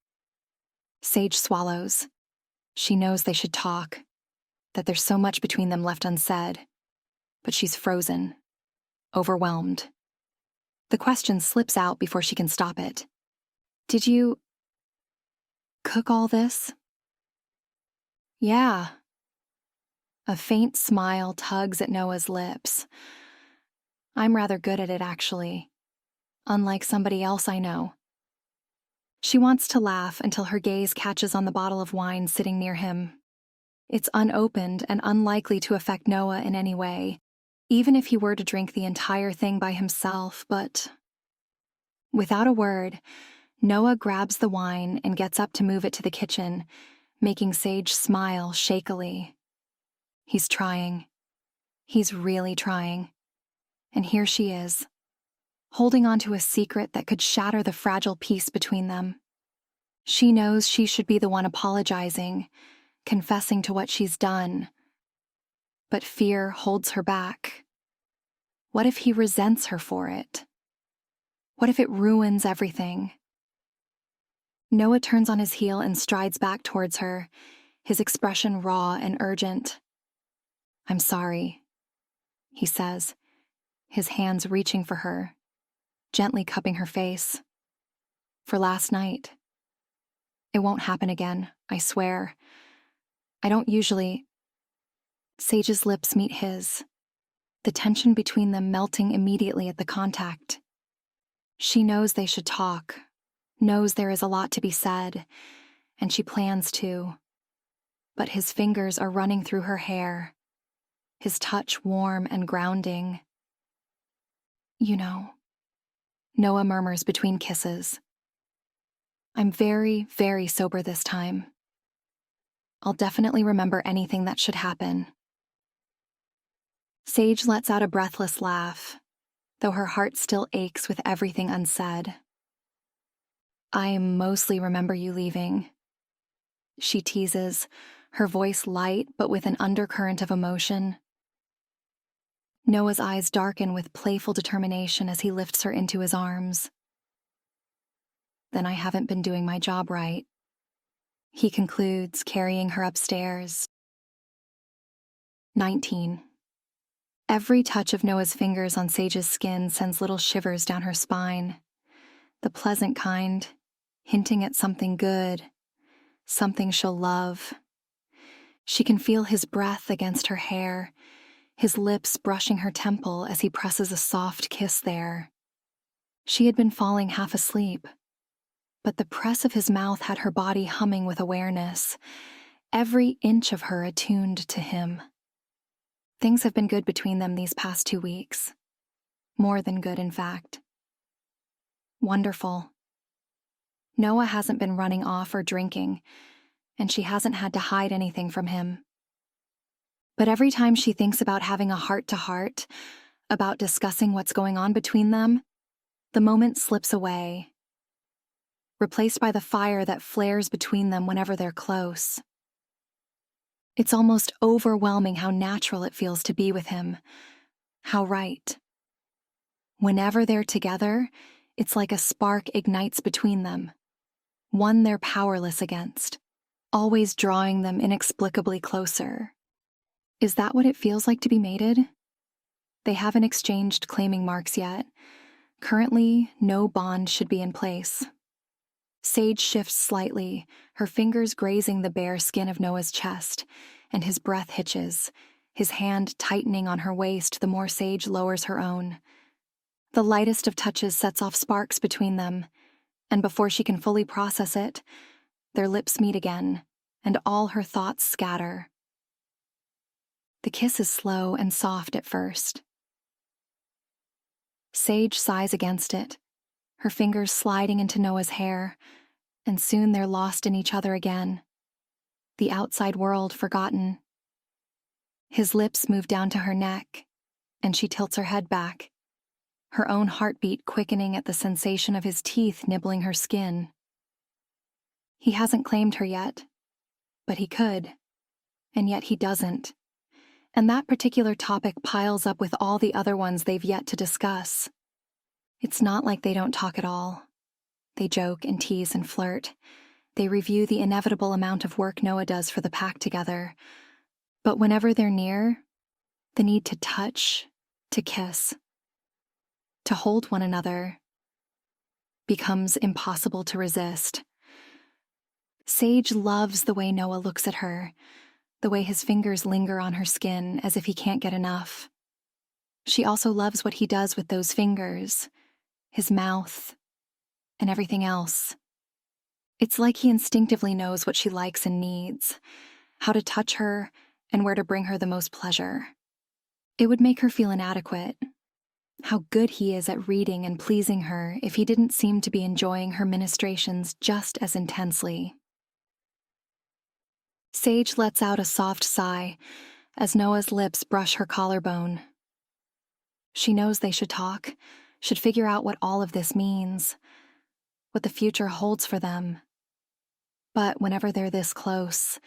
Sage swallows. She knows they should talk, that there's so much between them left unsaid, but she's frozen, overwhelmed. The question slips out before she can stop it. "Did you cook all this?" "Yeah." A faint smile tugs at Noah's lips. "I'm rather good at it, actually. Unlike somebody else I know." She wants to laugh until her gaze catches on the bottle of wine sitting near him. It's unopened and unlikely to affect Noah in any way, even if he were to drink the entire thing by himself, but... Without a word, Noah grabs the wine and gets up to move it to the kitchen, making Sage smile shakily. He's trying. He's really trying. And here she is, holding on to a secret that could shatter the fragile peace between them. She knows she should be the one apologizing, confessing to what she's done. But fear holds her back. What if he resents her for it? What if it ruins everything? Noah turns on his heel and strides back towards her, his expression raw and urgent. "I'm sorry," he says, his hands reaching for her, gently cupping her face. "For last night. It won't happen again, I swear. I don't usually..." Sage's lips meet his, the tension between them melting immediately at the contact. She knows they should talk, knows there is a lot to be said, and she plans to. But his fingers are running through her hair, his touch warm and grounding. "You know," Noah murmurs between kisses. "I'm very, very sober this time. I'll definitely remember anything that should happen." Sage lets out a breathless laugh, though her heart still aches with everything unsaid. "I mostly remember you leaving," she teases, her voice light but with an undercurrent of emotion. Noah's eyes darken with playful determination as he lifts her into his arms. "Then I haven't been doing my job right," he concludes, carrying her upstairs. 19. Every touch of Noah's fingers on Sage's skin sends little shivers down her spine. The pleasant kind, hinting at something good, something she'll love. She can feel his breath against her hair, his lips brushing her temple as he presses a soft kiss there. She had been falling half asleep, but the press of his mouth had her body humming with awareness, every inch of her attuned to him. Things have been good between them these past 2 weeks. More than good, in fact. Wonderful. Noah hasn't been running off or drinking, and she hasn't had to hide anything from him. But every time she thinks about having a heart-to-heart, about discussing what's going on between them, the moment slips away, replaced by the fire that flares between them whenever they're close. It's almost overwhelming how natural it feels to be with him, how right. Whenever they're together, it's like a spark ignites between them, one they're powerless against, always drawing them inexplicably closer. Is that what it feels like to be mated? They haven't exchanged claiming marks yet. Currently, no bond should be in place. Sage shifts slightly, her fingers grazing the bare skin of Noah's chest, and his breath hitches, his hand tightening on her waist the more Sage lowers her own. The lightest of touches sets off sparks between them, and before she can fully process it, their lips meet again, and all her thoughts scatter. The kiss is slow and soft at first. Sage sighs against it, her fingers sliding into Noah's hair, and soon they're lost in each other again, the outside world forgotten. His lips move down to her neck, and she tilts her head back, her own heartbeat quickening at the sensation of his teeth nibbling her skin. He hasn't claimed her yet, but he could, and yet he doesn't. And that particular topic piles up with all the other ones they've yet to discuss. It's not like they don't talk at all. They joke and tease and flirt. They review the inevitable amount of work Noah does for the pack together. But whenever they're near, the need to touch, to kiss, to hold one another becomes impossible to resist. Sage loves the way Noah looks at her, the way his fingers linger on her skin as if he can't get enough. She also loves what he does with those fingers, his mouth, and everything else. It's like he instinctively knows what she likes and needs, how to touch her, and where to bring her the most pleasure. It would make her feel inadequate. How good he is at reading and pleasing her if he didn't seem to be enjoying her ministrations just as intensely. Sage lets out a soft sigh as Noah's lips brush her collarbone. She knows they should talk, should figure out what all of this means, what the future holds for them. But whenever they're this close,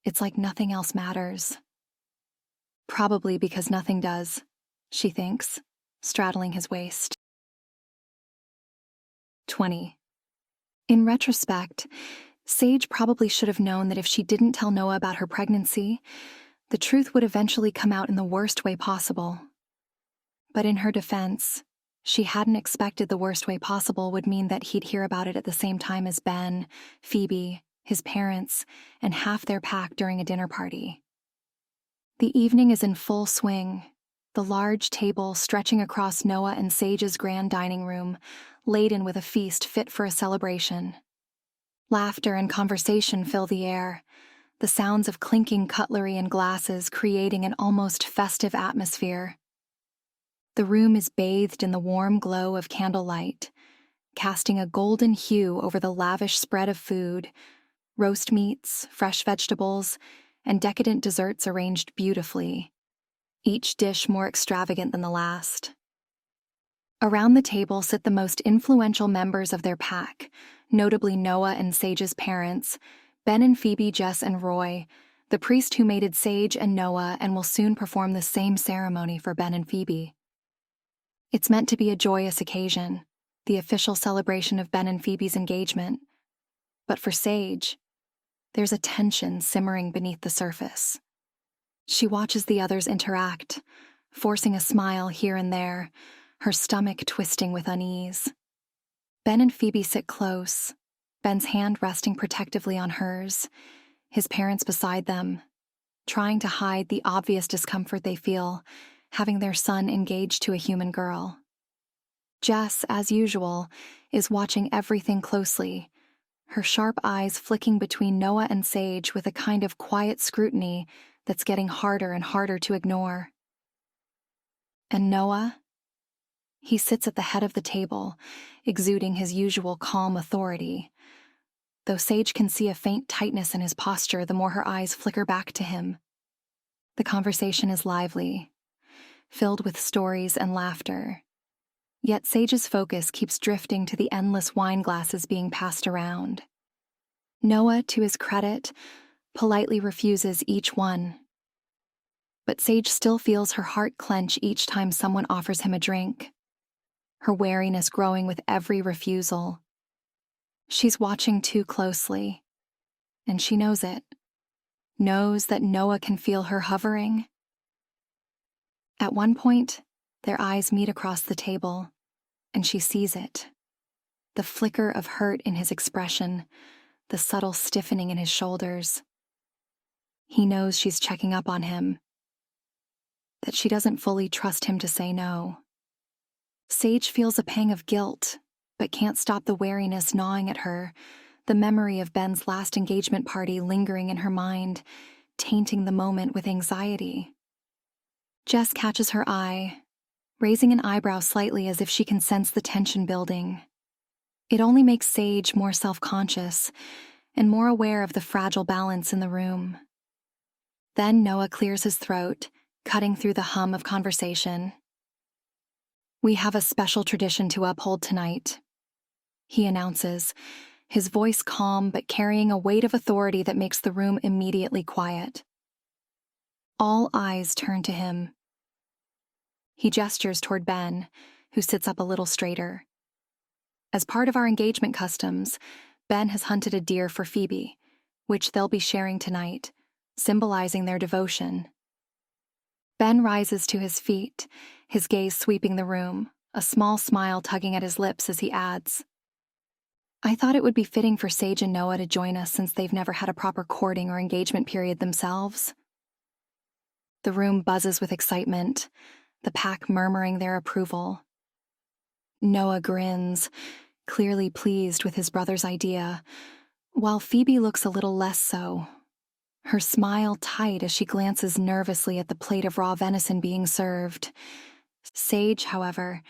it's like nothing else matters. Probably because nothing does, she thinks, straddling his waist. 20. In retrospect, Sage probably should have known that if she didn't tell Noah about her pregnancy, the truth would eventually come out in the worst way possible. But in her defense, she hadn't expected the worst way possible would mean that he'd hear about it at the same time as Ben, Phoebe, his parents, and half their pack during a dinner party. The evening is in full swing, the large table stretching across Noah and Sage's grand dining room, laden with a feast fit for a celebration. Laughter and conversation fill the air, the sounds of clinking cutlery and glasses creating an almost festive atmosphere. The room is bathed in the warm glow of candlelight, casting a golden hue over the lavish spread of food, roast meats, fresh vegetables, and decadent desserts arranged beautifully, each dish more extravagant than the last. Around the table sit the most influential members of their pack, notably Noah and Sage's parents, Ben and Phoebe, Jess and Roy, the priest who mated Sage and Noah and will soon perform the same ceremony for Ben and Phoebe. It's meant to be a joyous occasion, the official celebration of Ben and Phoebe's engagement. But for Sage, there's a tension simmering beneath the surface. She watches the others interact, forcing a smile here and there, her stomach twisting with unease. Ben and Phoebe sit close, Ben's hand resting protectively on hers, his parents beside them, trying to hide the obvious discomfort they feel, having their son engaged to a human girl. Jess, as usual, is watching everything closely, her sharp eyes flicking between Noah and Sage with a kind of quiet scrutiny that's getting harder and harder to ignore. And Noah? He sits at the head of the table, exuding his usual calm authority. Though Sage can see a faint tightness in his posture the more her eyes flicker back to him. The conversation is lively, filled with stories and laughter. Yet Sage's focus keeps drifting to the endless wine glasses being passed around. Noah, to his credit, politely refuses each one. But Sage still feels her heart clench each time someone offers him a drink, her wariness growing with every refusal. She's watching too closely, and she knows it, knows that Noah can feel her hovering. At one point, their eyes meet across the table, and she sees it. the flicker of hurt in his expression, the subtle stiffening in his shoulders. He knows she's checking up on him, that she doesn't fully trust him to say no. Sage feels a pang of guilt, but can't stop the wariness gnawing at her, the memory of Ben's last engagement party lingering in her mind, tainting the moment with anxiety. Jess catches her eye, raising an eyebrow slightly as if she can sense the tension building. It only makes Sage more self-conscious and more aware of the fragile balance in the room. Then Noah clears his throat, cutting through the hum of conversation. "We have a special tradition to uphold tonight," he announces, his voice calm but carrying a weight of authority that makes the room immediately quiet. All eyes turn to him. He gestures toward Ben, who sits up a little straighter. As part of our engagement customs, Ben has hunted a deer for Phoebe, which they'll be sharing tonight, symbolizing their devotion. Ben rises to his feet, his gaze sweeping the room, a small smile tugging at his lips as he adds, "I thought it would be fitting for Sage and Noah to join us since they've never had a proper courting or engagement period themselves." The room buzzes with excitement, the pack murmuring their approval. Noah grins, clearly pleased with his brother's idea, while Phoebe looks a little less so, her smile tight as she glances nervously at the plate of raw venison being served. Sage, however,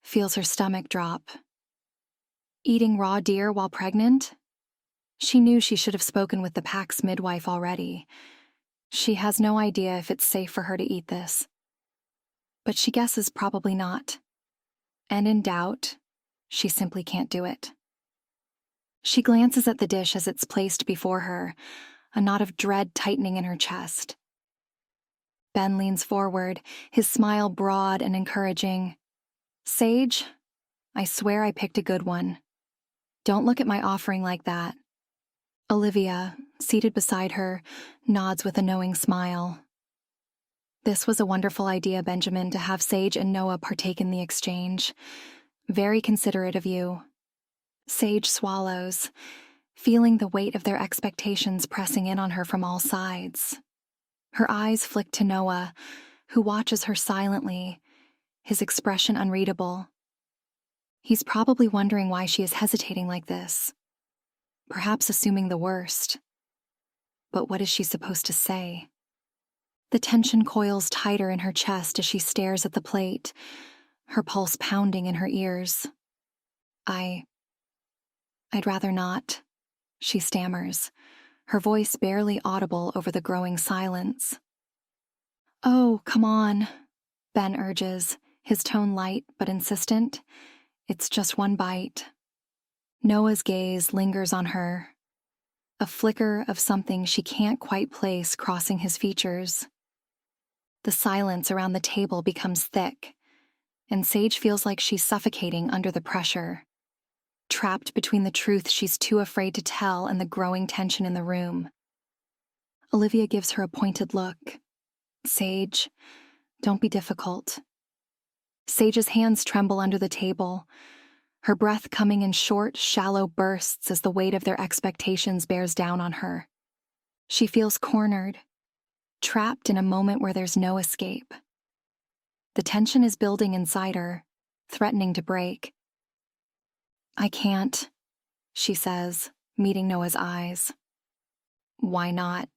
feels her stomach drop. Eating raw deer while pregnant? She knew she should have spoken with the pack's midwife already. She has no idea if it's safe for her to eat this. But she guesses probably not. And in doubt, she simply can't do it. She glances at the dish as it's placed before her, a knot of dread tightening in her chest. Ben leans forward, his smile broad and encouraging. "Sage, I swear I picked a good one. Don't look at my offering like that." Olivia, seated beside her, nods with a knowing smile. "This was a wonderful idea, Benjamin, to have Sage and Noah partake in the exchange. Very considerate of you." Sage swallows, feeling the weight of their expectations pressing in on her from all sides. Her eyes flick to Noah, who watches her silently, his expression unreadable. He's probably wondering why she is hesitating like this, perhaps assuming the worst. But what is she supposed to say? The tension coils tighter in her chest as she stares at the plate, her pulse pounding in her ears. I'd rather not," she stammers, her voice barely audible over the growing silence. "Oh, come on," Ben urges, his tone light but insistent. "It's just one bite." Noah's gaze lingers on her, a flicker of something she can't quite place crossing his features. The silence around the table becomes thick, and Sage feels like she's suffocating under the pressure, trapped between the truth she's too afraid to tell and the growing tension in the room. Olivia gives her a pointed look. "Sage, don't be difficult." Sage's hands tremble under the table, her breath coming in short, shallow bursts as the weight of their expectations bears down on her. She feels cornered, trapped in a moment where there's no escape. The tension is building inside her, threatening to break. "I can't," she says, meeting Noah's eyes. "Why not?"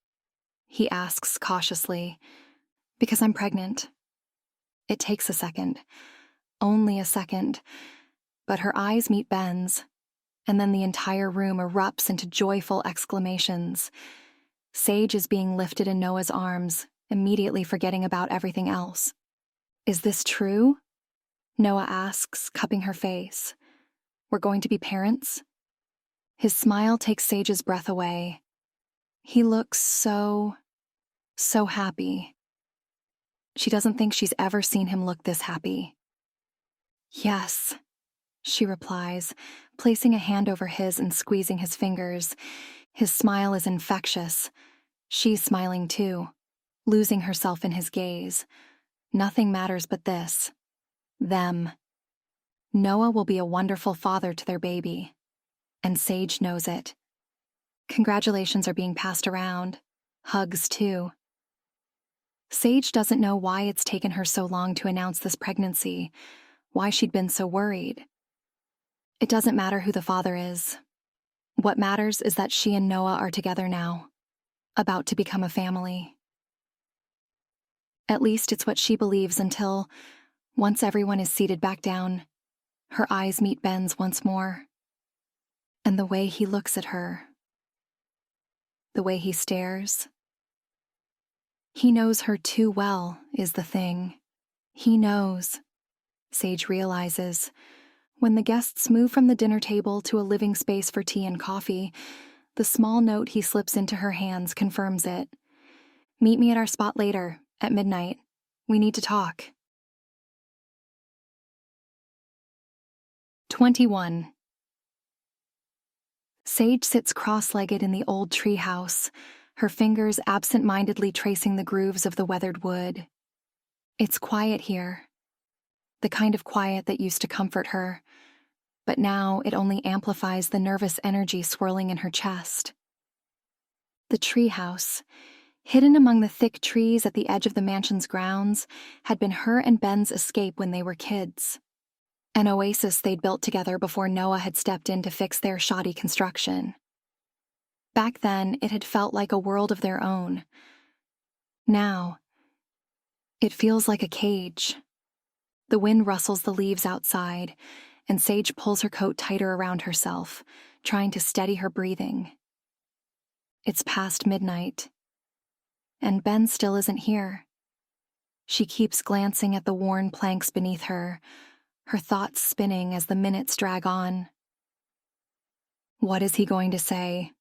he asks cautiously. "Because I'm pregnant." It takes a second, only a second, but her eyes meet Ben's, and then the entire room erupts into joyful exclamations. Sage is being lifted in Noah's arms, immediately forgetting about everything else. "Is this true?" Noah asks, cupping her face. "We're going to be parents?" His smile takes Sage's breath away. He looks so happy. She doesn't think she's ever seen him look this happy. "Yes," she replies, placing a hand over his and squeezing his fingers. His smile is infectious. She's smiling too, losing herself in his gaze. Nothing matters but this. Them. Noah will be a wonderful father to their baby, and Sage knows it. Congratulations are being passed around. Hugs, too. Sage doesn't know why it's taken her so long to announce this pregnancy, why she'd been so worried. It doesn't matter who the father is. What matters is that she and Noah are together now, about to become a family. At least it's what she believes until, once everyone is seated back down, her eyes meet Ben's once more. And the way he looks at her, the way he stares. He knows her too well, is the thing. He knows, Sage realizes. When the guests move from the dinner table to a living space for tea and coffee, the small note he slips into her hands confirms it. Meet me at our spot later, at midnight. We need to talk. 21. Sage sits cross-legged in the old treehouse, her fingers absent-mindedly tracing the grooves of the weathered wood. It's quiet here, the kind of quiet that used to comfort her, but now it only amplifies the nervous energy swirling in her chest. The treehouse, hidden among the thick trees at the edge of the mansion's grounds, had been her and Ben's escape when they were kids. An oasis they'd built together before Noah had stepped in to fix their shoddy construction. Back then, it had felt like a world of their own. Now, it feels like a cage. The wind rustles the leaves outside, and Sage pulls her coat tighter around herself, trying to steady her breathing. It's past midnight, and Ben still isn't here. She keeps glancing at the worn planks beneath her, her thoughts spinning as the minutes drag on. What is he going to say?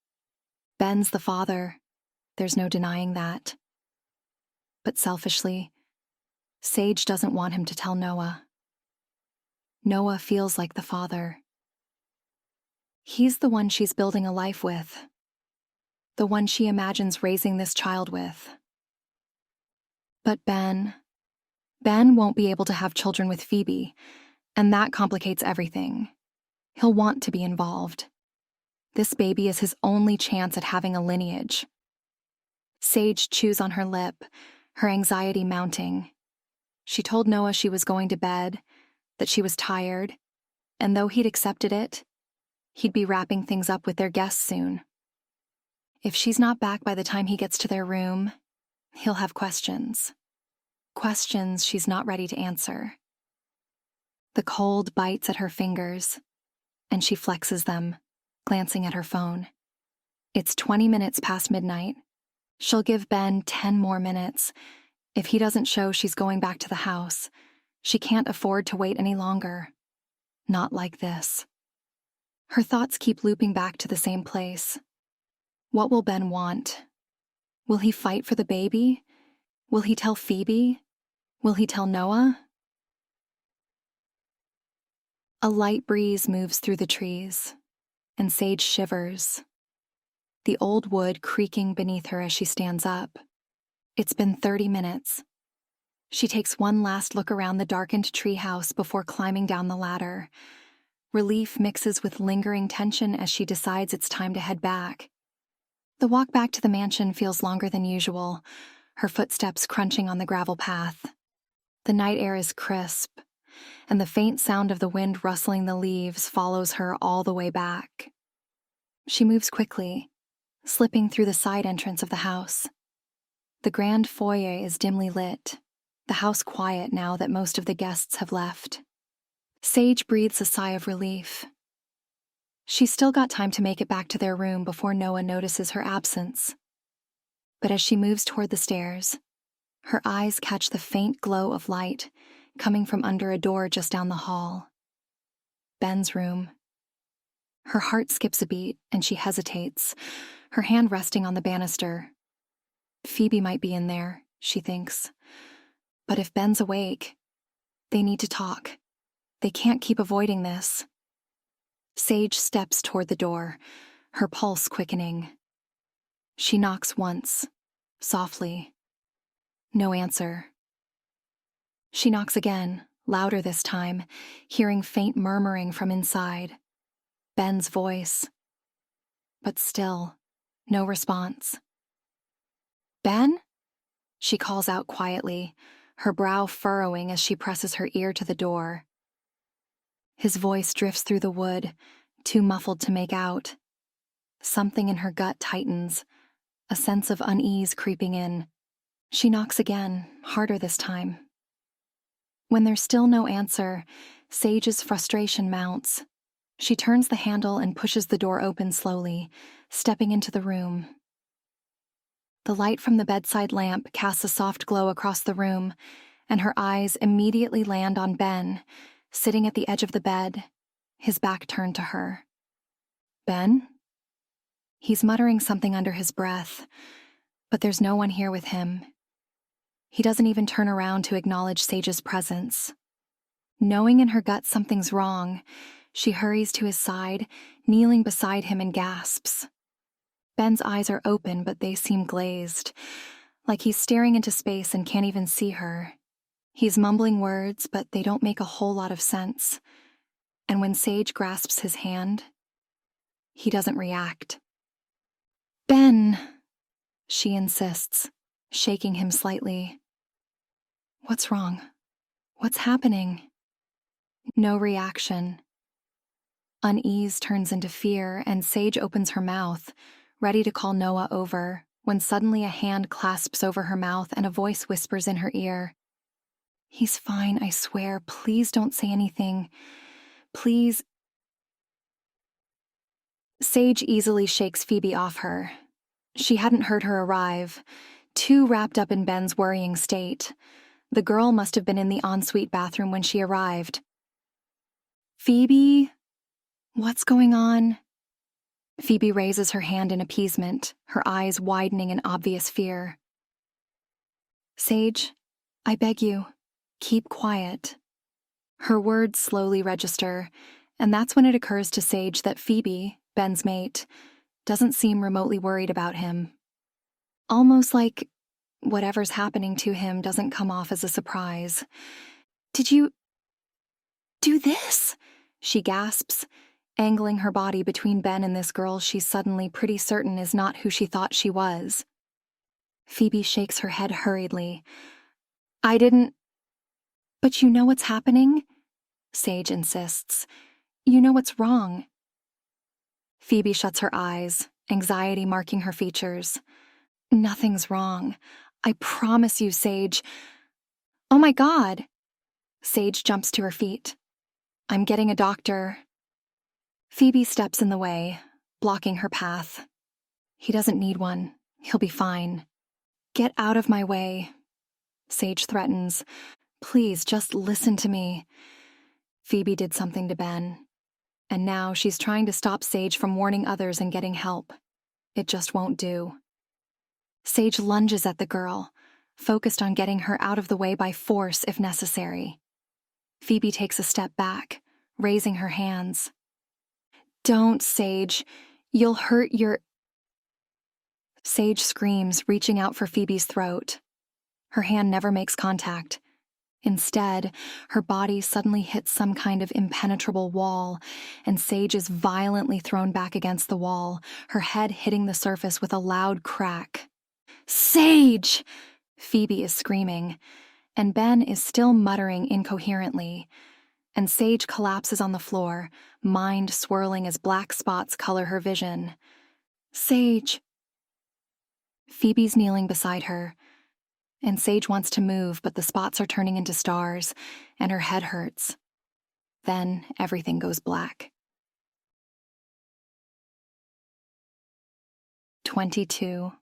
Ben's the father. There's no denying that. But selfishly, Sage doesn't want him to tell Noah. Noah feels like the father. He's the one she's building a life with. The one she imagines raising this child with. But Ben won't be able to have children with Phoebe, and that complicates everything. He'll want to be involved. This baby is his only chance at having a lineage. Sage chews on her lip, her anxiety mounting. She told Noah she was going to bed, that she was tired, and though he'd accepted it, he'd be wrapping things up with their guests soon. If she's not back by the time he gets to their room, he'll have questions. Questions she's not ready to answer. The cold bites at her fingers, and she flexes them, glancing at her phone. It's 20 minutes past midnight. She'll give Ben 10 more minutes. If he doesn't show she's going back to the house, she can't afford to wait any longer. Not like this. Her thoughts keep looping back to the same place. What will Ben want? Will he fight for the baby? Will he tell Phoebe? Will he tell Noah? A light breeze moves through the trees, and Sage shivers, the old wood creaking beneath her as she stands up. It's been 30 minutes. She takes one last look around the darkened treehouse before climbing down the ladder. Relief mixes with lingering tension as she decides it's time to head back. The walk back to the mansion feels longer than usual, her footsteps crunching on the gravel path. The night air is crisp, and the faint sound of the wind rustling the leaves follows her all the way back. She moves quickly, slipping through the side entrance of the house. The grand foyer is dimly lit, the house quiet now that most of the guests have left. Sage breathes a sigh of relief. She's still got time to make it back to their room before Noah notices her absence. But as she moves toward the stairs, her eyes catch the faint glow of light coming from under a door just down the hall. Ben's room. Her heart skips a beat and she hesitates, her hand resting on the banister. Phoebe might be in there, she thinks. But if Ben's awake, they need to talk. They can't keep avoiding this. Sage steps toward the door, her pulse quickening. She knocks once, softly. No answer. She knocks again, louder this time, hearing faint murmuring from inside. Ben's voice. But still, no response. "Ben?" She calls out quietly, her brow furrowing as she presses her ear to the door. His voice drifts through the wood, too muffled to make out. Something in her gut tightens, a sense of unease creeping in. She knocks again, harder this time. When there's still no answer, Sage's frustration mounts. She turns the handle and pushes the door open slowly, stepping into the room. The light from the bedside lamp casts a soft glow across the room, and her eyes immediately land on Ben, sitting at the edge of the bed, his back turned to her. "Ben?" He's muttering something under his breath, but there's no one here with him. He doesn't even turn around to acknowledge Sage's presence. Knowing in her gut something's wrong, she hurries to his side, kneeling beside him and gasps. Ben's eyes are open, but they seem glazed, like he's staring into space and can't even see her. He's mumbling words, but they don't make a whole lot of sense. And when Sage grasps his hand, he doesn't react. "Ben," she insists, shaking him slightly. "What's wrong? What's happening?" No reaction. Unease turns into fear, and Sage opens her mouth, ready to call Noah over, when suddenly a hand clasps over her mouth and a voice whispers in her ear. "He's fine, I swear. Please don't say anything. Please." Sage easily shakes Phoebe off her. She hadn't heard her arrive, too wrapped up in Ben's worrying state. The girl must have been in the ensuite bathroom when she arrived. "Phoebe? What's going on?" Phoebe raises her hand in appeasement, her eyes widening in obvious fear. "Sage, I beg you, keep quiet." Her words slowly register, and that's when it occurs to Sage that Phoebe, Ben's mate, doesn't seem remotely worried about him. Almost like whatever's happening to him doesn't come off as a surprise. "Did you do this?" she gasps, angling her body between Ben and this girl she's suddenly pretty certain is not who she thought she was. Phoebe shakes her head hurriedly. "I didn't—" "But you know what's happening?" Sage insists. "You know what's wrong." Phoebe shuts her eyes, anxiety marking her features. "Nothing's wrong. I promise you, Sage." "Oh my God!" Sage jumps to her feet. "I'm getting a doctor." Phoebe steps in the way, blocking her path. "He doesn't need one. He'll be fine." "Get out of my way," Sage threatens. "Please, just listen to me." Phoebe did something to Ben, and now she's trying to stop Sage from warning others and getting help. It just won't do. Sage lunges at the girl, focused on getting her out of the way by force if necessary. Phoebe takes a step back, raising her hands. "Don't, Sage. You'll hurt your—" Sage screams, reaching out for Phoebe's throat. Her hand never makes contact. Instead, her body suddenly hits some kind of impenetrable wall, and Sage is violently thrown back against the wall, her head hitting the surface with a loud crack. "Sage!" Phoebe is screaming, and Ben is still muttering incoherently, and Sage collapses on the floor, mind swirling as black spots color her vision. "Sage!" Phoebe's kneeling beside her, and Sage wants to move, but the spots are turning into stars, and her head hurts. Then everything goes black. 22.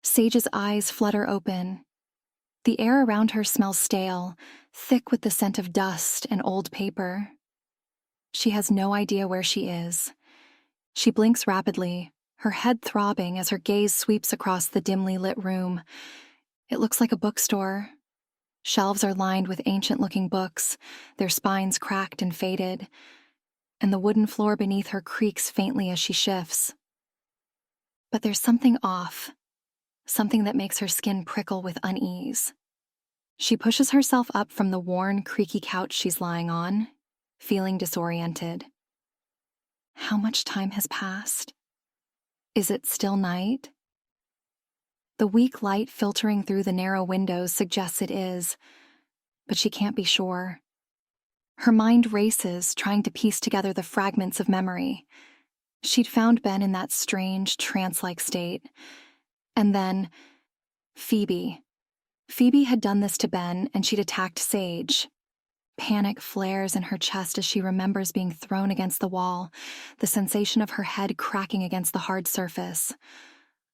Sage's eyes flutter open. The air around her smells stale, thick with the scent of dust and old paper. She has no idea where she is. She blinks rapidly, her head throbbing as her gaze sweeps across the dimly lit room. It looks like a bookstore. Shelves are lined with ancient-looking books, their spines cracked and faded, and the wooden floor beneath her creaks faintly as she shifts. But there's something off, something that makes her skin prickle with unease. She pushes herself up from the worn, creaky couch she's lying on, feeling disoriented. How much time has passed? Is it still night? The weak light filtering through the narrow windows suggests it is, but she can't be sure. Her mind races, trying to piece together the fragments of memory. She'd found Ben in that strange, trance-like state. And then, Phoebe. Phoebe had done this to Ben, and she'd attacked Sage. Panic flares in her chest as she remembers being thrown against the wall, the sensation of her head cracking against the hard surface.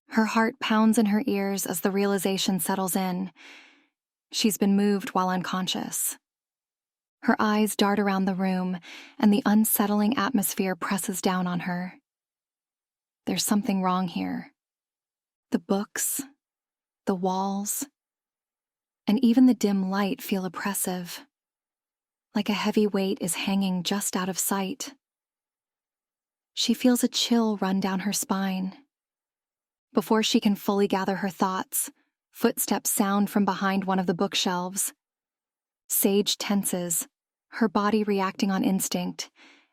Her heart pounds in her ears as the realization settles in. She's been moved while unconscious. Her eyes dart around the room, and the unsettling atmosphere presses down on her. There's something wrong here. The books, the walls, and even the dim light feel oppressive, like a heavy weight is hanging just out of sight. She feels a chill run down her spine. Before she can fully gather her thoughts, footsteps sound from behind one of the bookshelves. Sage tenses, her body reacting on instinct,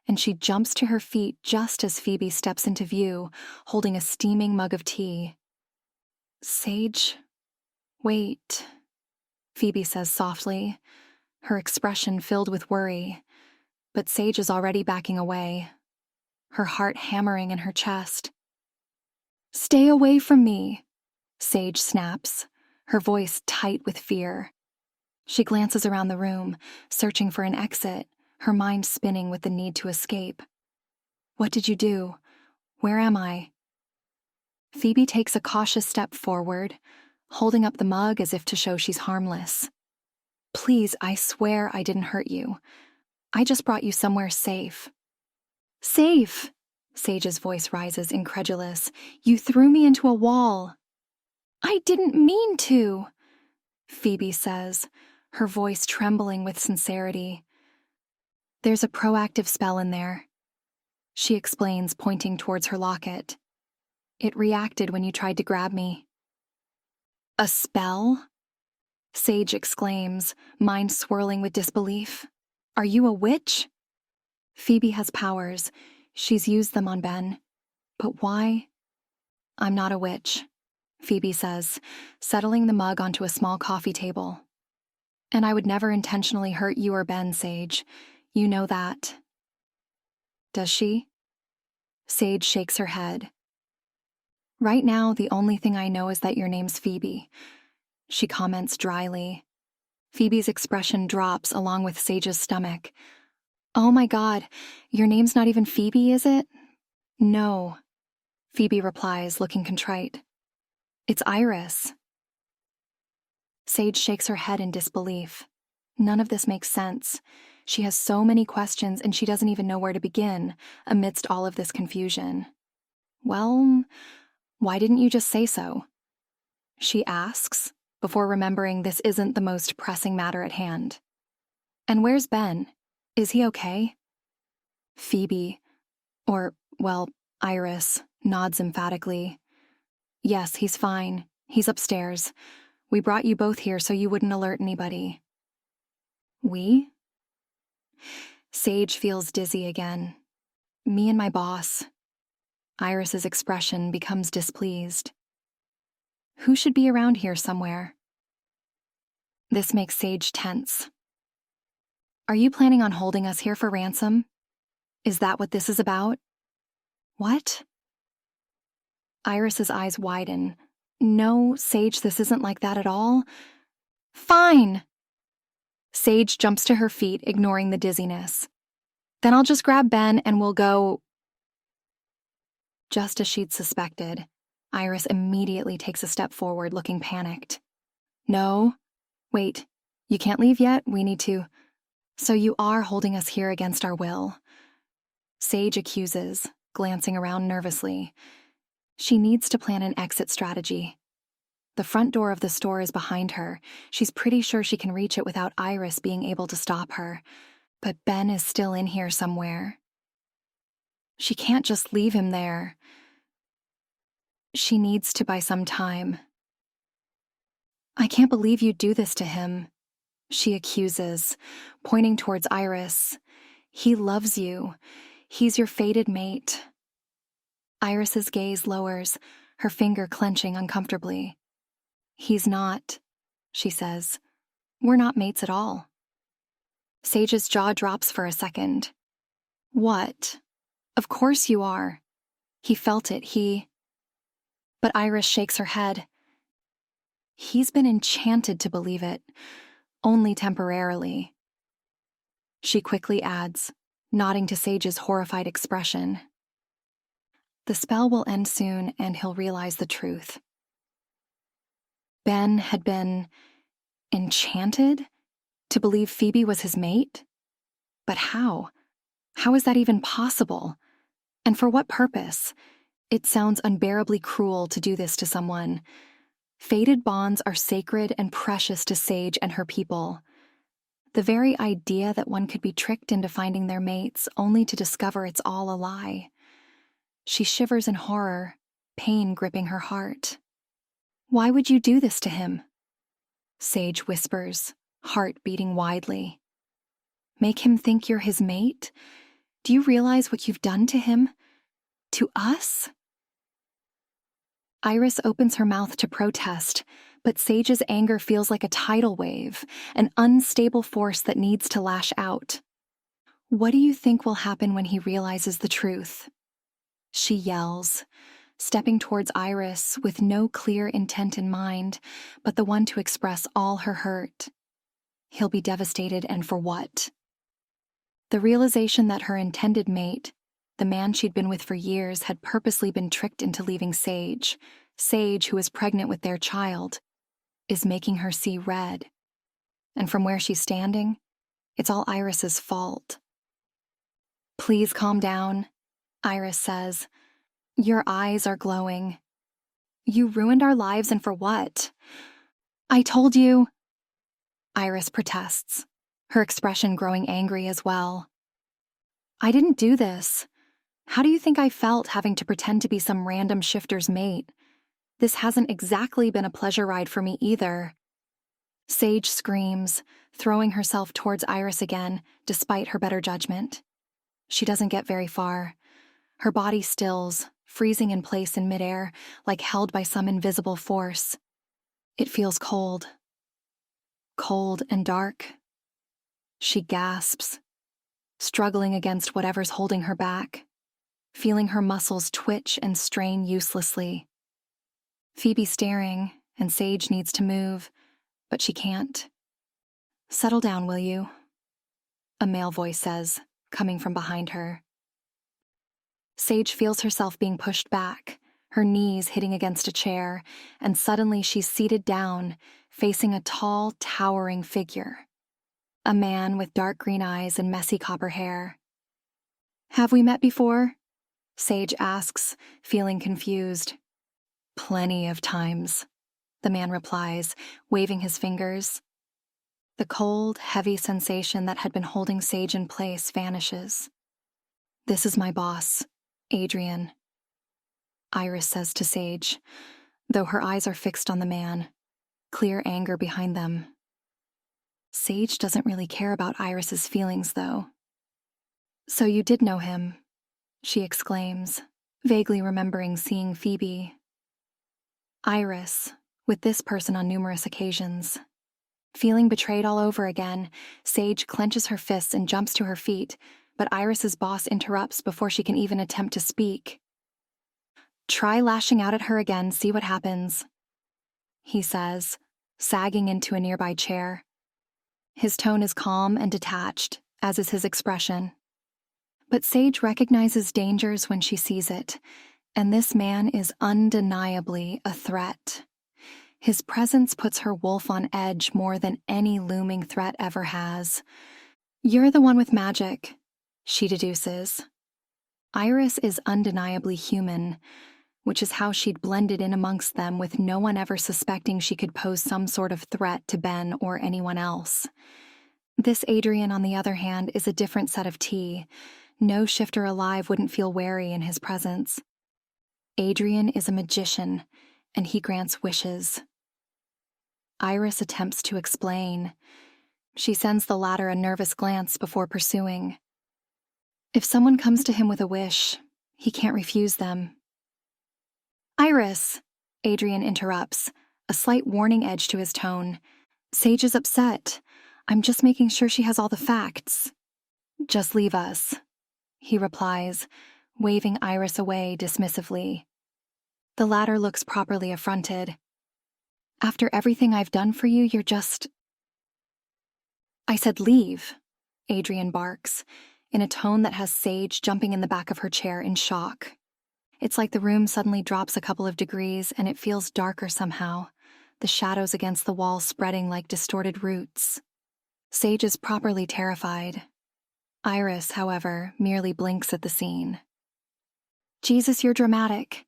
and she jumps to her feet just as Phoebe steps into view, holding a steaming mug of tea. "Sage, wait," Phoebe says softly, her expression filled with worry, but Sage is already backing away, her heart hammering in her chest. "Stay away from me," Sage snaps, her voice tight with fear. She glances around the room, searching for an exit, her mind spinning with the need to escape. "What did you do? Where am I?" Phoebe takes a cautious step forward, holding up the mug as if to show she's harmless. "Please, I swear I didn't hurt you. I just brought you somewhere safe." "Safe?" Sage's voice rises, incredulous. "You threw me into a wall." "I didn't mean to," Phoebe says, her voice trembling with sincerity. "There's a proactive spell in there," she explains, pointing towards her locket. "It reacted when you tried to grab me." "A spell?" Sage exclaims, mind swirling with disbelief. "Are you a witch?" Phoebe has powers. She's used them on Ben. But why? "I'm not a witch," Phoebe says, settling the mug onto a small coffee table. "And I would never intentionally hurt you or Ben, Sage. You know that." "Does she?" Sage shakes her head. "Right now, the only thing I know is that your name's Phoebe," she comments dryly. Phoebe's expression drops along with Sage's stomach. "Oh my God, your name's not even Phoebe, is it?" "No," Phoebe replies, looking contrite. "It's Iris." Sage shakes her head in disbelief. None of this makes sense. She has so many questions and she doesn't even know where to begin amidst all of this confusion. "Well, why didn't you just say so?" she asks, before remembering this isn't the most pressing matter at hand. "And where's Ben? Is he okay?" Phoebe, well, Iris, nods emphatically. "Yes, he's fine. He's upstairs. We brought you both here so you wouldn't alert anybody." "We?" Sage feels dizzy again. "Me and my boss." Iris's expression becomes displeased. "Who should be around here somewhere?" This makes Sage tense. "Are you planning on holding us here for ransom? Is that what this is about?" "What?" Iris's eyes widen. "No, Sage, this isn't like that at all." "Fine!" Sage jumps to her feet, ignoring the dizziness. "Then I'll just grab Ben and we'll go." Just as she'd suspected, Iris immediately takes a step forward, looking panicked. "No. Wait, you can't leave yet? We need to." "So you are holding us here against our will?" Sage accuses, glancing around nervously. She needs to plan an exit strategy. The front door of the store is behind her. She's pretty sure she can reach it without Iris being able to stop her. But Ben is still in here somewhere. She can't just leave him there. She needs to buy some time. "I can't believe you'd do this to him," she accuses, pointing towards Iris. He loves you. He's your fated mate. Iris's gaze lowers, her finger clenching uncomfortably. He's not, she says. We're not mates at all. Sage's jaw drops for a second. What? Of course you are. He felt it, But Iris shakes her head. He's been enchanted to believe it, only temporarily. She quickly adds, nodding to Sage's horrified expression. The spell will end soon and he'll realize the truth. Ben had been enchanted to believe Phoebe was his mate? But how? How is that even possible? And for what purpose? It sounds unbearably cruel to do this to someone. Fated bonds are sacred and precious to Sage and her people. The very idea that one could be tricked into finding their mates only to discover it's all a lie. She shivers in horror, pain gripping her heart. Why would you do this to him? Sage whispers, heart beating widely. Make him think you're his mate? Do you realize what you've done to him? To us? Iris opens her mouth to protest, but Sage's anger feels like a tidal wave, an unstable force that needs to lash out. What do you think will happen when he realizes the truth? She yells, stepping towards Iris with no clear intent in mind, but the one to express all her hurt. He'll be devastated, and for what? The realization that her intended mate, the man she'd been with for years, had purposely been tricked into leaving Sage, who is pregnant with their child, is making her see red. And from where she's standing, it's all Iris's fault. Please calm down, Iris says. Your eyes are glowing. You ruined our lives, and for what? I told you. Iris protests, her expression growing angry as well. I didn't do this. How do you think I felt having to pretend to be some random shifter's mate? This hasn't exactly been a pleasure ride for me either. Sage screams, throwing herself towards Iris again, despite her better judgment. She doesn't get very far. Her body stills, freezing in place in midair, like held by some invisible force. It feels cold. Cold and dark. She gasps, struggling against whatever's holding her back, feeling her muscles twitch and strain uselessly. Phoebe's staring, and Sage needs to move, but she can't. Settle down, will you? A male voice says, coming from behind her. Sage feels herself being pushed back, her knees hitting against a chair, and suddenly she's seated down, facing a tall, towering figure. A man with dark green eyes and messy copper hair. Have we met before? Sage asks, feeling confused. Plenty of times, the man replies, waving his fingers. The cold, heavy sensation that had been holding Sage in place vanishes. This is my boss, Adrian, Iris says to Sage, though her eyes are fixed on the man, clear anger behind them. Sage doesn't really care about Iris's feelings, though. So you did know him, she exclaims, vaguely remembering seeing Phoebe. Iris, with this person on numerous occasions. Feeling betrayed all over again, Sage clenches her fists and jumps to her feet, but Iris's boss interrupts before she can even attempt to speak. Try lashing out at her again, see what happens, he says, sagging into a nearby chair. His tone is calm and detached, as is his expression. But Sage recognizes dangers when she sees it, and this man is undeniably a threat. His presence puts her wolf on edge more than any looming threat ever has. You're the one with magic, she deduces. Iris is undeniably human, which is how she'd blended in amongst them with no one ever suspecting she could pose some sort of threat to Ben or anyone else. This Adrian, on the other hand, is a different set of tea. No shifter alive wouldn't feel wary in his presence. Adrian is a magician, and he grants wishes. Iris attempts to explain. She sends the latter a nervous glance before pursuing. If someone comes to him with a wish, he can't refuse them. Iris, Adrian interrupts, a slight warning edge to his tone. Sage is upset. I'm just making sure she has all the facts. Just leave us, he replies, waving Iris away dismissively. The latter looks properly affronted. After everything I've done for you, you're just... I said leave, Adrian barks, in a tone that has Sage jumping in the back of her chair in shock. It's like the room suddenly drops a couple of degrees and it feels darker somehow, the shadows against the wall spreading like distorted roots. Sage is properly terrified. Iris, however, merely blinks at the scene. Jesus, you're dramatic,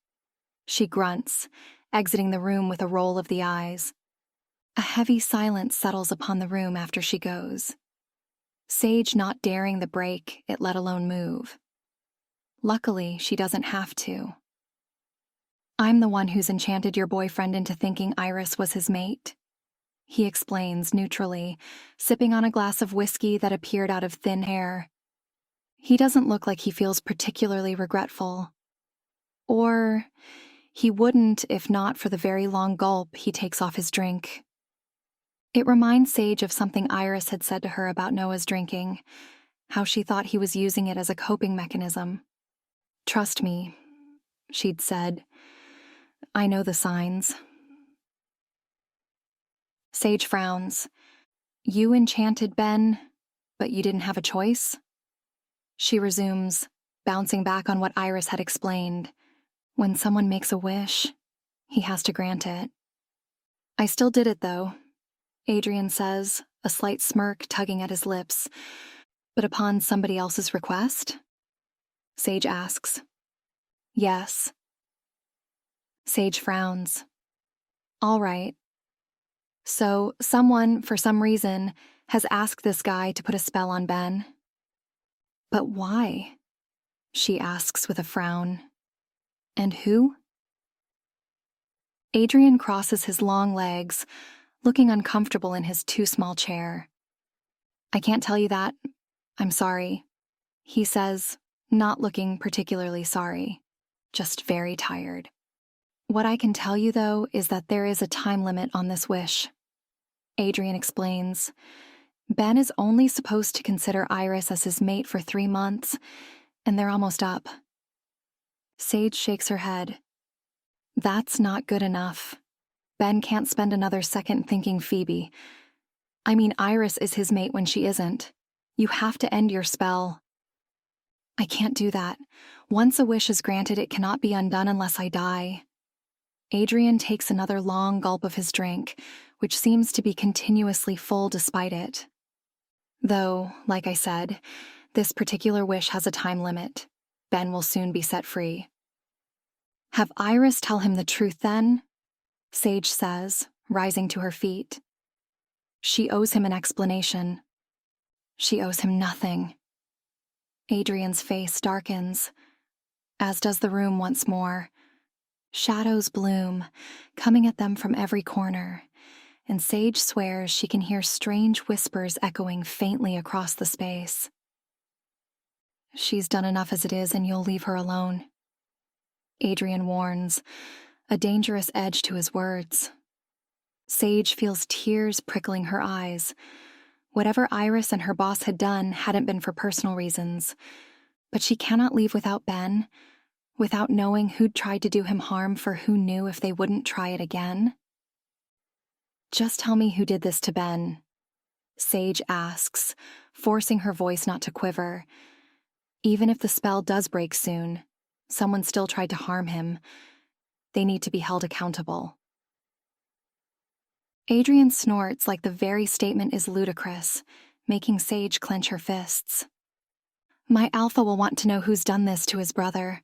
she grunts, exiting the room with a roll of the eyes. A heavy silence settles upon the room after she goes. Sage not daring the break it, let alone move. Luckily, she doesn't have to. I'm the one who's enchanted your boyfriend into thinking Iris was his mate, he explains neutrally, sipping on a glass of whiskey that appeared out of thin air. He doesn't look like he feels particularly regretful. Or he wouldn't if not for the very long gulp he takes off his drink. It reminds Sage of something Iris had said to her about Noah's drinking, how she thought he was using it as a coping mechanism. Trust me, she'd said. I know the signs. Sage frowns. You enchanted Ben, but you didn't have a choice? She resumes, bouncing back on what Iris had explained. When someone makes a wish, he has to grant it. I still did it, though, Adrian says, a slight smirk tugging at his lips. But upon somebody else's request? Sage asks. Yes. Sage frowns. All right. So, someone, for some reason, has asked this guy to put a spell on Ben. But why? She asks with a frown. And who? Adrian crosses his long legs, looking uncomfortable in his too small chair. I can't tell you that. I'm sorry, he says, not looking particularly sorry, just very tired. What I can tell you, though, is that there is a time limit on this wish. Adrian explains. Ben is only supposed to consider Iris as his mate for 3 months, and they're almost up. Sage shakes her head. That's not good enough. Ben can't spend another second thinking Phoebe. I mean, Iris is his mate when she isn't. You have to end your spell. I can't do that. Once a wish is granted, it cannot be undone unless I die. Adrian takes another long gulp of his drink, which seems to be continuously full despite it. Though, like I said, this particular wish has a time limit. Ben will soon be set free. Have Iris tell him the truth then? Sage says, rising to her feet. She owes him an explanation. She owes him nothing. Adrian's face darkens, as does the room once more. Shadows bloom, coming at them from every corner, and Sage swears she can hear strange whispers echoing faintly across the space. She's done enough as it is, and you'll leave her alone. Adrian warns, a dangerous edge to his words. Sage feels tears prickling her eyes. Whatever Iris and her boss had done hadn't been for personal reasons, but she cannot leave without Ben, without knowing who'd tried to do him harm for who knew if they wouldn't try it again. Just tell me who did this to Ben, Sage asks, forcing her voice not to quiver. Even if the spell does break soon, someone still tried to harm him. They need to be held accountable. Adrian snorts like the very statement is ludicrous, making Sage clench her fists. My alpha will want to know who's done this to his brother.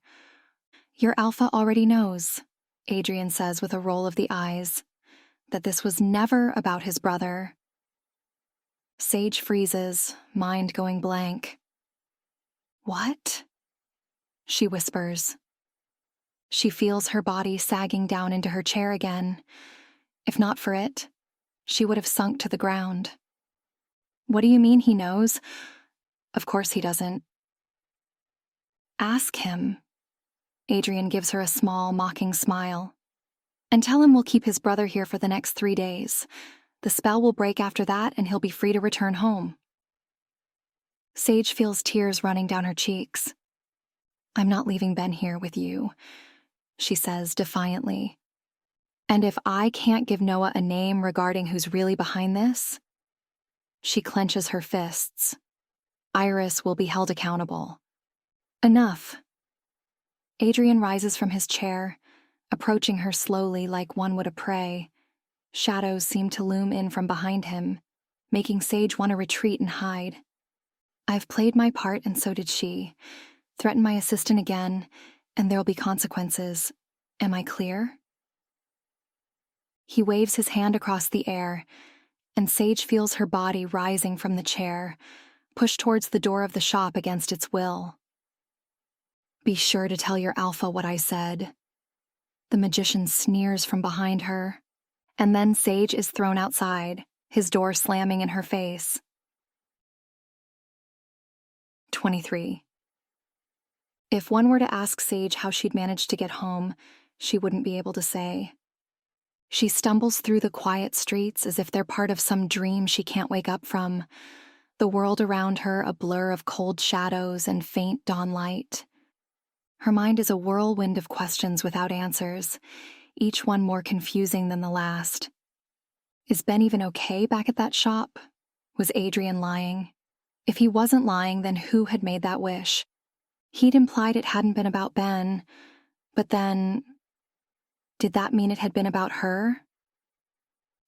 Your alpha already knows, Adrian says with a roll of the eyes, that this was never about his brother. Sage freezes, mind going blank. What? She whispers. She feels her body sagging down into her chair again. If not for it, she would have sunk to the ground. What do you mean he knows? Of course he doesn't. Ask him. Adrian gives her a small, mocking smile. And tell him we'll keep his brother here for the next 3 days. The spell will break after that, and he'll be free to return home. Sage feels tears running down her cheeks. I'm not leaving Ben here with you, she says defiantly. And if I can't give Noah a name regarding who's really behind this, she clenches her fists. Iris will be held accountable. Enough. Adrian rises from his chair, approaching her slowly like one would a prey. Shadows seem to loom in from behind him, making Sage want to retreat and hide. I've played my part, and so did she. Threaten my assistant again, and there'll be consequences. Am I clear? He waves his hand across the air, and Sage feels her body rising from the chair, pushed towards the door of the shop against its will. Be sure to tell your alpha what I said. The magician sneers from behind her, and then Sage is thrown outside, his door slamming in her face. 23. If one were to ask Sage how she'd managed to get home, she wouldn't be able to say. She stumbles through the quiet streets as if they're part of some dream she can't wake up from, the world around her a blur of cold shadows and faint dawn light. Her mind is a whirlwind of questions without answers, each one more confusing than the last. Is Ben even okay back at that shop? Was Adrian lying? If he wasn't lying, then who had made that wish? He'd implied it hadn't been about Ben, but then, did that mean it had been about her?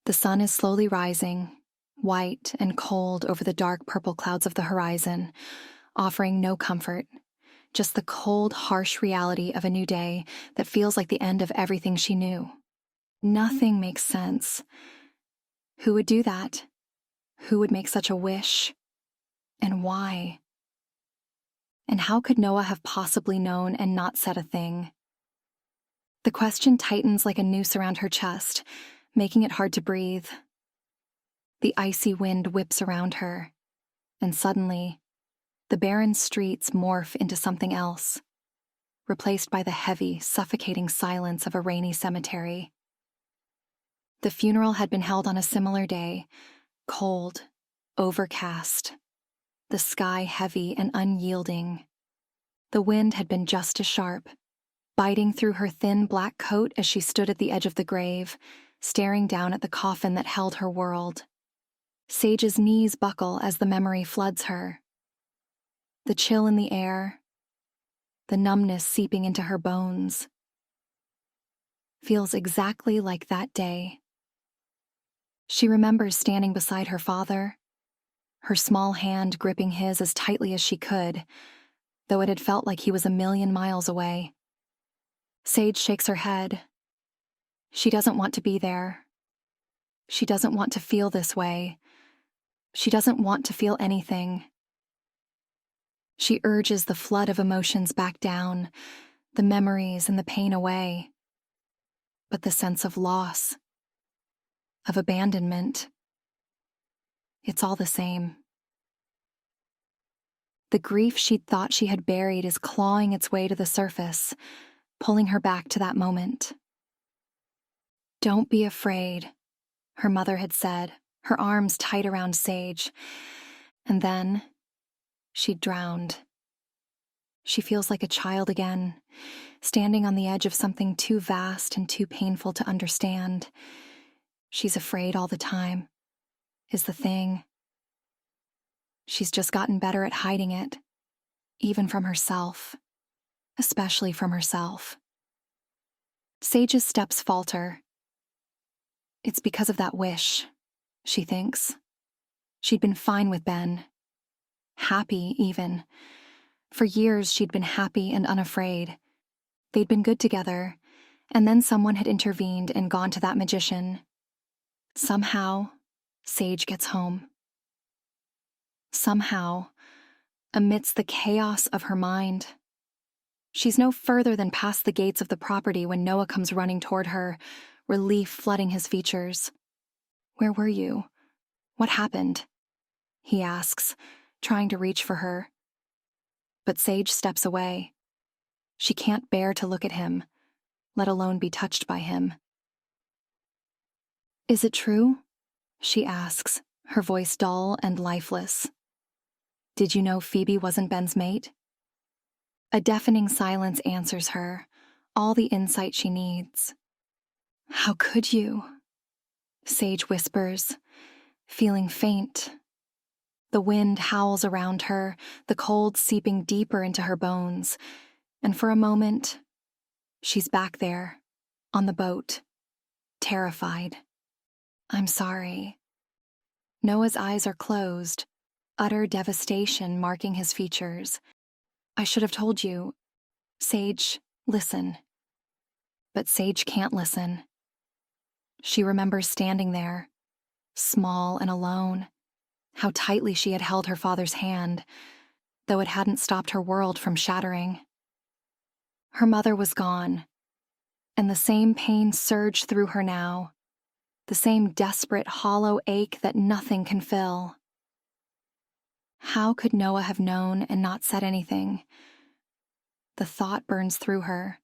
The sun is slowly rising, white and cold over the dark purple clouds of the horizon, offering no comfort, just the cold, harsh reality of a new day that feels like the end of everything she knew. Nothing makes sense. Who would do that? Who would make such a wish? And why? And how could Noah have possibly known and not said a thing? The question tightens like a noose around her chest, making it hard to breathe. The icy wind whips around her, and suddenly, the barren streets morph into something else, replaced by the heavy, suffocating silence of a rainy cemetery. The funeral had been held on a similar day, cold, overcast, the sky heavy and unyielding. The wind had been just as sharp, biting through her thin black coat as she stood at the edge of the grave, staring down at the coffin that held her world. Sage's knees buckle as the memory floods her. The chill in the air, the numbness seeping into her bones. Feels exactly like that day. She remembers standing beside her father, her small hand gripping his as tightly as she could, though it had felt like he was a million miles away. Sage shakes her head. She doesn't want to be there. She doesn't want to feel this way. She doesn't want to feel anything. She urges the flood of emotions back down, the memories and the pain away. But the sense of loss, of abandonment, it's all the same. The grief she'd thought she had buried is clawing its way to the surface, pulling her back to that moment. Don't be afraid, her mother had said, her arms tight around Sage. And then, she'd drowned. She feels like a child again, standing on the edge of something too vast and too painful to understand. She's afraid all the time, is the thing. She's just gotten better at hiding it, even from herself, especially from herself. Sage's steps falter. It's because of that wish, she thinks. She'd been fine with Ben. Happy, even. For years, she'd been happy and unafraid. They'd been good together, and then someone had intervened and gone to that magician. Somehow, Sage gets home. Somehow, amidst the chaos of her mind, she's no further than past the gates of the property when Noah comes running toward her, relief flooding his features. Where were you? What happened? he asks, trying to reach for her. But Sage steps away. She can't bear to look at him, let alone be touched by him. Is it true? She asks, her voice dull and lifeless. Did you know Phoebe wasn't Ben's mate? A deafening silence answers her, all the insight she needs. How could you? Sage whispers, feeling faint. The wind howls around her, the cold seeping deeper into her bones, and for a moment, she's back there, on the boat, terrified. I'm sorry. Noah's eyes are closed, utter devastation marking his features. I should have told you. Sage, listen. But Sage can't listen. She remembers standing there, small and alone, how tightly she had held her father's hand, though it hadn't stopped her world from shattering. Her mother was gone, and the same pain surged through her now, the same desperate, hollow ache that nothing can fill. How could Noah have known and not said anything? The thought burns through her,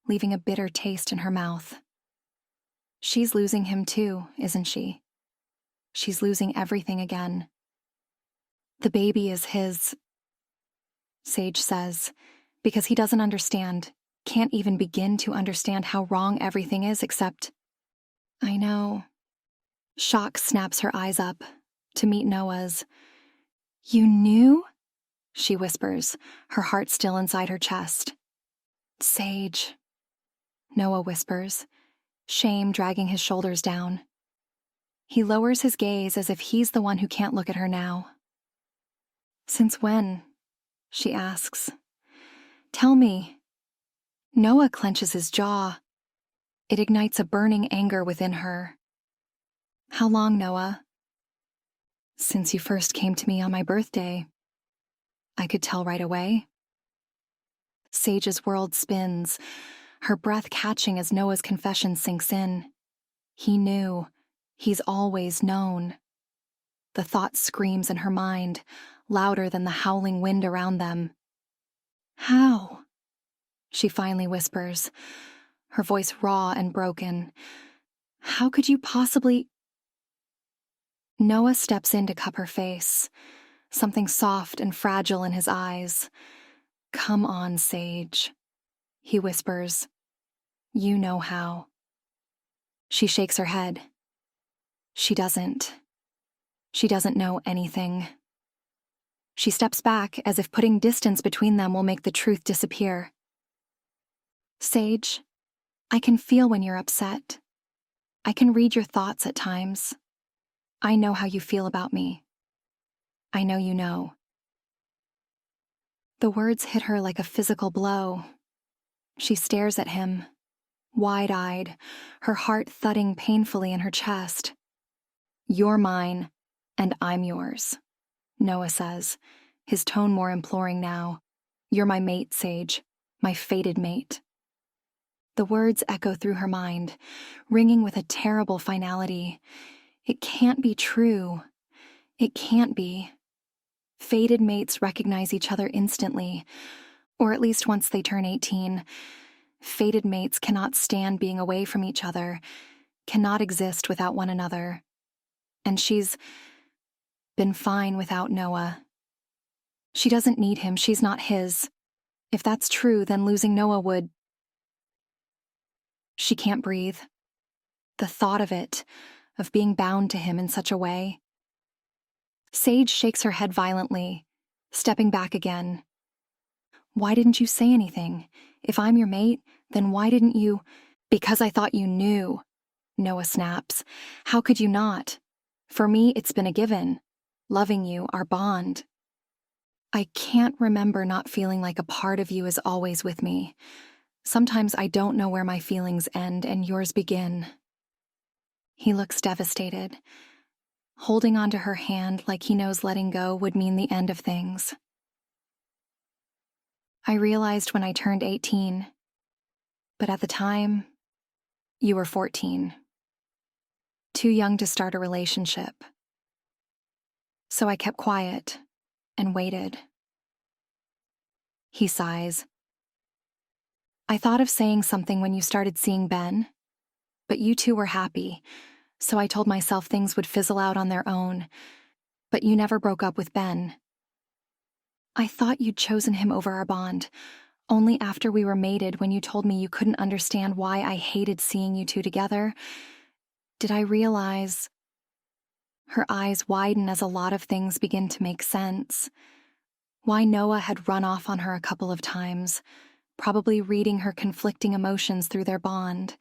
leaving a bitter taste in her mouth. She's losing him too, isn't she? She's losing everything again. The baby is his, Sage says, because he doesn't understand, can't even begin to understand how wrong everything is except, I know. Shock snaps her eyes up to meet Noah's. You knew? She whispers, her heart still inside her chest. Sage, Noah whispers, shame dragging his shoulders down. He lowers his gaze as if he's the one who can't look at her now. Since when? She asks. Tell me. Noah clenches his jaw. It ignites a burning anger within her. How long, Noah? Since you first came to me on my birthday. I could tell right away. Sage's world spins, her breath catching as Noah's confession sinks in. He knew. He's always known. The thought screams in her mind, louder than the howling wind around them. How? She finally whispers, her voice raw and broken. How could you possibly... Noah steps in to cup her face, something soft and fragile in his eyes. Come on, Sage, he whispers. You know how. She shakes her head. She doesn't. She doesn't know anything. She steps back as if putting distance between them will make the truth disappear. Sage, I can feel when you're upset. I can read your thoughts at times. I know how you feel about me. I know you know. The words hit her like a physical blow. She stares at him, wide-eyed, her heart thudding painfully in her chest. You're mine, and I'm yours, Noah says, his tone more imploring now. You're my mate, Sage, my fated mate. The words echo through her mind, ringing with a terrible finality. It can't be true. It can't be. Fated mates recognize each other instantly, or at least once they turn 18. Fated mates cannot stand being away from each other, cannot exist without one another. And she's been fine without Noah. She doesn't need him, she's not his. If that's true, then losing Noah would... She can't breathe. The thought of it, of being bound to him in such a way. Sage shakes her head violently, stepping back again. Why didn't you say anything? If I'm your mate, then why didn't you... Because I thought you knew, Noah snaps. How could you not? For me, it's been a given. Loving you, our bond. I can't remember not feeling like a part of you is always with me. Sometimes I don't know where my feelings end and yours begin. He looks devastated, holding onto her hand like he knows letting go would mean the end of things. I realized when I turned 18, but at the time, you were 14. Too young to start a relationship. So I kept quiet and waited. He sighs. I thought of saying something when you started seeing Ben, but you two were happy, so I told myself things would fizzle out on their own, but you never broke up with Ben. I thought you'd chosen him over our bond, only after we were mated when you told me you couldn't understand why I hated seeing you two together, did I realize. Her eyes widen as a lot of things begin to make sense. Why Noah had run off on her a couple of times, probably reading her conflicting emotions through their bond.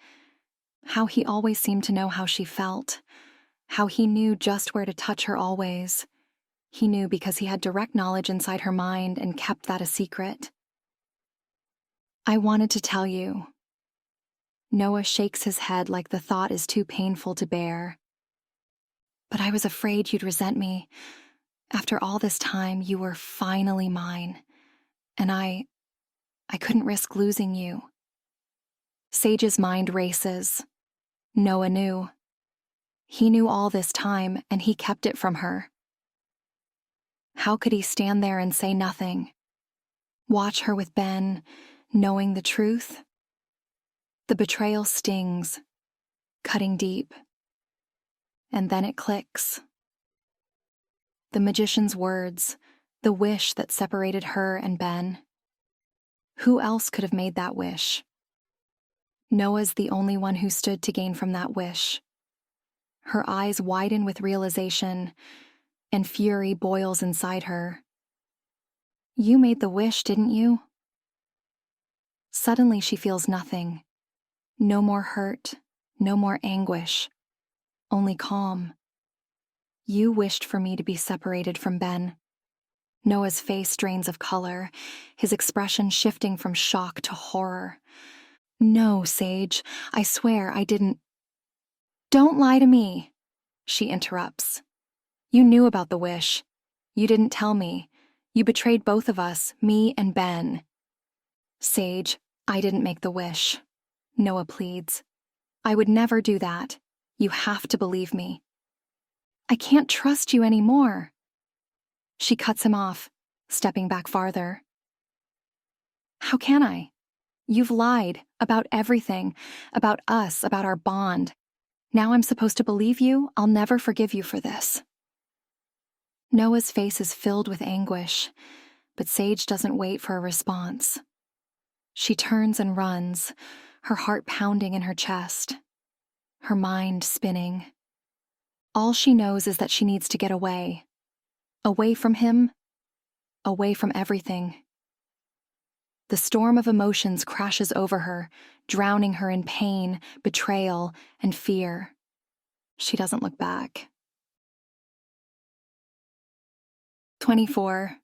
How he always seemed to know how she felt. How he knew just where to touch her always. He knew because he had direct knowledge inside her mind and kept that a secret. I wanted to tell you. Noah shakes his head like the thought is too painful to bear. But I was afraid you'd resent me. After all this time, you were finally mine. And I couldn't risk losing you. Sage's mind races. Noah knew. He knew all this time, and he kept it from her. How could he stand there and say nothing? Watch her with Ben, knowing the truth? The betrayal stings, cutting deep. And then it clicks. The magician's words, the wish that separated her and Ben. Who else could have made that wish? Noah's the only one who stood to gain from that wish. Her eyes widen with realization, and fury boils inside her. You made the wish, didn't you? Suddenly she feels nothing. No more hurt, no more anguish, only calm. You wished for me to be separated from Ben. Noah's face drains of color, his expression shifting from shock to horror. No, Sage, I swear I didn't. Don't lie to me, she interrupts. You knew about the wish. You didn't tell me. You betrayed both of us, me and Ben. Sage, I didn't make the wish. Noah pleads. I would never do that. You have to believe me. I can't trust you anymore. She cuts him off, stepping back farther. How can I? You've lied about everything, about us, about our bond. Now I'm supposed to believe you? I'll never forgive you for this. Noah's face is filled with anguish, but Sage doesn't wait for a response. She turns and runs, her heart pounding in her chest, her mind spinning. All she knows is that she needs to get away. Away from him, away from everything. The storm of emotions crashes over her, drowning her in pain, betrayal, and fear. She doesn't look back. 24.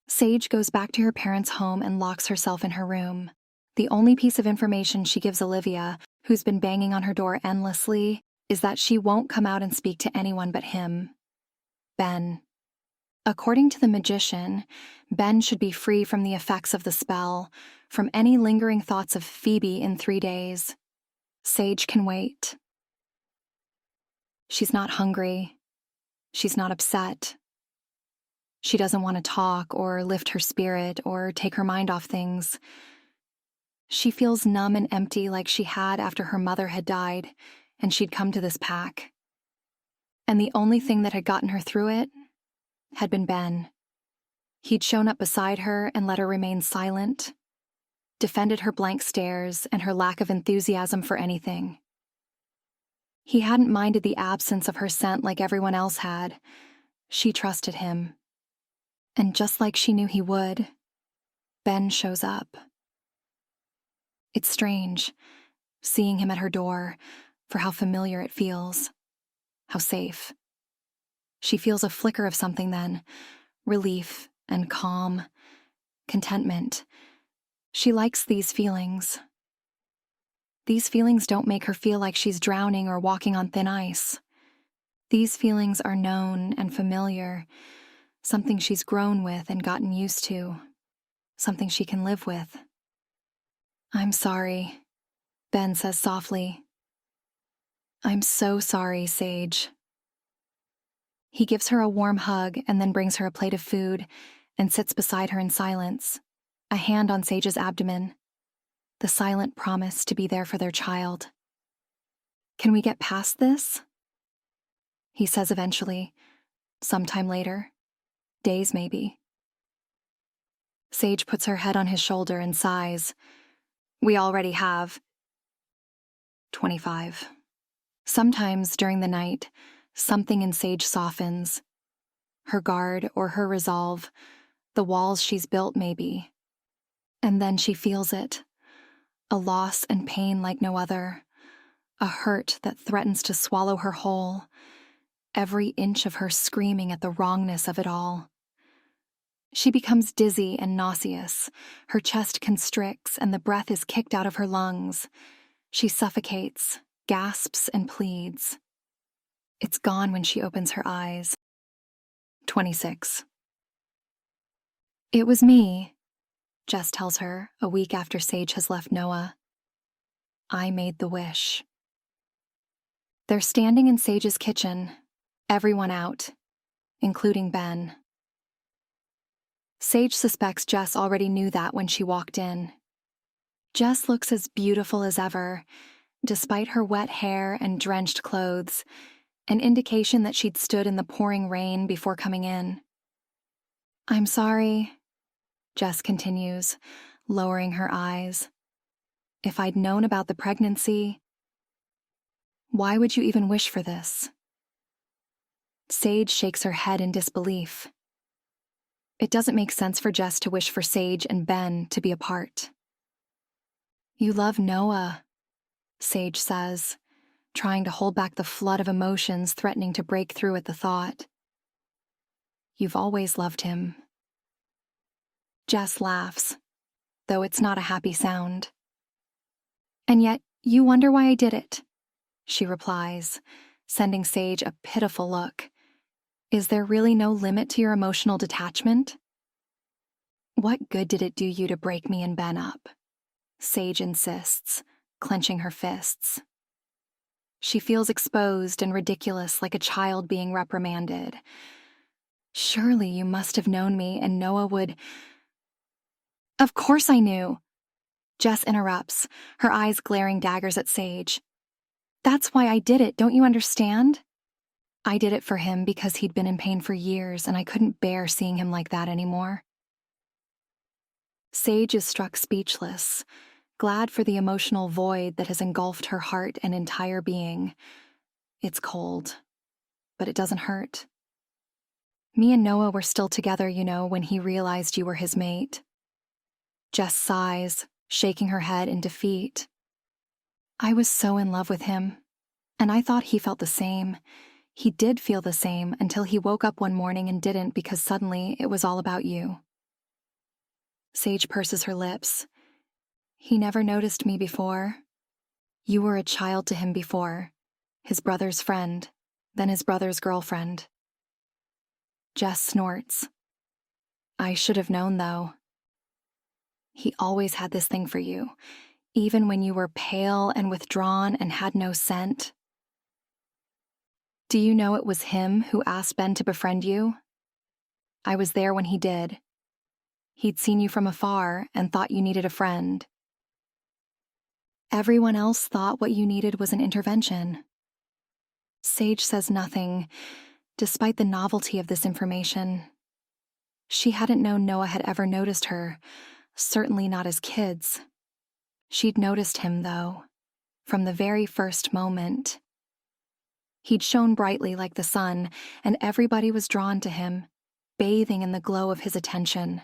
Sage goes back to her parents' home and locks herself in her room. The only piece of information she gives Olivia, who's been banging on her door endlessly, is that she won't come out and speak to anyone but him. Ben. According to the magician, Ben should be free from the effects of the spell, from any lingering thoughts of Phoebe in 3 days. Sage can wait. She's not hungry. She's not upset. She doesn't want to talk or lift her spirit or take her mind off things. She feels numb and empty like she had after her mother had died and she'd come to this pack. And the only thing that had gotten her through it had been Ben. He'd shown up beside her and let her remain silent, defended her blank stares and her lack of enthusiasm for anything. He hadn't minded the absence of her scent like everyone else had. She trusted him. And just like she knew he would, Ben shows up. It's strange, seeing him at her door, for how familiar it feels, how safe. She feels a flicker of something then, relief and calm, contentment. She likes these feelings. These feelings don't make her feel like she's drowning or walking on thin ice. These feelings are known and familiar, something she's grown with and gotten used to, something she can live with. I'm sorry, Ben says softly. I'm so sorry, Sage. He gives her a warm hug and then brings her a plate of food and sits beside her in silence, a hand on Sage's abdomen, the silent promise to be there for their child. "Can we get past this?" he says eventually, sometime later, days maybe. Sage puts her head on his shoulder and sighs. "We already have." 25. Sometimes during the night, something in Sage softens. Her guard or her resolve, the walls she's built maybe. And then she feels it. A loss and pain like no other. A hurt that threatens to swallow her whole. Every inch of her screaming at the wrongness of it all. She becomes dizzy and nauseous. Her chest constricts and the breath is kicked out of her lungs. She suffocates, gasps and pleads. It's gone when she opens her eyes. 26. "It was me," Jess tells her a week after Sage has left Noah. "I made the wish." They're standing in Sage's kitchen, everyone out, including Ben. Sage suspects Jess already knew that when she walked in. Jess looks as beautiful as ever, despite her wet hair and drenched clothes, an indication that she'd stood in the pouring rain before coming in. "I'm sorry," Jess continues, lowering her eyes. "If I'd known about the pregnancy..." "Why would you even wish for this?" Sage shakes her head in disbelief. It doesn't make sense for Jess to wish for Sage and Ben to be apart. "You love Noah," Sage says, trying to hold back the flood of emotions threatening to break through at the thought. "You've always loved him." Jess laughs, though it's not a happy sound. "And yet, you wonder why I did it," she replies, sending Sage a pitiful look. "Is there really no limit to your emotional detachment?" "What good did it do you to break me and Ben up?" Sage insists, clenching her fists. She feels exposed and ridiculous, like a child being reprimanded. "Surely you must have known me and Noah would..." "Of course I knew," Jess interrupts, her eyes glaring daggers at Sage. "That's why I did it, don't you understand? I did it for him because he'd been in pain for years and I couldn't bear seeing him like that anymore." Sage is struck speechless, glad for the emotional void that has engulfed her heart and entire being. It's cold, but it doesn't hurt. "Me and Noah were still together, when he realized you were his mate." Jess sighs, shaking her head in defeat. "I was so in love with him, and I thought he felt the same. He did feel the same until he woke up one morning and didn't because suddenly it was all about you." Sage purses her lips. "He never noticed me before. You were a child to him before, his brother's friend, then his brother's girlfriend." Jess snorts. "I should have known, though. He always had this thing for you, even when you were pale and withdrawn and had no scent. Do you know it was him who asked Ben to befriend you? I was there when he did. He'd seen you from afar and thought you needed a friend. Everyone else thought what you needed was an intervention." Sage says nothing, despite the novelty of this information. She hadn't known Noah had ever noticed her, certainly not as kids. She'd noticed him, though, from the very first moment. He'd shone brightly like the sun, and everybody was drawn to him, bathing in the glow of his attention.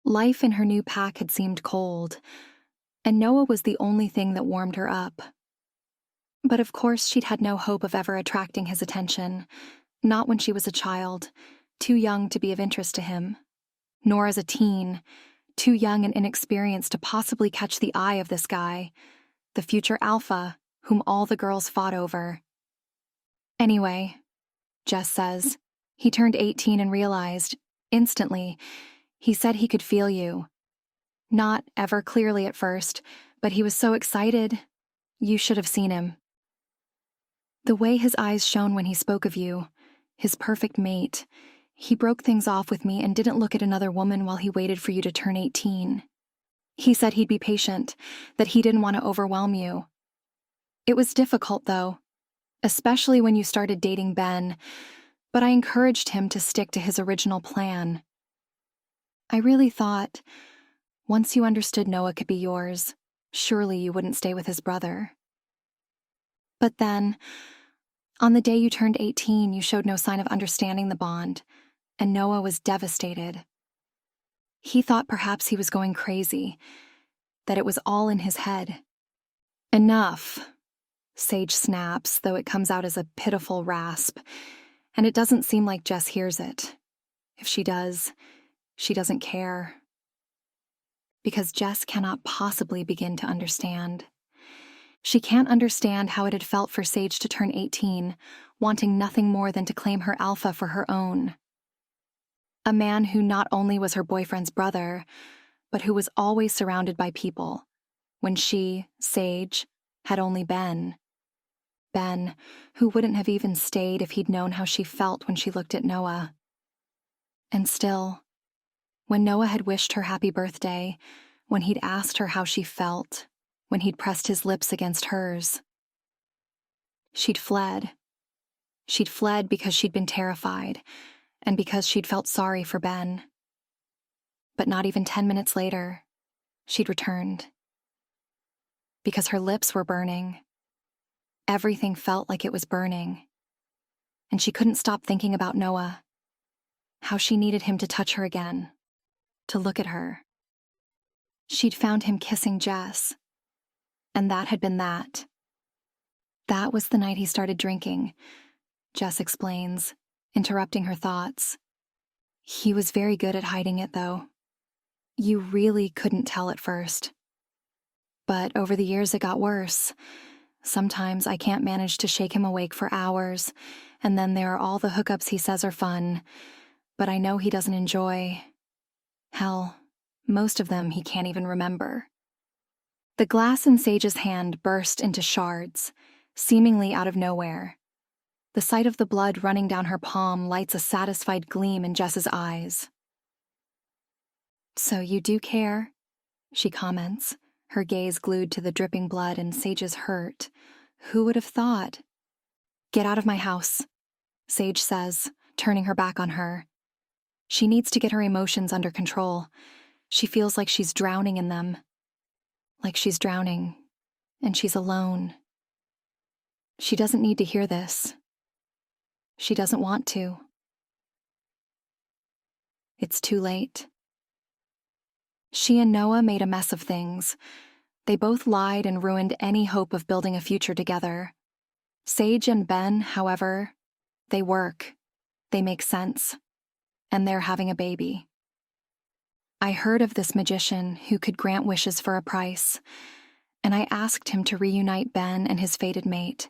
Life in her new pack had seemed cold, and Noah was the only thing that warmed her up. But of course she'd had no hope of ever attracting his attention, not when she was a child, too young to be of interest to him, nor as a teen, too young and inexperienced to possibly catch the eye of this guy, the future alpha whom all the girls fought over. "Anyway," Jess says, "he turned 18 and realized, instantly, he said he could feel you. Not ever clearly at first, but he was so excited. You should have seen him. The way his eyes shone when he spoke of you, his perfect mate. He broke things off with me and didn't look at another woman while he waited for you to turn 18. He said he'd be patient, that he didn't want to overwhelm you. It was difficult, though, especially when you started dating Ben, but I encouraged him to stick to his original plan. I really thought, once you understood Noah could be yours, surely you wouldn't stay with his brother. But then, on the day you turned 18, you showed no sign of understanding the bond, and Noah was devastated. He thought perhaps he was going crazy, that it was all in his head. Enough, Sage snaps, though it comes out as a pitiful rasp, and it doesn't seem like Jess hears it. If she does, she doesn't care. Because Jess cannot possibly begin to understand. She can't understand how it had felt for Sage to turn 18, wanting nothing more than to claim her alpha for her own. A man who not only was her boyfriend's brother, but who was always surrounded by people, when she, Sage, had only Ben. Ben, who wouldn't have even stayed if he'd known how she felt when she looked at Noah. And still, when Noah had wished her happy birthday, when he'd asked her how she felt, when he'd pressed his lips against hers, she'd fled. She'd fled because she'd been terrified, and because she'd felt sorry for Ben. But not even 10 minutes later, she'd returned. Because her lips were burning. Everything felt like it was burning. And she couldn't stop thinking about Noah. How she needed him to touch her again. To look at her. She'd found him kissing Jess. And that had been that. That was the night he started drinking, Jess explains, interrupting her thoughts. He was very good at hiding it, though. You really couldn't tell at first. But over the years it got worse. Sometimes I can't manage to shake him awake for hours, and then there are all the hookups he says are fun, but I know he doesn't enjoy. Hell, most of them he can't even remember. The glass in Sage's hand burst into shards, seemingly out of nowhere. The sight of the blood running down her palm lights a satisfied gleam in Jess's eyes. So you do care? She comments, her gaze glued to the dripping blood and Sage's hurt. Who would have thought? Get out of my house, Sage says, turning her back on her. She needs to get her emotions under control. She feels like she's drowning in them. Like she's drowning, and she's alone. She doesn't need to hear this. She doesn't want to. It's too late. She and Noah made a mess of things. They both lied and ruined any hope of building a future together. Sage and Ben, however, they work. They make sense. And they're having a baby. I heard of this magician who could grant wishes for a price, and I asked him to reunite Ben and his fated mate.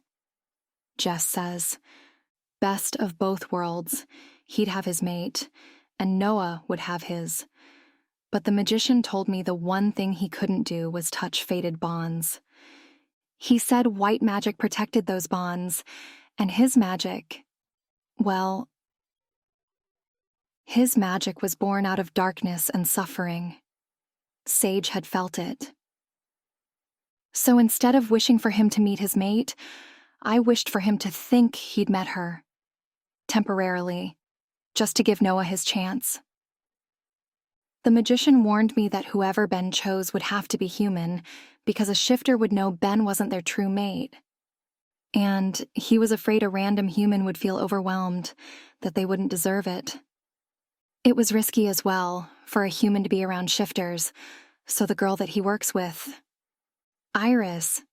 Jess says, best of both worlds, he'd have his mate, and Noah would have his. But the magician told me the one thing he couldn't do was touch fated bonds. He said white magic protected those bonds, and his magic, well, his magic was born out of darkness and suffering. Sage had felt it. So instead of wishing for him to meet his mate, I wished for him to think he'd met her. Temporarily, just to give Noah his chance. The magician warned me that whoever Ben chose would have to be human, because a shifter would know Ben wasn't their true mate. And he was afraid a random human would feel overwhelmed, that they wouldn't deserve it. It was risky as well, for a human to be around shifters, so the girl that he works with... Iris.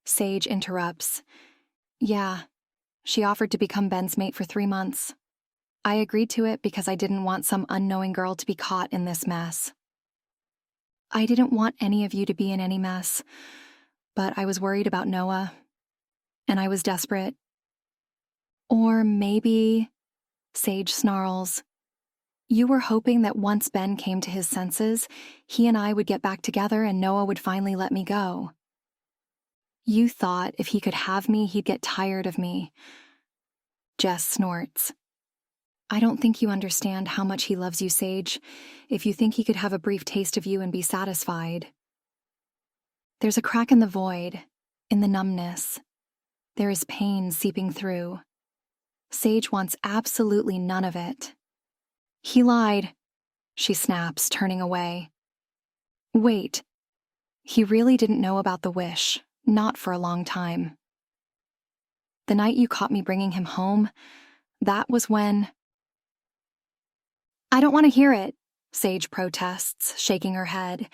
Sage interrupts. Yeah, she offered to become Ben's mate for 3 months. I agreed to it because I didn't want some unknowing girl to be caught in this mess. I didn't want any of you to be in any mess, but I was worried about Noah, and I was desperate. Or maybe, Sage snarls, you were hoping that once Ben came to his senses, he and I would get back together and Noah would finally let me go. You thought if he could have me, he'd get tired of me. Jess snorts. I don't think you understand how much he loves you, Sage, if you think he could have a brief taste of you and be satisfied. There's a crack in the void, in the numbness. There is pain seeping through. Sage wants absolutely none of it. He lied, she snaps, turning away. Wait. He really didn't know about the wish, not for a long time. The night you caught me bringing him home, that was when... I don't want to hear it, Sage protests, shaking her head.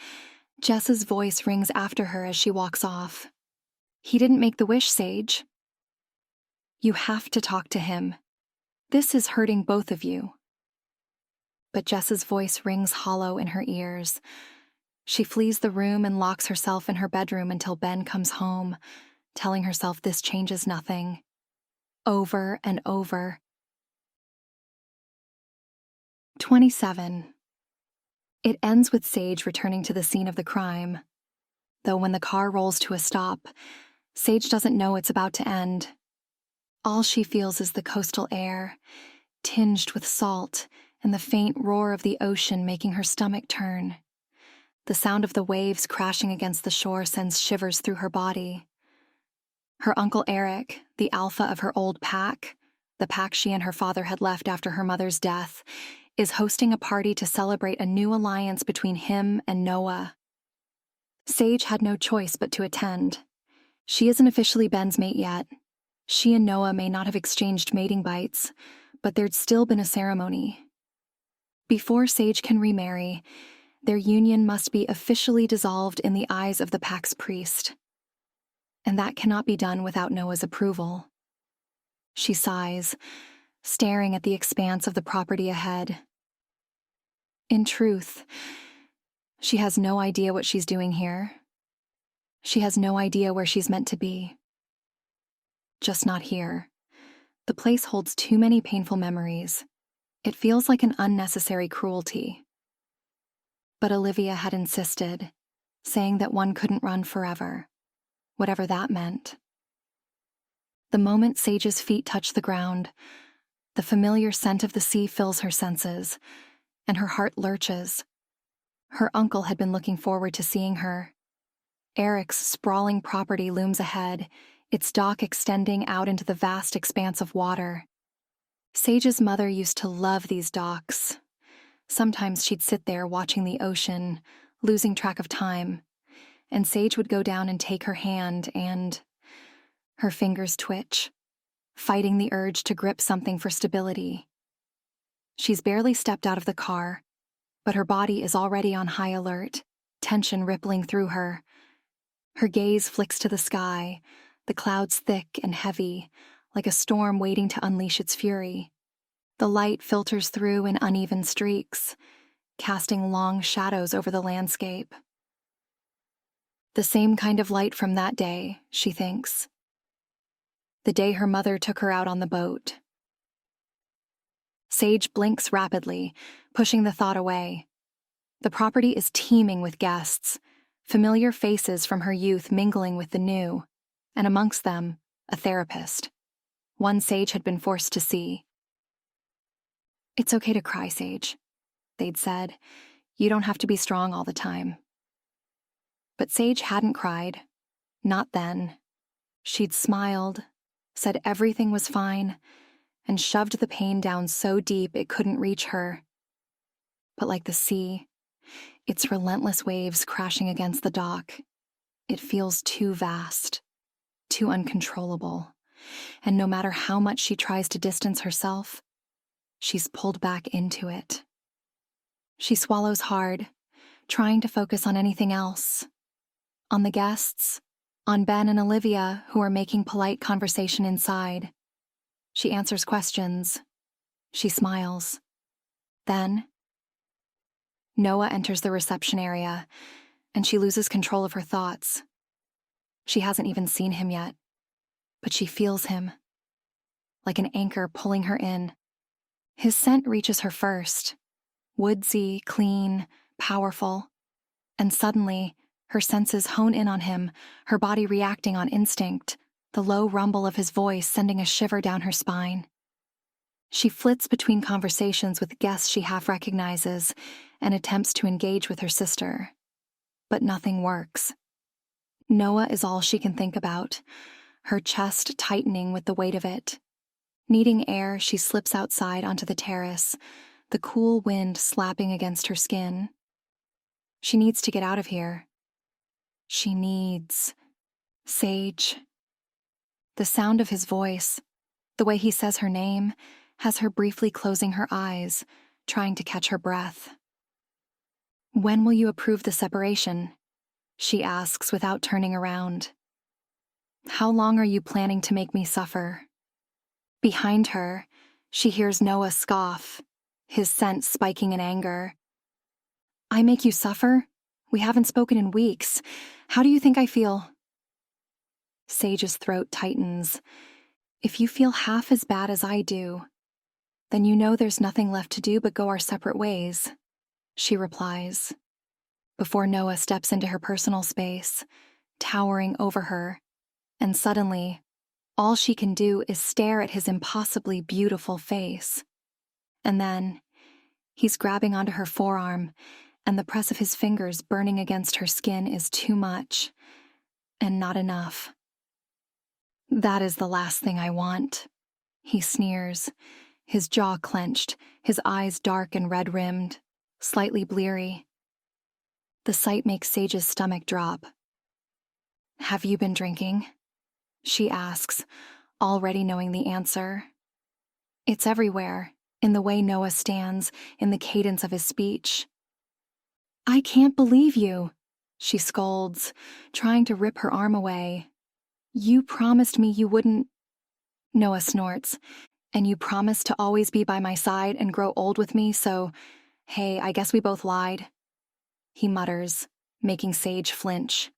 Jess's voice rings after her as she walks off. He didn't make the wish, Sage. You have to talk to him. This is hurting both of you. But Jess's voice rings hollow in her ears. She flees the room and locks herself in her bedroom until Ben comes home, telling herself this changes nothing. Over and over. 27. It ends with Sage returning to the scene of the crime. Though when the car rolls to a stop, Sage doesn't know it's about to end. All she feels is the coastal air, tinged with salt, and the faint roar of the ocean making her stomach turn. The sound of the waves crashing against the shore sends shivers through her body. Her Uncle Eric, the alpha of her old pack, the pack she and her father had left after her mother's death, is hosting a party to celebrate a new alliance between him and Noah. Sage had no choice but to attend. She isn't officially Ben's mate yet. She and Noah may not have exchanged mating bites, but there'd still been a ceremony. Before Sage can remarry, their union must be officially dissolved in the eyes of the pack's priest. And that cannot be done without Noah's approval. She sighs, staring at the expanse of the property ahead. In truth, she has no idea what she's doing here. She has no idea where she's meant to be. Just not here. The place holds too many painful memories. It feels like an unnecessary cruelty. But Olivia had insisted, saying that one couldn't run forever, whatever that meant. The moment Sage's feet touch the ground, the familiar scent of the sea fills her senses, and her heart lurches. Her uncle had been looking forward to seeing her. Eric's sprawling property looms ahead, its dock extending out into the vast expanse of water. Sage's mother used to love these docks. Sometimes she'd sit there watching the ocean, losing track of time, and Sage would go down and take her hand and... Her fingers twitch, fighting the urge to grip something for stability. She's barely stepped out of the car, but her body is already on high alert, tension rippling through her. Her gaze flicks to the sky, the clouds thick and heavy, like a storm waiting to unleash its fury. The light filters through in uneven streaks, casting long shadows over the landscape. The same kind of light from that day, she thinks. The day her mother took her out on the boat. Sage blinks rapidly, pushing the thought away. The property is teeming with guests, familiar faces from her youth mingling with the new, and amongst them, a therapist. One Sage had been forced to see. It's okay to cry, Sage, they'd said. You don't have to be strong all the time. But Sage hadn't cried. Not then. She'd smiled, said everything was fine, and shoved the pain down so deep it couldn't reach her. But like the sea, its relentless waves crashing against the dock, it feels too vast, too uncontrollable, and no matter how much she tries to distance herself, she's pulled back into it. She swallows hard, trying to focus on anything else. On the guests, on Ben and Olivia, who are making polite conversation inside. She answers questions. She smiles. Then, Noah enters the reception area, and she loses control of her thoughts. She hasn't even seen him yet, but she feels him, like an anchor pulling her in. His scent reaches her first, woodsy, clean, powerful, and suddenly, her senses hone in on him, her body reacting on instinct, the low rumble of his voice sending a shiver down her spine. She flits between conversations with guests she half recognizes and attempts to engage with her sister. But nothing works. Noah is all she can think about, her chest tightening with the weight of it. Needing air, she slips outside onto the terrace, the cool wind slapping against her skin. She needs to get out of here. She needs Sage. The sound of his voice, the way he says her name, has her briefly closing her eyes, trying to catch her breath. "When will you approve the separation?" she asks without turning around. "How long are you planning to make me suffer?" Behind her, she hears Noah scoff, his scent spiking in anger. "I make you suffer? We haven't spoken in weeks. How do you think I feel?" Sage's throat tightens. "If you feel half as bad as I do, then you know there's nothing left to do but go our separate ways," she replies, before Noah steps into her personal space, towering over her, and suddenly, all she can do is stare at his impossibly beautiful face. And then, he's grabbing onto her forearm, and the press of his fingers burning against her skin is too much, and not enough. "That is the last thing I want," he sneers, his jaw clenched, his eyes dark and red-rimmed, slightly bleary. The sight makes Sage's stomach drop. "Have you been drinking?" she asks, already knowing the answer. It's everywhere, in the way Noah stands, in the cadence of his speech. "I can't believe you," she scolds, trying to rip her arm away. "You promised me you wouldn't—" Noah snorts. "And you promised to always be by my side and grow old with me, so, hey, I guess we both lied," he mutters, making Sage flinch.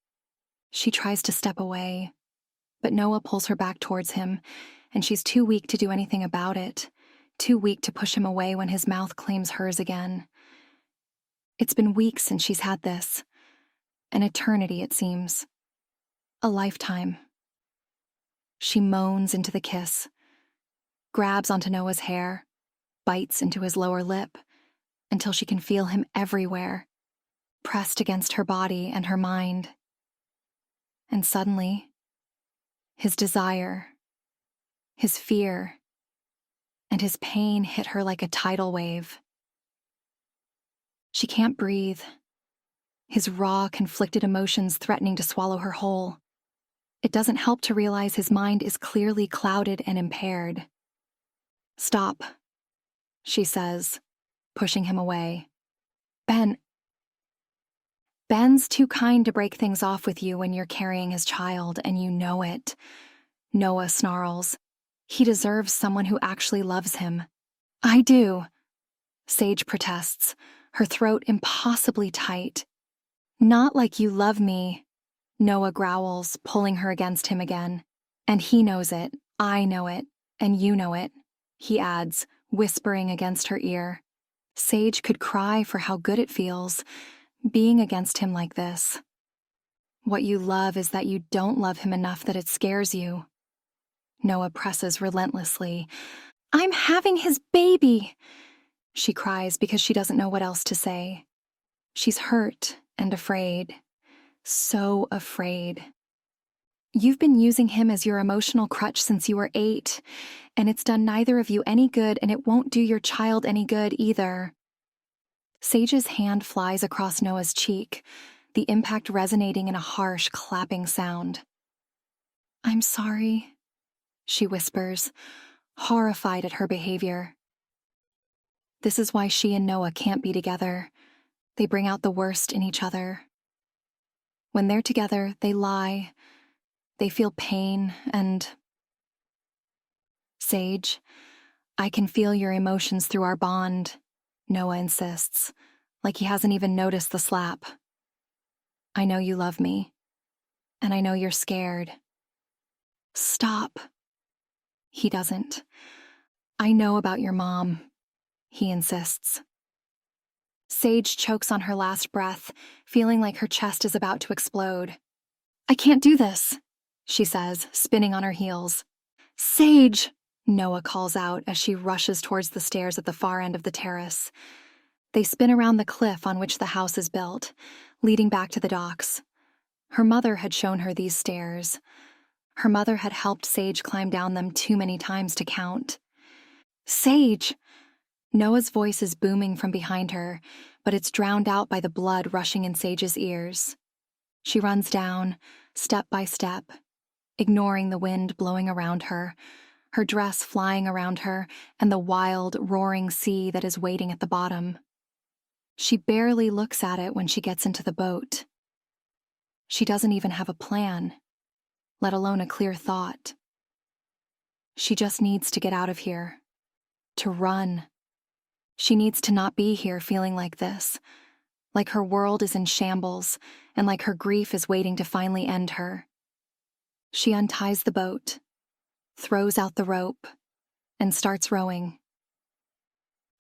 She tries to step away, but Noah pulls her back towards him, and she's too weak to do anything about it, too weak to push him away when his mouth claims hers again. It's been weeks since she's had this. An eternity, it seems. A lifetime. She moans into the kiss, grabs onto Noah's hair, bites into his lower lip, until she can feel him everywhere, pressed against her body and her mind. And suddenly, his desire, his fear, and his pain hit her like a tidal wave. She can't breathe, his raw, conflicted emotions threatening to swallow her whole. It doesn't help to realize his mind is clearly clouded and impaired. "Stop," she says, pushing him away. Ben's too kind to break things off with you when you're carrying his child, and you know it," Noah snarls. "He deserves someone who actually loves him." "I do," Sage protests, her throat impossibly tight. "Not like you love me," Noah growls, pulling her against him again. "And he knows it, I know it, and you know it," he adds, whispering against her ear. Sage could cry for how good it feels, being against him like this. "What you love is that you don't love him enough that it scares you." Noah presses relentlessly. "I'm having his baby!" she cries because she doesn't know what else to say. She's hurt and afraid. So afraid. "You've been using him as your emotional crutch since you were 8, and it's done neither of you any good, and it won't do your child any good either." Sage's hand flies across Noah's cheek, the impact resonating in a harsh, clapping sound. "I'm sorry," she whispers, horrified at her behavior. This is why she and Noah can't be together. They bring out the worst in each other. When they're together, they lie. They feel pain and... "Sage, I can feel your emotions through our bond," Noah insists, like he hasn't even noticed the slap. "I know you love me, and I know you're scared." "Stop." He doesn't. "I know about your mom," he insists. Sage chokes on her last breath, feeling like her chest is about to explode. "I can't do this," she says, spinning on her heels. "Sage," Noah calls out as she rushes towards the stairs at the far end of the terrace. They spin around the cliff on which the house is built, leading back to the docks. Her mother had shown her these stairs. Her mother had helped Sage climb down them too many times to count. "Sage!" Noah's voice is booming from behind her, but it's drowned out by the blood rushing in Sage's ears. She runs down, step by step, ignoring the wind blowing around her, her dress flying around her, and the wild, roaring sea that is waiting at the bottom. She barely looks at it when she gets into the boat. She doesn't even have a plan, let alone a clear thought. She just needs to get out of here, to run. She needs to not be here feeling like this, like her world is in shambles and like her grief is waiting to finally end her. She unties the boat, throws out the rope, and starts rowing.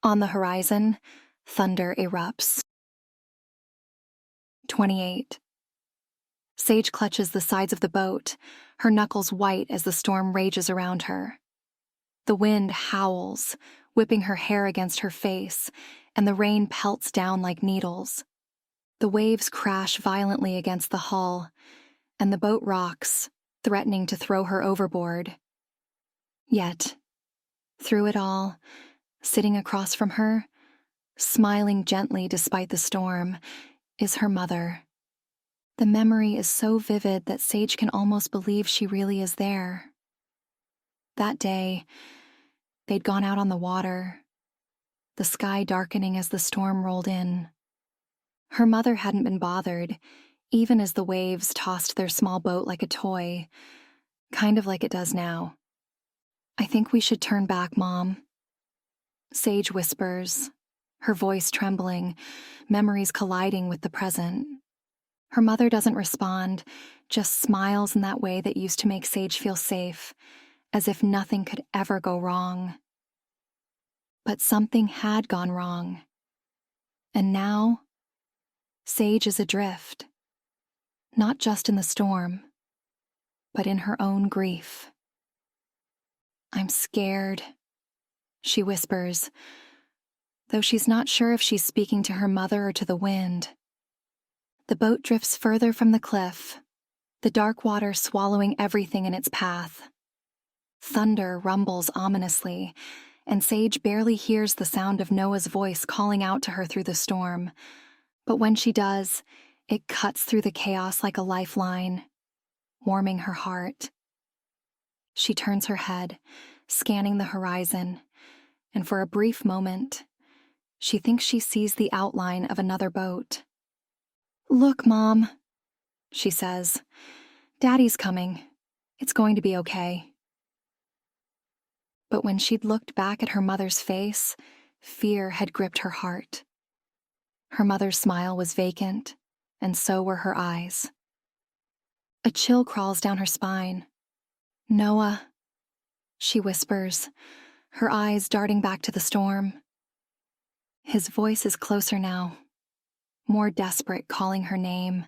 On the horizon, thunder erupts. 28. Sage clutches the sides of the boat, her knuckles white as the storm rages around her. The wind howls, whipping her hair against her face, and the rain pelts down like needles. The waves crash violently against the hull, and the boat rocks, threatening to throw her overboard. Yet, through it all, sitting across from her, smiling gently despite the storm, is her mother. The memory is so vivid that Sage can almost believe she really is there. That day, they'd gone out on the water, the sky darkening as the storm rolled in. Her mother hadn't been bothered, even as the waves tossed their small boat like a toy, kind of like it does now. "I think we should turn back, Mom." Sage whispers, her voice trembling, memories colliding with the present. Her mother doesn't respond, just smiles in that way that used to make Sage feel safe, as if nothing could ever go wrong. But something had gone wrong. And now, Sage is adrift. Not just in the storm, but in her own grief. "I'm scared," she whispers, though she's not sure if she's speaking to her mother or to the wind. The boat drifts further from the cliff, the dark water swallowing everything in its path. Thunder rumbles ominously, and Sage barely hears the sound of Noah's voice calling out to her through the storm. But when she does, it cuts through the chaos like a lifeline, warming her heart. She turns her head, scanning the horizon, and for a brief moment, she thinks she sees the outline of another boat. "Look, Mom," she says. "Daddy's coming. It's going to be okay." But when she'd looked back at her mother's face, fear had gripped her heart. Her mother's smile was vacant, and so were her eyes. A chill crawls down her spine. "Noah," she whispers, her eyes darting back to the storm. His voice is closer now, more desperate, calling her name.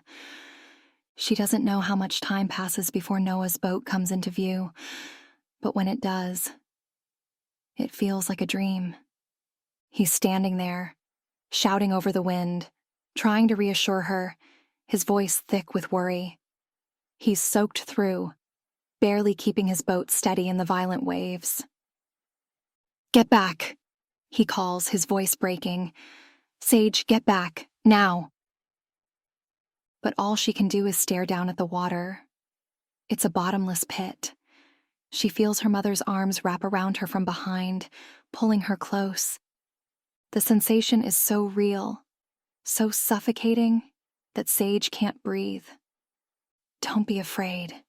She doesn't know how much time passes before Noah's boat comes into view, but when it does, it feels like a dream. He's standing there, shouting over the wind, trying to reassure her, his voice thick with worry. He's soaked through, barely keeping his boat steady in the violent waves. "Get back," he calls, his voice breaking. "Sage, get back, now." But all she can do is stare down at the water. It's a bottomless pit. She feels her mother's arms wrap around her from behind, pulling her close. The sensation is so real, so suffocating, that Sage can't breathe. "Don't be afraid,"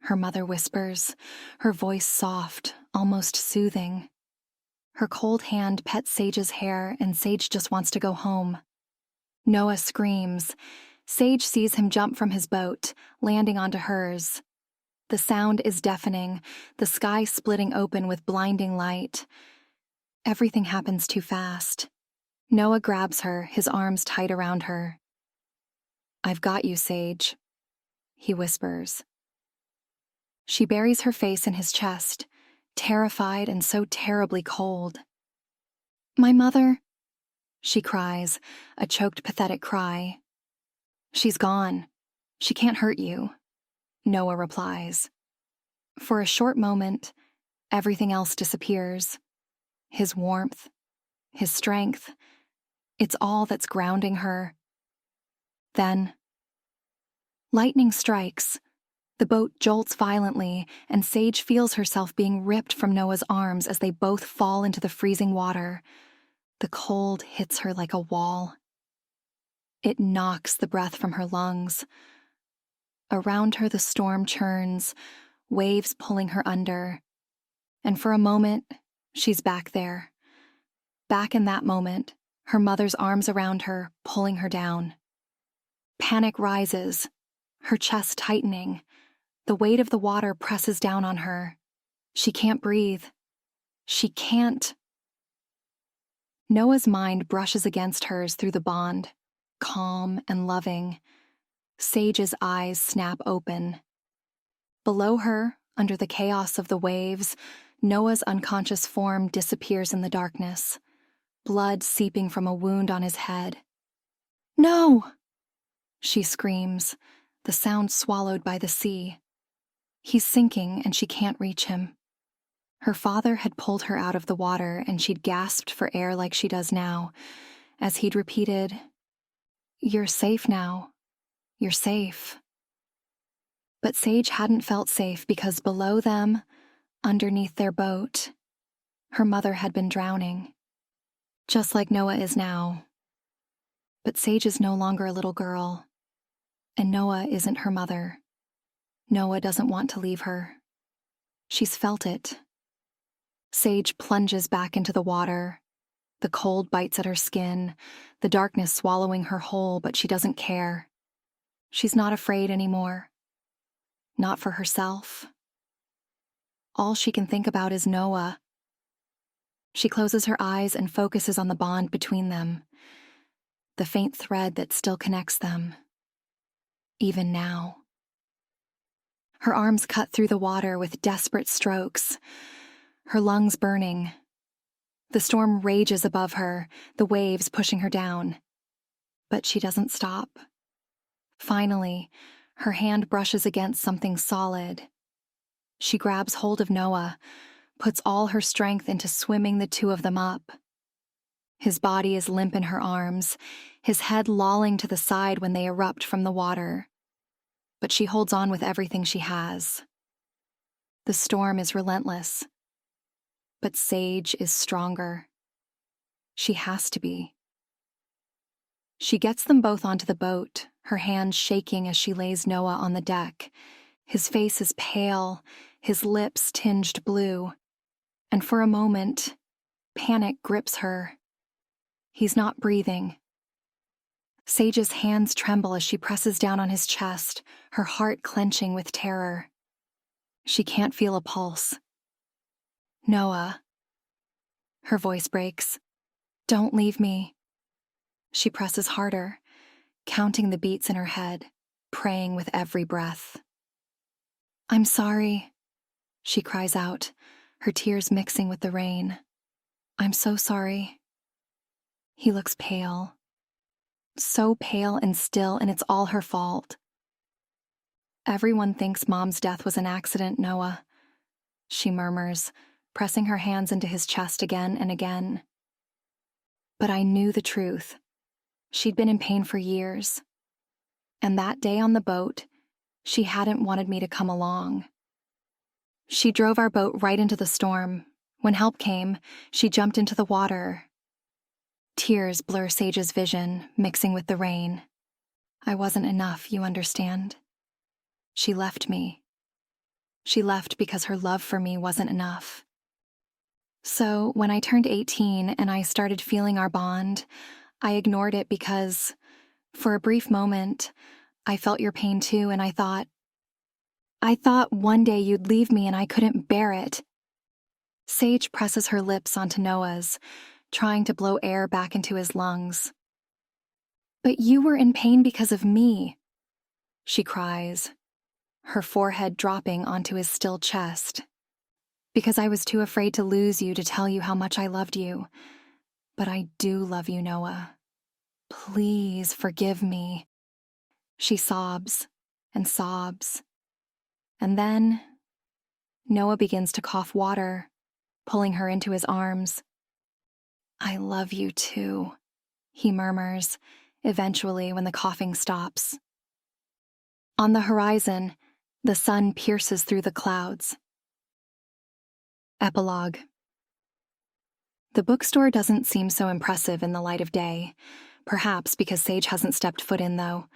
her mother whispers, her voice soft, almost soothing. Her cold hand pets Sage's hair, and Sage just wants to go home. Noah screams. Sage sees him jump from his boat, landing onto hers. The sound is deafening, the sky splitting open with blinding light. Everything happens too fast. Noah grabs her, his arms tight around her. "I've got you, Sage," he whispers. She buries her face in his chest, terrified and so terribly cold. "My mother," she cries, a choked, pathetic cry. "She's gone. She can't hurt you," Noah replies. For a short moment, everything else disappears. His warmth, his strength, it's all that's grounding her. Then, lightning strikes. The boat jolts violently, and Sage feels herself being ripped from Noah's arms as they both fall into the freezing water. The cold hits her like a wall. It knocks the breath from her lungs. Around her, the storm churns, waves pulling her under. And for a moment, she's back there. Back in that moment, her mother's arms around her, pulling her down. Panic rises, her chest tightening. The weight of the water presses down on her. She can't breathe. She can't. Noah's mind brushes against hers through the bond, calm and loving. Sage's eyes snap open. Below her, under the chaos of the waves, Noah's unconscious form disappears in the darkness, blood seeping from a wound on his head. "No!" she screams, the sound swallowed by the sea. He's sinking and she can't reach him. Her father had pulled her out of the water and she'd gasped for air like she does now, as he'd repeated, "You're safe now. You're safe." But Sage hadn't felt safe because below them, underneath their boat, her mother had been drowning, just like Noah is now. But Sage is no longer a little girl, and Noah isn't her mother. Noah doesn't want to leave her. She's felt it. Sage plunges back into the water. The cold bites at her skin, the darkness swallowing her whole, but she doesn't care. She's not afraid anymore. Not for herself. All she can think about is Noah. She closes her eyes and focuses on the bond between them, the faint thread that still connects them, even now. Her arms cut through the water with desperate strokes, her lungs burning. The storm rages above her, the waves pushing her down. But she doesn't stop. Finally, her hand brushes against something solid. She grabs hold of Noah, puts all her strength into swimming the two of them up. His body is limp in her arms, his head lolling to the side when they erupt from the water. But she holds on with everything she has. The storm is relentless. But Sage is stronger. She has to be. She gets them both onto the boat, her hands shaking as she lays Noah on the deck. His face is pale, his lips tinged blue. And for a moment, panic grips her. He's not breathing. Sage's hands tremble as she presses down on his chest, her heart clenching with terror. She can't feel a pulse. "Noah." Her voice breaks. "Don't leave me." She presses harder, counting the beats in her head, praying with every breath. "I'm sorry," she cries out, her tears mixing with the rain. "I'm so sorry." He looks pale. So pale and still, and it's all her fault. "Everyone thinks Mom's death was an accident, Noah," she murmurs, pressing her hands into his chest again and again. But I knew the truth. She'd been in pain for years. And that day on the boat, she hadn't wanted me to come along. She drove our boat right into the storm. When help came, she jumped into the water. Tears blur Sage's vision, mixing with the rain. I wasn't enough, you understand? She left me. She left because her love for me wasn't enough. So when I turned 18 and I started feeling our bond, I ignored it because, for a brief moment, I felt your pain too, and I thought one day you'd leave me and I couldn't bear it. Sage presses her lips onto Noah's, trying to blow air back into his lungs. "But you were in pain because of me," she cries, her forehead dropping onto his still chest. because I was too afraid to lose you to tell you how much I loved you. But I do love you, Noah. Please forgive me." She sobs and sobs. And then Noah begins to cough water, pulling her into his arms. "I love you too," he murmurs, eventually when the coughing stops. On the horizon, the sun pierces through the clouds. Epilogue. The bookstore doesn't seem so impressive in the light of day, perhaps because Sage hasn't stepped foot in, though.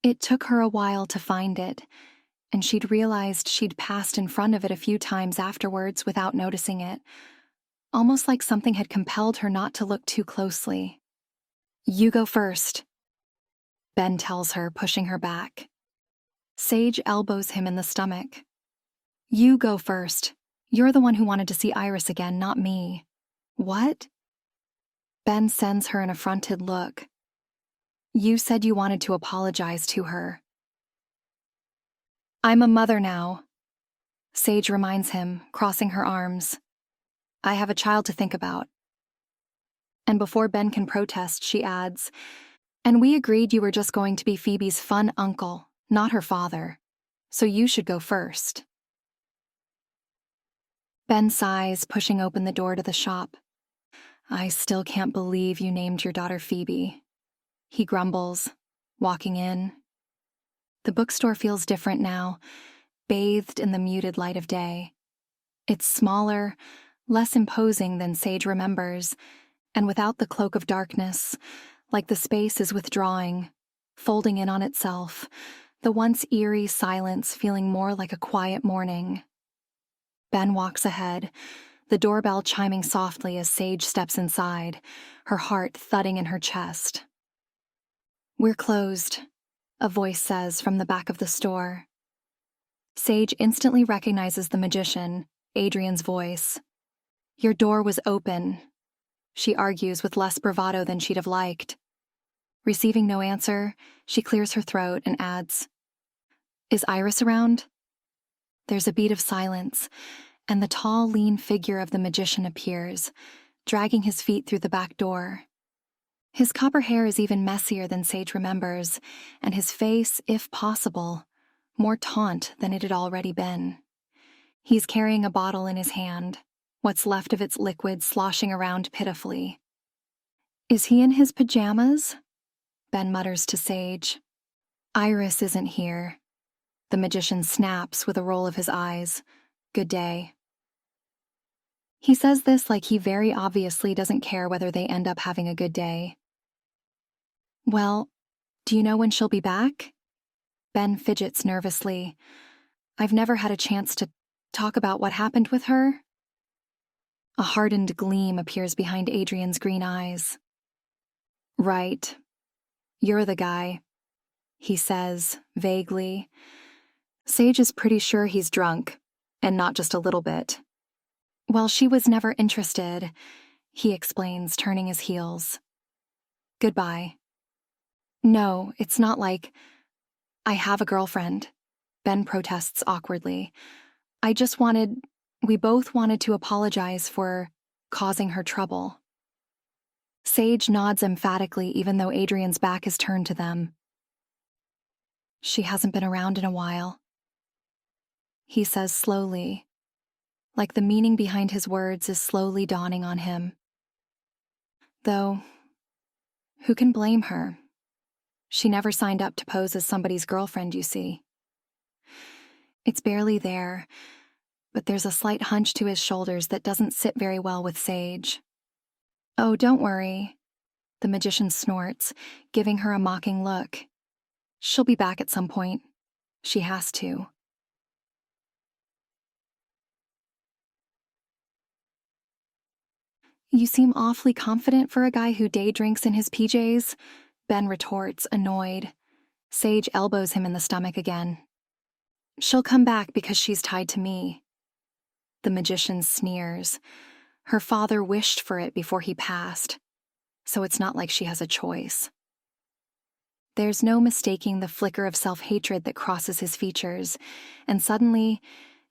It took her a while to find it, and she'd realized she'd passed in front of it a few times afterwards without noticing it, almost like something had compelled her not to look too closely. "You go first," Ben tells her, pushing her back. Sage elbows him in the stomach. "You go first. You're the one who wanted to see Iris again, not me." "What?" Ben sends her an affronted look. "You said you wanted to apologize to her." "I'm a mother now," Sage reminds him, crossing her arms. "I have a child to think about." And before Ben can protest, she adds, "And we agreed you were just going to be Phoebe's fun uncle, not her father. So you should go first." Ben sighs, pushing open the door to the shop. "I still can't believe you named your daughter Phoebe," he grumbles, walking in. The bookstore feels different now, bathed in the muted light of day. It's smaller, less imposing than Sage remembers, and without the cloak of darkness, like the space is withdrawing, folding in on itself, the once eerie silence feeling more like a quiet morning. Ben walks ahead, the doorbell chiming softly as Sage steps inside, her heart thudding in her chest. "We're closed," a voice says from the back of the store. Sage instantly recognizes the magician, Adrian's voice. "Your door was open," she argues with less bravado than she'd have liked. Receiving no answer, she clears her throat and adds, "Is Iris around?" There's a beat of silence, and the tall, lean figure of the magician appears, dragging his feet through the back door. His copper hair is even messier than Sage remembers, and his face, if possible, more taunt than it had already been. He's carrying a bottle in his hand, what's left of its liquid sloshing around pitifully. "Is he in his pajamas?" Ben mutters to Sage. "Iris isn't here." The magician snaps with a roll of his eyes. "Good day." He says this like he very obviously doesn't care whether they end up having a good day. "Well, do you know when she'll be back?" Ben fidgets nervously. "I've never had a chance to talk about what happened with her." A hardened gleam appears behind Adrian's green eyes. "Right. You're the guy," he says, vaguely. Sage is pretty sure he's drunk, and not just a little bit. "Well, she was never interested," he explains, turning his heels. "Goodbye." "No, it's not like I have a girlfriend," Ben protests awkwardly. We both wanted to apologize for causing her trouble." Sage nods emphatically even though Adrian's back is turned to them. "She hasn't been around in a while," he says slowly, like the meaning behind his words is slowly dawning on him. Though, who can blame her? She never signed up to pose as somebody's girlfriend, you see. It's barely there, but there's a slight hunch to his shoulders that doesn't sit very well with Sage. "Oh, don't worry," the magician snorts, giving her a mocking look. "She'll be back at some point. She has to." "You seem awfully confident for a guy who day drinks in his PJs," Ben retorts, annoyed. Sage elbows him in the stomach again. "She'll come back because she's tied to me." The magician sneers. Her father wished for it before he passed, so it's not like she has a choice. There's no mistaking the flicker of self-hatred that crosses his features, and suddenly,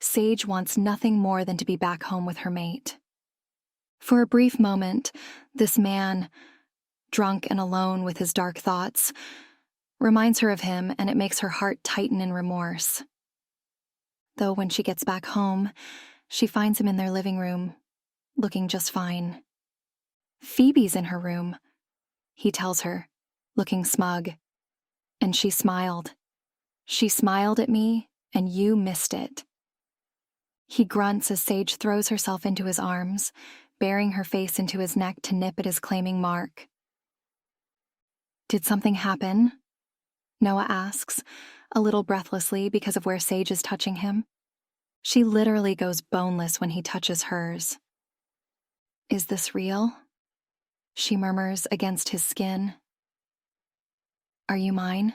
Sage wants nothing more than to be back home with her mate. For a brief moment, this man, drunk and alone with his dark thoughts, reminds her of him, and it makes her heart tighten in remorse. Though when she gets back home, she finds him in their living room, looking just fine. Phoebe's in her room, he tells her, looking smug. And she smiled. She smiled at me, and you missed it. He grunts as Sage throws herself into his arms, bearing her face into his neck to nip at his claiming mark. Did something happen? Noah asks, a little breathlessly because of where Sage is touching him. She literally goes boneless when he touches hers. Is this real? She murmurs against his skin. Are you mine?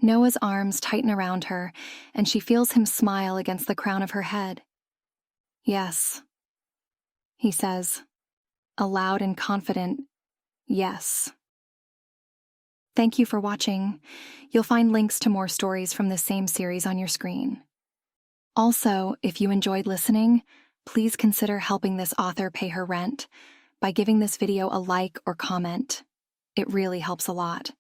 Noah's arms tighten around her, and she feels him smile against the crown of her head. Yes, he says, a loud and confident yes. Thank you for watching. You'll find links to more stories from this same series on your screen. Also, if you enjoyed listening, please consider helping this author pay her rent by giving this video a like or comment. It really helps a lot.